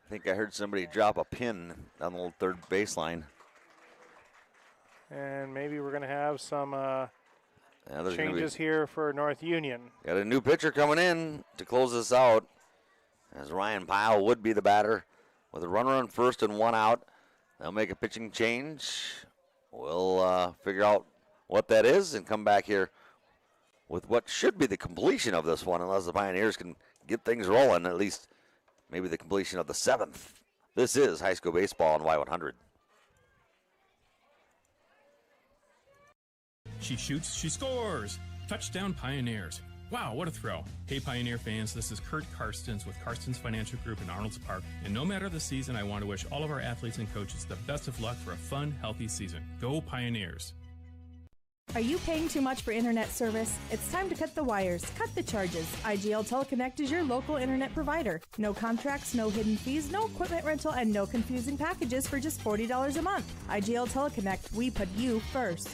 I think I heard somebody drop a pin on the little 3rd baseline. And maybe we're going to have some there's changes here for North Union. Got a new pitcher coming in to close this out, as Ryan Pyle would be the batter with a runner on first and 1 out. They'll make a pitching change. We'll figure out what that is and come back here with what should be the completion of this one, unless the Pioneers can get things rolling, at least maybe the completion of the 7th. This is high school baseball on Y100. She shoots, she scores! Touchdown Pioneers. Wow, what a throw. Hey Pioneer fans, this is Kurt Karstens with Karstens Financial Group in Arnold's Park. And no matter the season, I want to wish all of our athletes and coaches the best of luck for a fun, healthy season. Go Pioneers! Are you paying too much for internet service? It's time to cut the wires, cut the charges. IGL Teleconnect is your local internet provider. No contracts, no hidden fees, no equipment rental, and no confusing packages for just $40 a month. IGL Teleconnect, we put you first.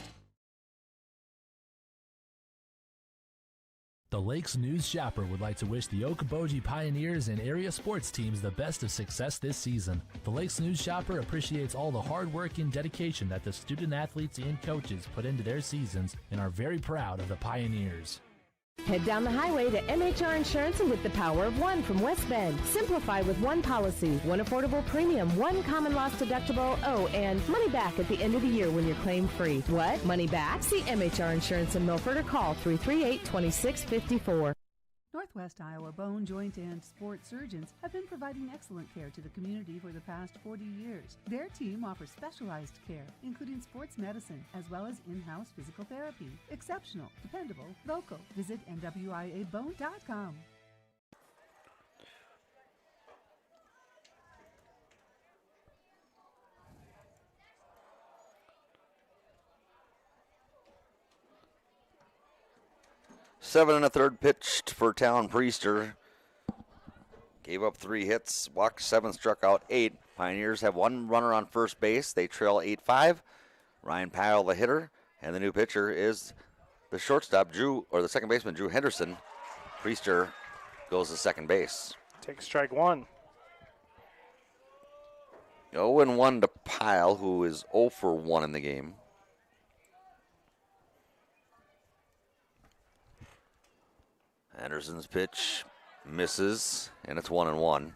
The Lakes News Shopper would like to wish the Okoboji Pioneers and area sports teams the best of success this season. The Lakes News Shopper appreciates all the hard work and dedication that the student athletes and coaches put into their seasons and are very proud of the Pioneers. Head down the highway to MHR Insurance and get the power of one from West Bend. Simplify with one policy, one affordable premium, one common loss deductible, and money back at the end of the year when you're claim free. What? Money back? See MHR Insurance in Milford or call 338-2654. Northwest Iowa Bone, Joint, and Sports Surgeons have been providing excellent care to the community for the past 40 years. Their team offers specialized care, including sports medicine, as well as in-house physical therapy. Exceptional, dependable, local. Visit NWIABone.com. Seven and a third pitched for Town Priester. Gave up 3 hits, walked 7, struck out 8. Pioneers have 1 runner on first base. They trail 8-5. Ryan Powell, the hitter, and the new pitcher is the shortstop, the second baseman, Drew Henderson. Priester goes to second base. Take strike 1. 0-1 to Pyle, who is 0 for 1 in the game. Henderson's pitch misses, and it's 1-1.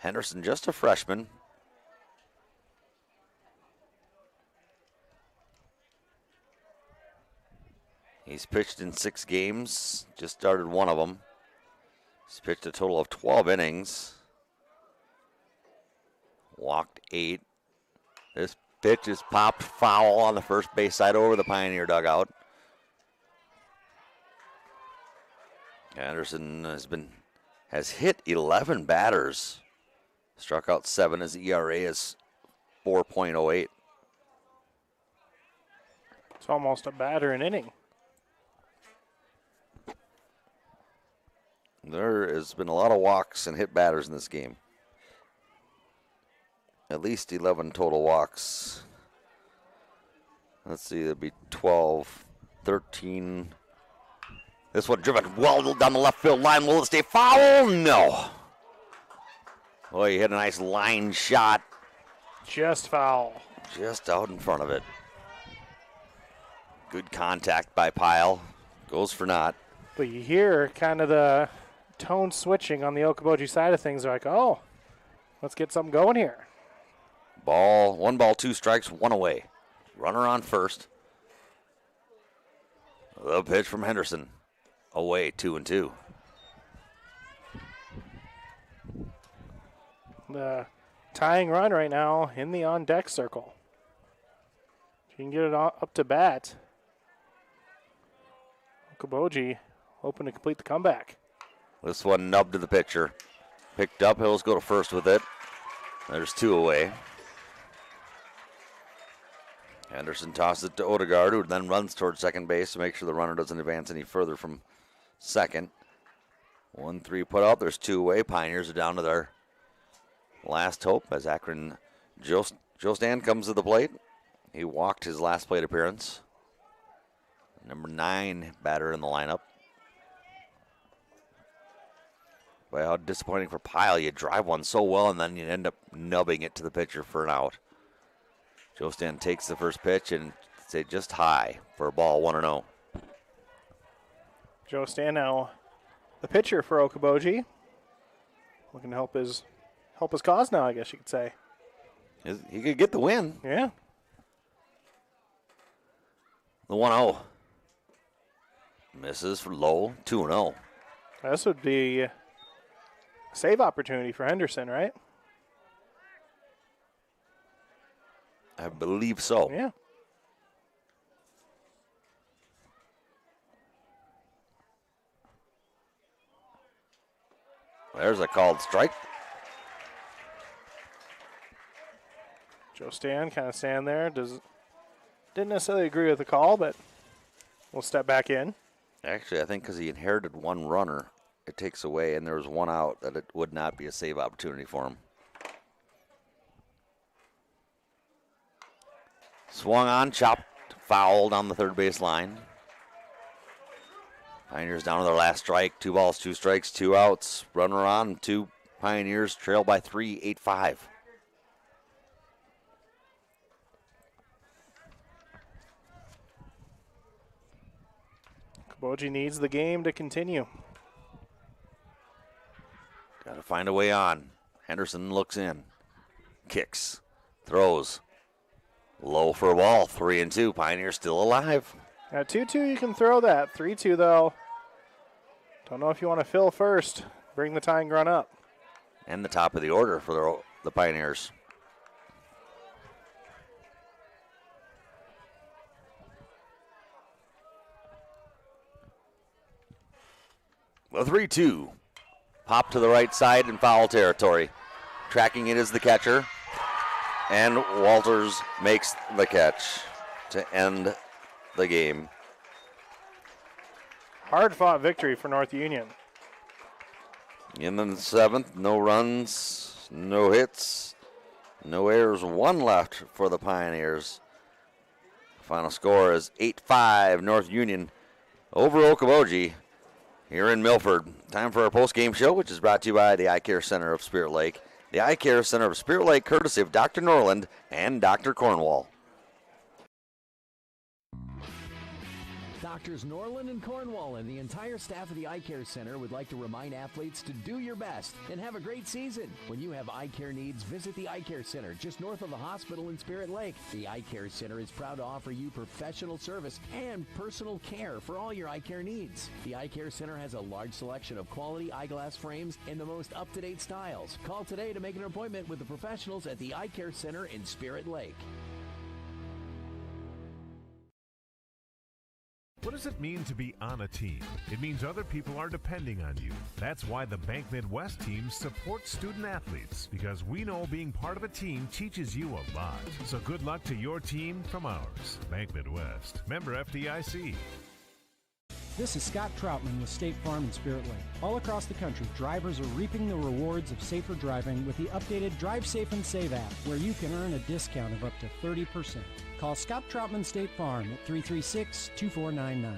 Henderson, just a freshman. He's pitched in 6 games, just started one of them. He's pitched a total of 12 innings. Walked 8. This pitch is popped foul on the first base side over the Pioneer dugout. Anderson has hit 11 batters. Struck out 7. His ERA is 4.08. It's almost a batter an inning. There has been a lot of walks and hit batters in this game. At least 11 total walks. Let's see, it'll be 12, 13. This one driven well down the left field line. Will it stay foul? No. Boy, he hit a nice line shot. Just foul. Just out in front of it. Good contact by Pyle. Goes for naught. But you hear kind of the tone switching on the Okoboji side of things. They're like, oh, let's get something going here. 1 ball, 2 strikes, 1 away. Runner on first. The pitch from Henderson. Away, 2-2. The tying run right now in the on-deck circle. If you can get it up to bat, Okoboji hoping to complete the comeback. This one nubbed to the pitcher. Picked up, Hills go to first with it. There's 2 away. Anderson tosses it to Odegaard, who then runs towards second base to make sure the runner doesn't advance any further from second. 1-3 put out. There's 2 away. Pioneers are down to their last hope as Akron Jostan comes to the plate. He walked his last plate appearance. Number 9 batter in the lineup. Well, how disappointing for Pyle. You drive one so well and then you end up nubbing it to the pitcher for an out. Jostan takes the first pitch and say just high for a ball, 1-0. Jostan now the pitcher for Okoboji. Looking to help his cause now, I guess you could say. He could get the win. Yeah. The 1-0. Misses for low, 2-0. This would be a save opportunity for Henderson, right? I believe so. Yeah. There's a called strike. Jostan kind of standing there. Didn't necessarily agree with the call, but we'll step back in. Actually, I think because he inherited 1 runner, it takes away, and there was 1 out, that it would not be a save opportunity for him. Swung on, chopped, fouled on the third base line. Pioneers down to their last strike. 2 balls, 2 strikes, 2 outs. Runner on, 2 Pioneers trail by 3, 8-5. Okoboji needs the game to continue. Got to find a way on. Henderson looks in. Kicks. Throws. Low for a ball. 3-2. Pioneers still alive. At 2-2, you can throw that. 3-2, though. Don't know if you want to fill first. Bring the tying run up. And the top of the order for the Pioneers. The 3-2. Pop to the right side in foul territory. Tracking it is the catcher. And Walters makes the catch to end the game. Hard-fought victory for North Union. In the 7th, no runs, no hits, no errors, 1 left for the Pioneers. Final score is 8-5 North Union over Okoboji here in Milford. Time for our post-game show, which is brought to you by the Eye Care Center of Spirit Lake. The Eye Care Center of Spirit Lake, courtesy of Dr. Norland and Dr. Cornwall. Doctors Norland and Cornwall and the entire staff of the Eye Care Center would like to remind athletes to do your best and have a great season. When you have eye care needs, visit the Eye Care Center just north of the hospital in Spirit Lake. The Eye Care Center is proud to offer you professional service and personal care for all your eye care needs. The Eye Care Center has a large selection of quality eyeglass frames in the most up-to-date styles. Call today to make an appointment with the professionals at the Eye Care Center in Spirit Lake. What does it mean to be on a team? It means other people are depending on you. That's why the Bank Midwest teams support student athletes, because we know being part of a team teaches you a lot. So good luck to your team from ours. Bank Midwest. Member FDIC. This is Scott Troutman with State Farm in Spirit Lake. All across the country, drivers are reaping the rewards of safer driving with the updated Drive Safe and Save app, where you can earn a discount of up to 30%. Call Scott Troutman State Farm at 336-2499.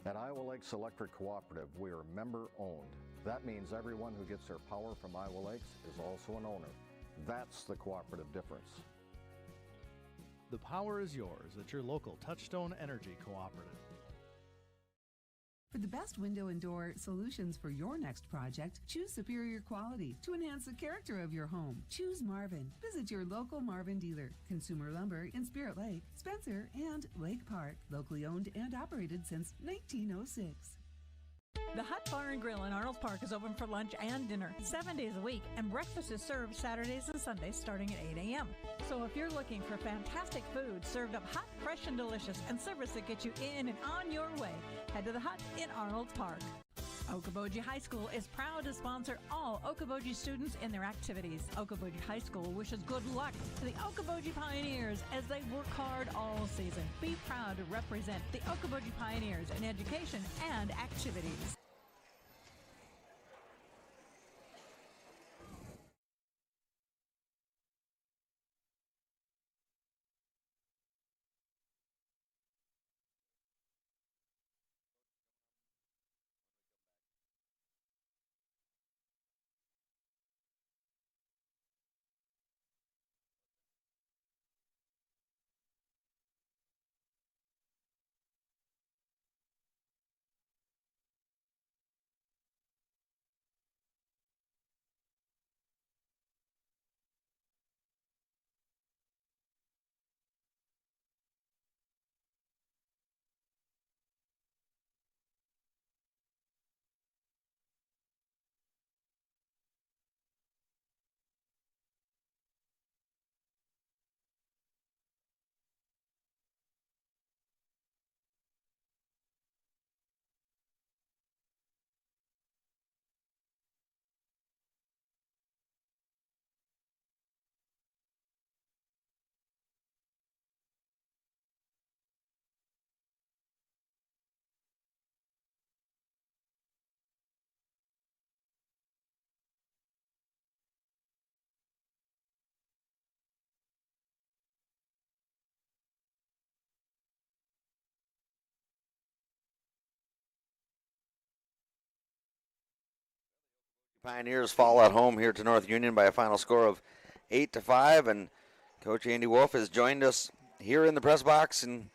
At Iowa Lakes Electric Cooperative, we are member-owned. That means everyone who gets their power from Iowa Lakes is also an owner. That's the cooperative difference. The power is yours at your local Touchstone Energy Cooperative. For the best window and door solutions for your next project, choose superior quality to enhance the character of your home. Choose Marvin. Visit your local Marvin dealer. Consumer Lumber in Spirit Lake, Spencer, and Lake Park. Locally owned and operated since 1906. The Hut Bar and Grill in Arnold Park is open for lunch and dinner 7 days a week, and breakfast is served Saturdays and Sundays starting at 8 a.m. So if you're looking for fantastic food served up hot, fresh, and delicious, and service that gets you in and on your way, head to the Hut in Arnold Park. Okoboji High School is proud to sponsor all Okoboji students in their activities. Okoboji High School wishes good luck to the Okoboji Pioneers as they work hard all season. Be proud to represent the Okoboji Pioneers in education and activities. Pioneers fall at home here to North Union by a final score of 8-5, and Coach Andy Wolf has joined us here in the press box. And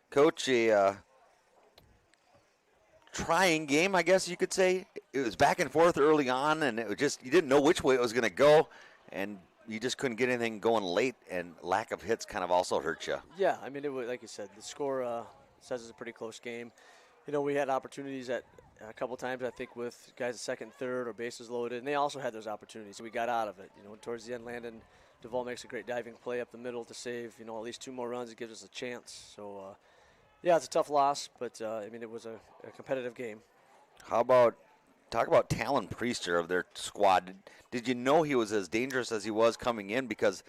Coach, a trying game, I guess you could say. It was back and forth early on, and it was just you didn't know which way it was going to go, and you just couldn't get anything going late, and lack of hits kind of also hurt you. Yeah, I mean, it was, like you said, the score says it's a pretty close game. You know, we had opportunities at a couple times, I think, with guys at second, third, or bases loaded, and they also had those opportunities. We got out of it. You know, towards the end, Landon Duvall makes a great diving play up the middle to save, you know, at least 2 more runs. It gives us a chance. So, yeah, it's a tough loss, but, I mean, it was a competitive game. How about, talk about Talon Priester of their squad. Did you know he was as dangerous as he was coming in? Because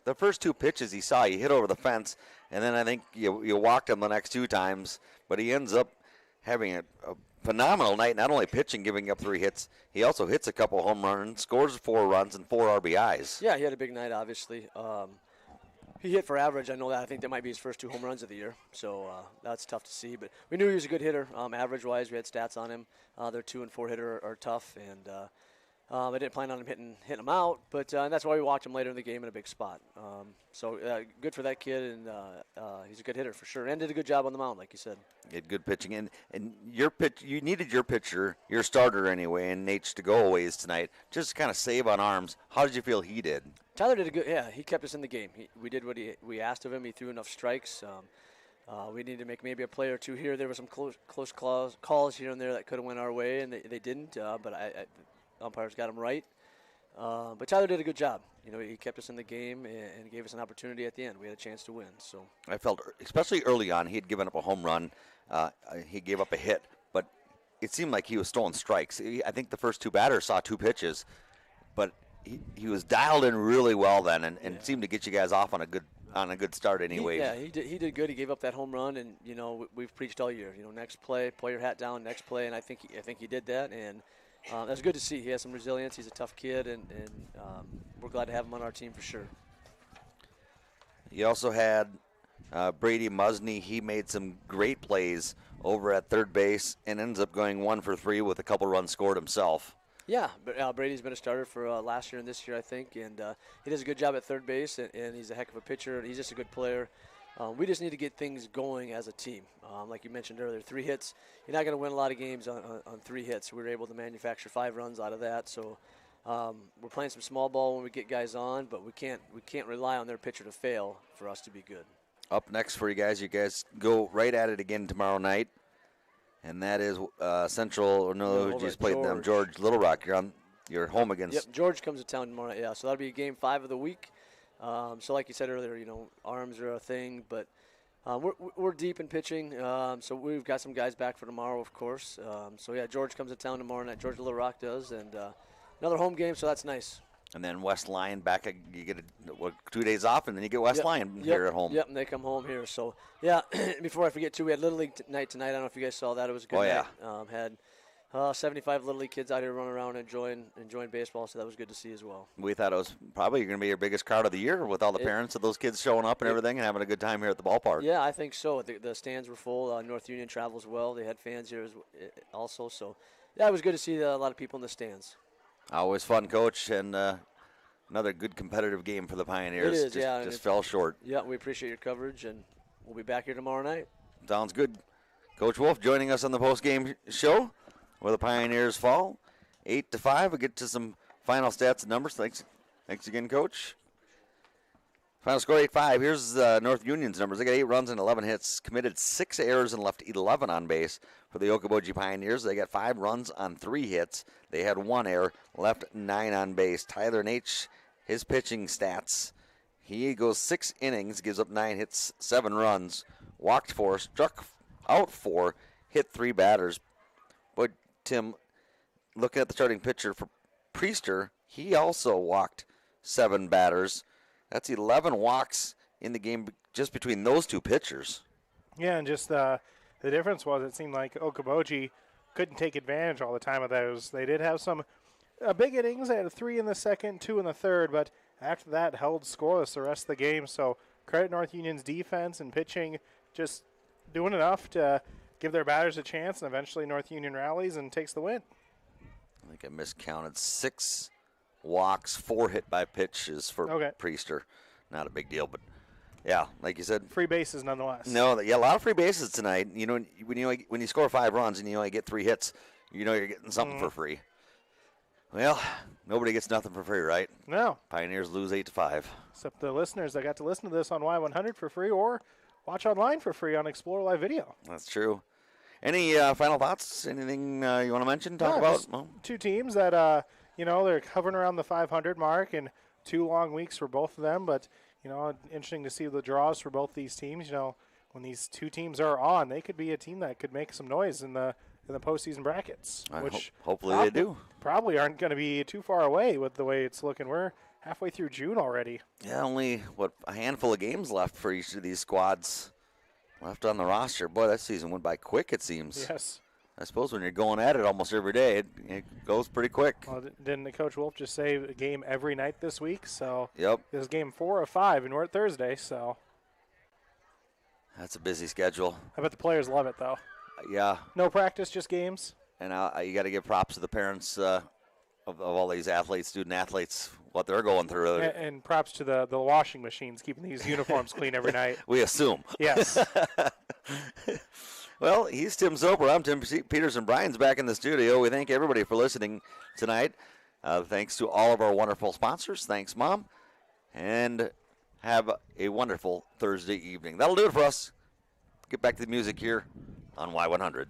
the first 2 pitches he saw, he hit over the fence, and then I think you walked him the next 2 times, but he ends up having a phenomenal night, not only pitching, giving up 3 hits, he also hits a couple home runs, scores 4 runs and 4 RBIs. Yeah, he had a big night, obviously. He hit for average. I know that. I think that might be his first 2 home runs of the year, so that's tough to see. But we knew he was a good hitter. Average-wise, we had stats on him. Their 2 and 4 hitter are tough, and I didn't plan on him hitting him out, but that's why we watch him later in the game in a big spot. So good for that kid, and he's a good hitter for sure, and did a good job on the mound, like you said. He had good pitching, and your pitch. You needed your pitcher, your starter anyway, and Nate's to go aways tonight, just to kind of save on arms. How did you feel he did? Tyler did a good. Yeah, he kept us in the game. We did what we asked of him. He threw enough strikes. We needed to make maybe a play or two here. There were some close calls here and there that could have went our way, and they didn't. But umpires got him right. But Tyler did a good job. He kept us in the game and gave us an opportunity at the end. We had a chance to win. So I felt, especially early on, he had given up a home run. He gave up a hit, but it seemed like he was stolen strikes. I think the first two batters saw two pitches, but he was dialed in really well then, and seemed to get you guys off on a good start anyway. He did good. He gave up that home run, and we've preached all year. Next play, pull your hat down. Next play, and I think he did that, and that's good to see. He has some resilience. He's a tough kid, and we're glad to have him on our team for sure. You also had Brady Musney. He made some great plays over at third base and ends up going 1 for 3 with a couple runs scored himself. Yeah, but Brady's been a starter for last year and this year, I think, and he does a good job at third base, and he's a heck of a pitcher, and he's just a good player. We just need to get things going as a team. Like you mentioned earlier, 3 hits. You're not going to win a lot of games on 3 hits. We were able to manufacture 5 runs out of that, so we're playing some small ball when we get guys on, but we can't rely on their pitcher to fail for us to be good. Up next for you guys go right at it again tomorrow night. And that is Central, you just played them, George Little Rock. You're home against. Yep, George comes to town tomorrow night, yeah. So that'll be game 5 of the week. So like you said earlier, arms are a thing, but we're deep in pitching. So we've got some guys back for tomorrow, of course. So yeah, George comes to town tomorrow night. George Little Rock does, and another home game, so that's nice. And then West Lyon back. You get 2 days off, and then you get West Lyon here at home. Yep, and they come home here. So, yeah, before I forget, too, we had Little League night tonight. I don't know if you guys saw that. It was a good night. Had 75 Little League kids out here running around enjoying baseball, so that was good to see as well. We thought it was probably going to be your biggest crowd of the year with all the parents of those kids showing up and everything and having a good time here at the ballpark. Yeah, I think so. The stands were full. North Union travels well. They had fans here also. So, yeah, it was good to see a lot of people in the stands. Always fun, Coach, and another good competitive game for the Pioneers. It is, just fell short. Yeah, we appreciate your coverage, and we'll be back here tomorrow night. Sounds good. Coach Wolf joining us on the post-game show where the Pioneers fall 8-5. We'll get to some final stats and numbers. Thanks again, Coach. Final score 8-5. Here's North Union's numbers. They got 8 runs and 11 hits, committed 6 errors and left 11 on base. For the Okoboji Pioneers, they got 5 runs on 3 hits. They had 1 error, left 9 on base. Tyler Nate, his pitching stats. He goes 6 innings, gives up 9 hits, 7 runs, walked 4, struck out 4, hit 3 batters. But Tim, looking at the starting pitcher for Priester, he also walked 7 batters. That's 11 walks in the game just between those 2 pitchers. Yeah, and just the difference was it seemed like Okoboji couldn't take advantage all the time of those. They did have some big innings. They had 3 in the second, 2 in the third, but after that held scoreless the rest of the game. So credit North Union's defense and pitching just doing enough to give their batters a chance, and eventually North Union rallies and takes the win. I think I miscounted 6 walks, 4 hit by pitches for Priester. Not a big deal, but yeah, like you said, free bases nonetheless. No, yeah, a lot of free bases tonight. When you score 5 runs and you only get 3 hits, you're getting something for free. Well, nobody gets nothing for free, right? No. Pioneers lose 8-5. Except the listeners that got to listen to this on Y100 for free or watch online for free on Explore Live Video. That's true. Any final thoughts? Anything you want to mention? Talk about? Well, 2 teams that they're hovering around the 500 mark, and 2 long weeks for both of them. But interesting to see the draws for both these teams. When these 2 teams are on, they could be a team that could make some noise in the postseason brackets. Which hopefully they do. Probably aren't going to be too far away with the way it's looking. We're halfway through June already. Yeah, only a handful of games left for each of these squads left on the roster. Boy, that season went by quick, it seems. Yes. I suppose when you're going at it almost every day, it goes pretty quick. Well, didn't Coach Wolf just say a game every night this week? So yep. This is game 4 of 5, and we're at Thursday, so. That's a busy schedule. I bet the players love it, though. Yeah. No practice, just games. And you got to give props to the parents of all these athletes, student athletes, what they're going through. And props to the washing machines keeping these uniforms clean every night. We assume. Yes. Well, he's Tim Soper. I'm Tim Peterson. Brian's back in the studio. We thank everybody for listening tonight. Thanks to all of our wonderful sponsors. Thanks, Mom. And have a wonderful Thursday evening. That'll do it for us. Get back to the music here on Y100.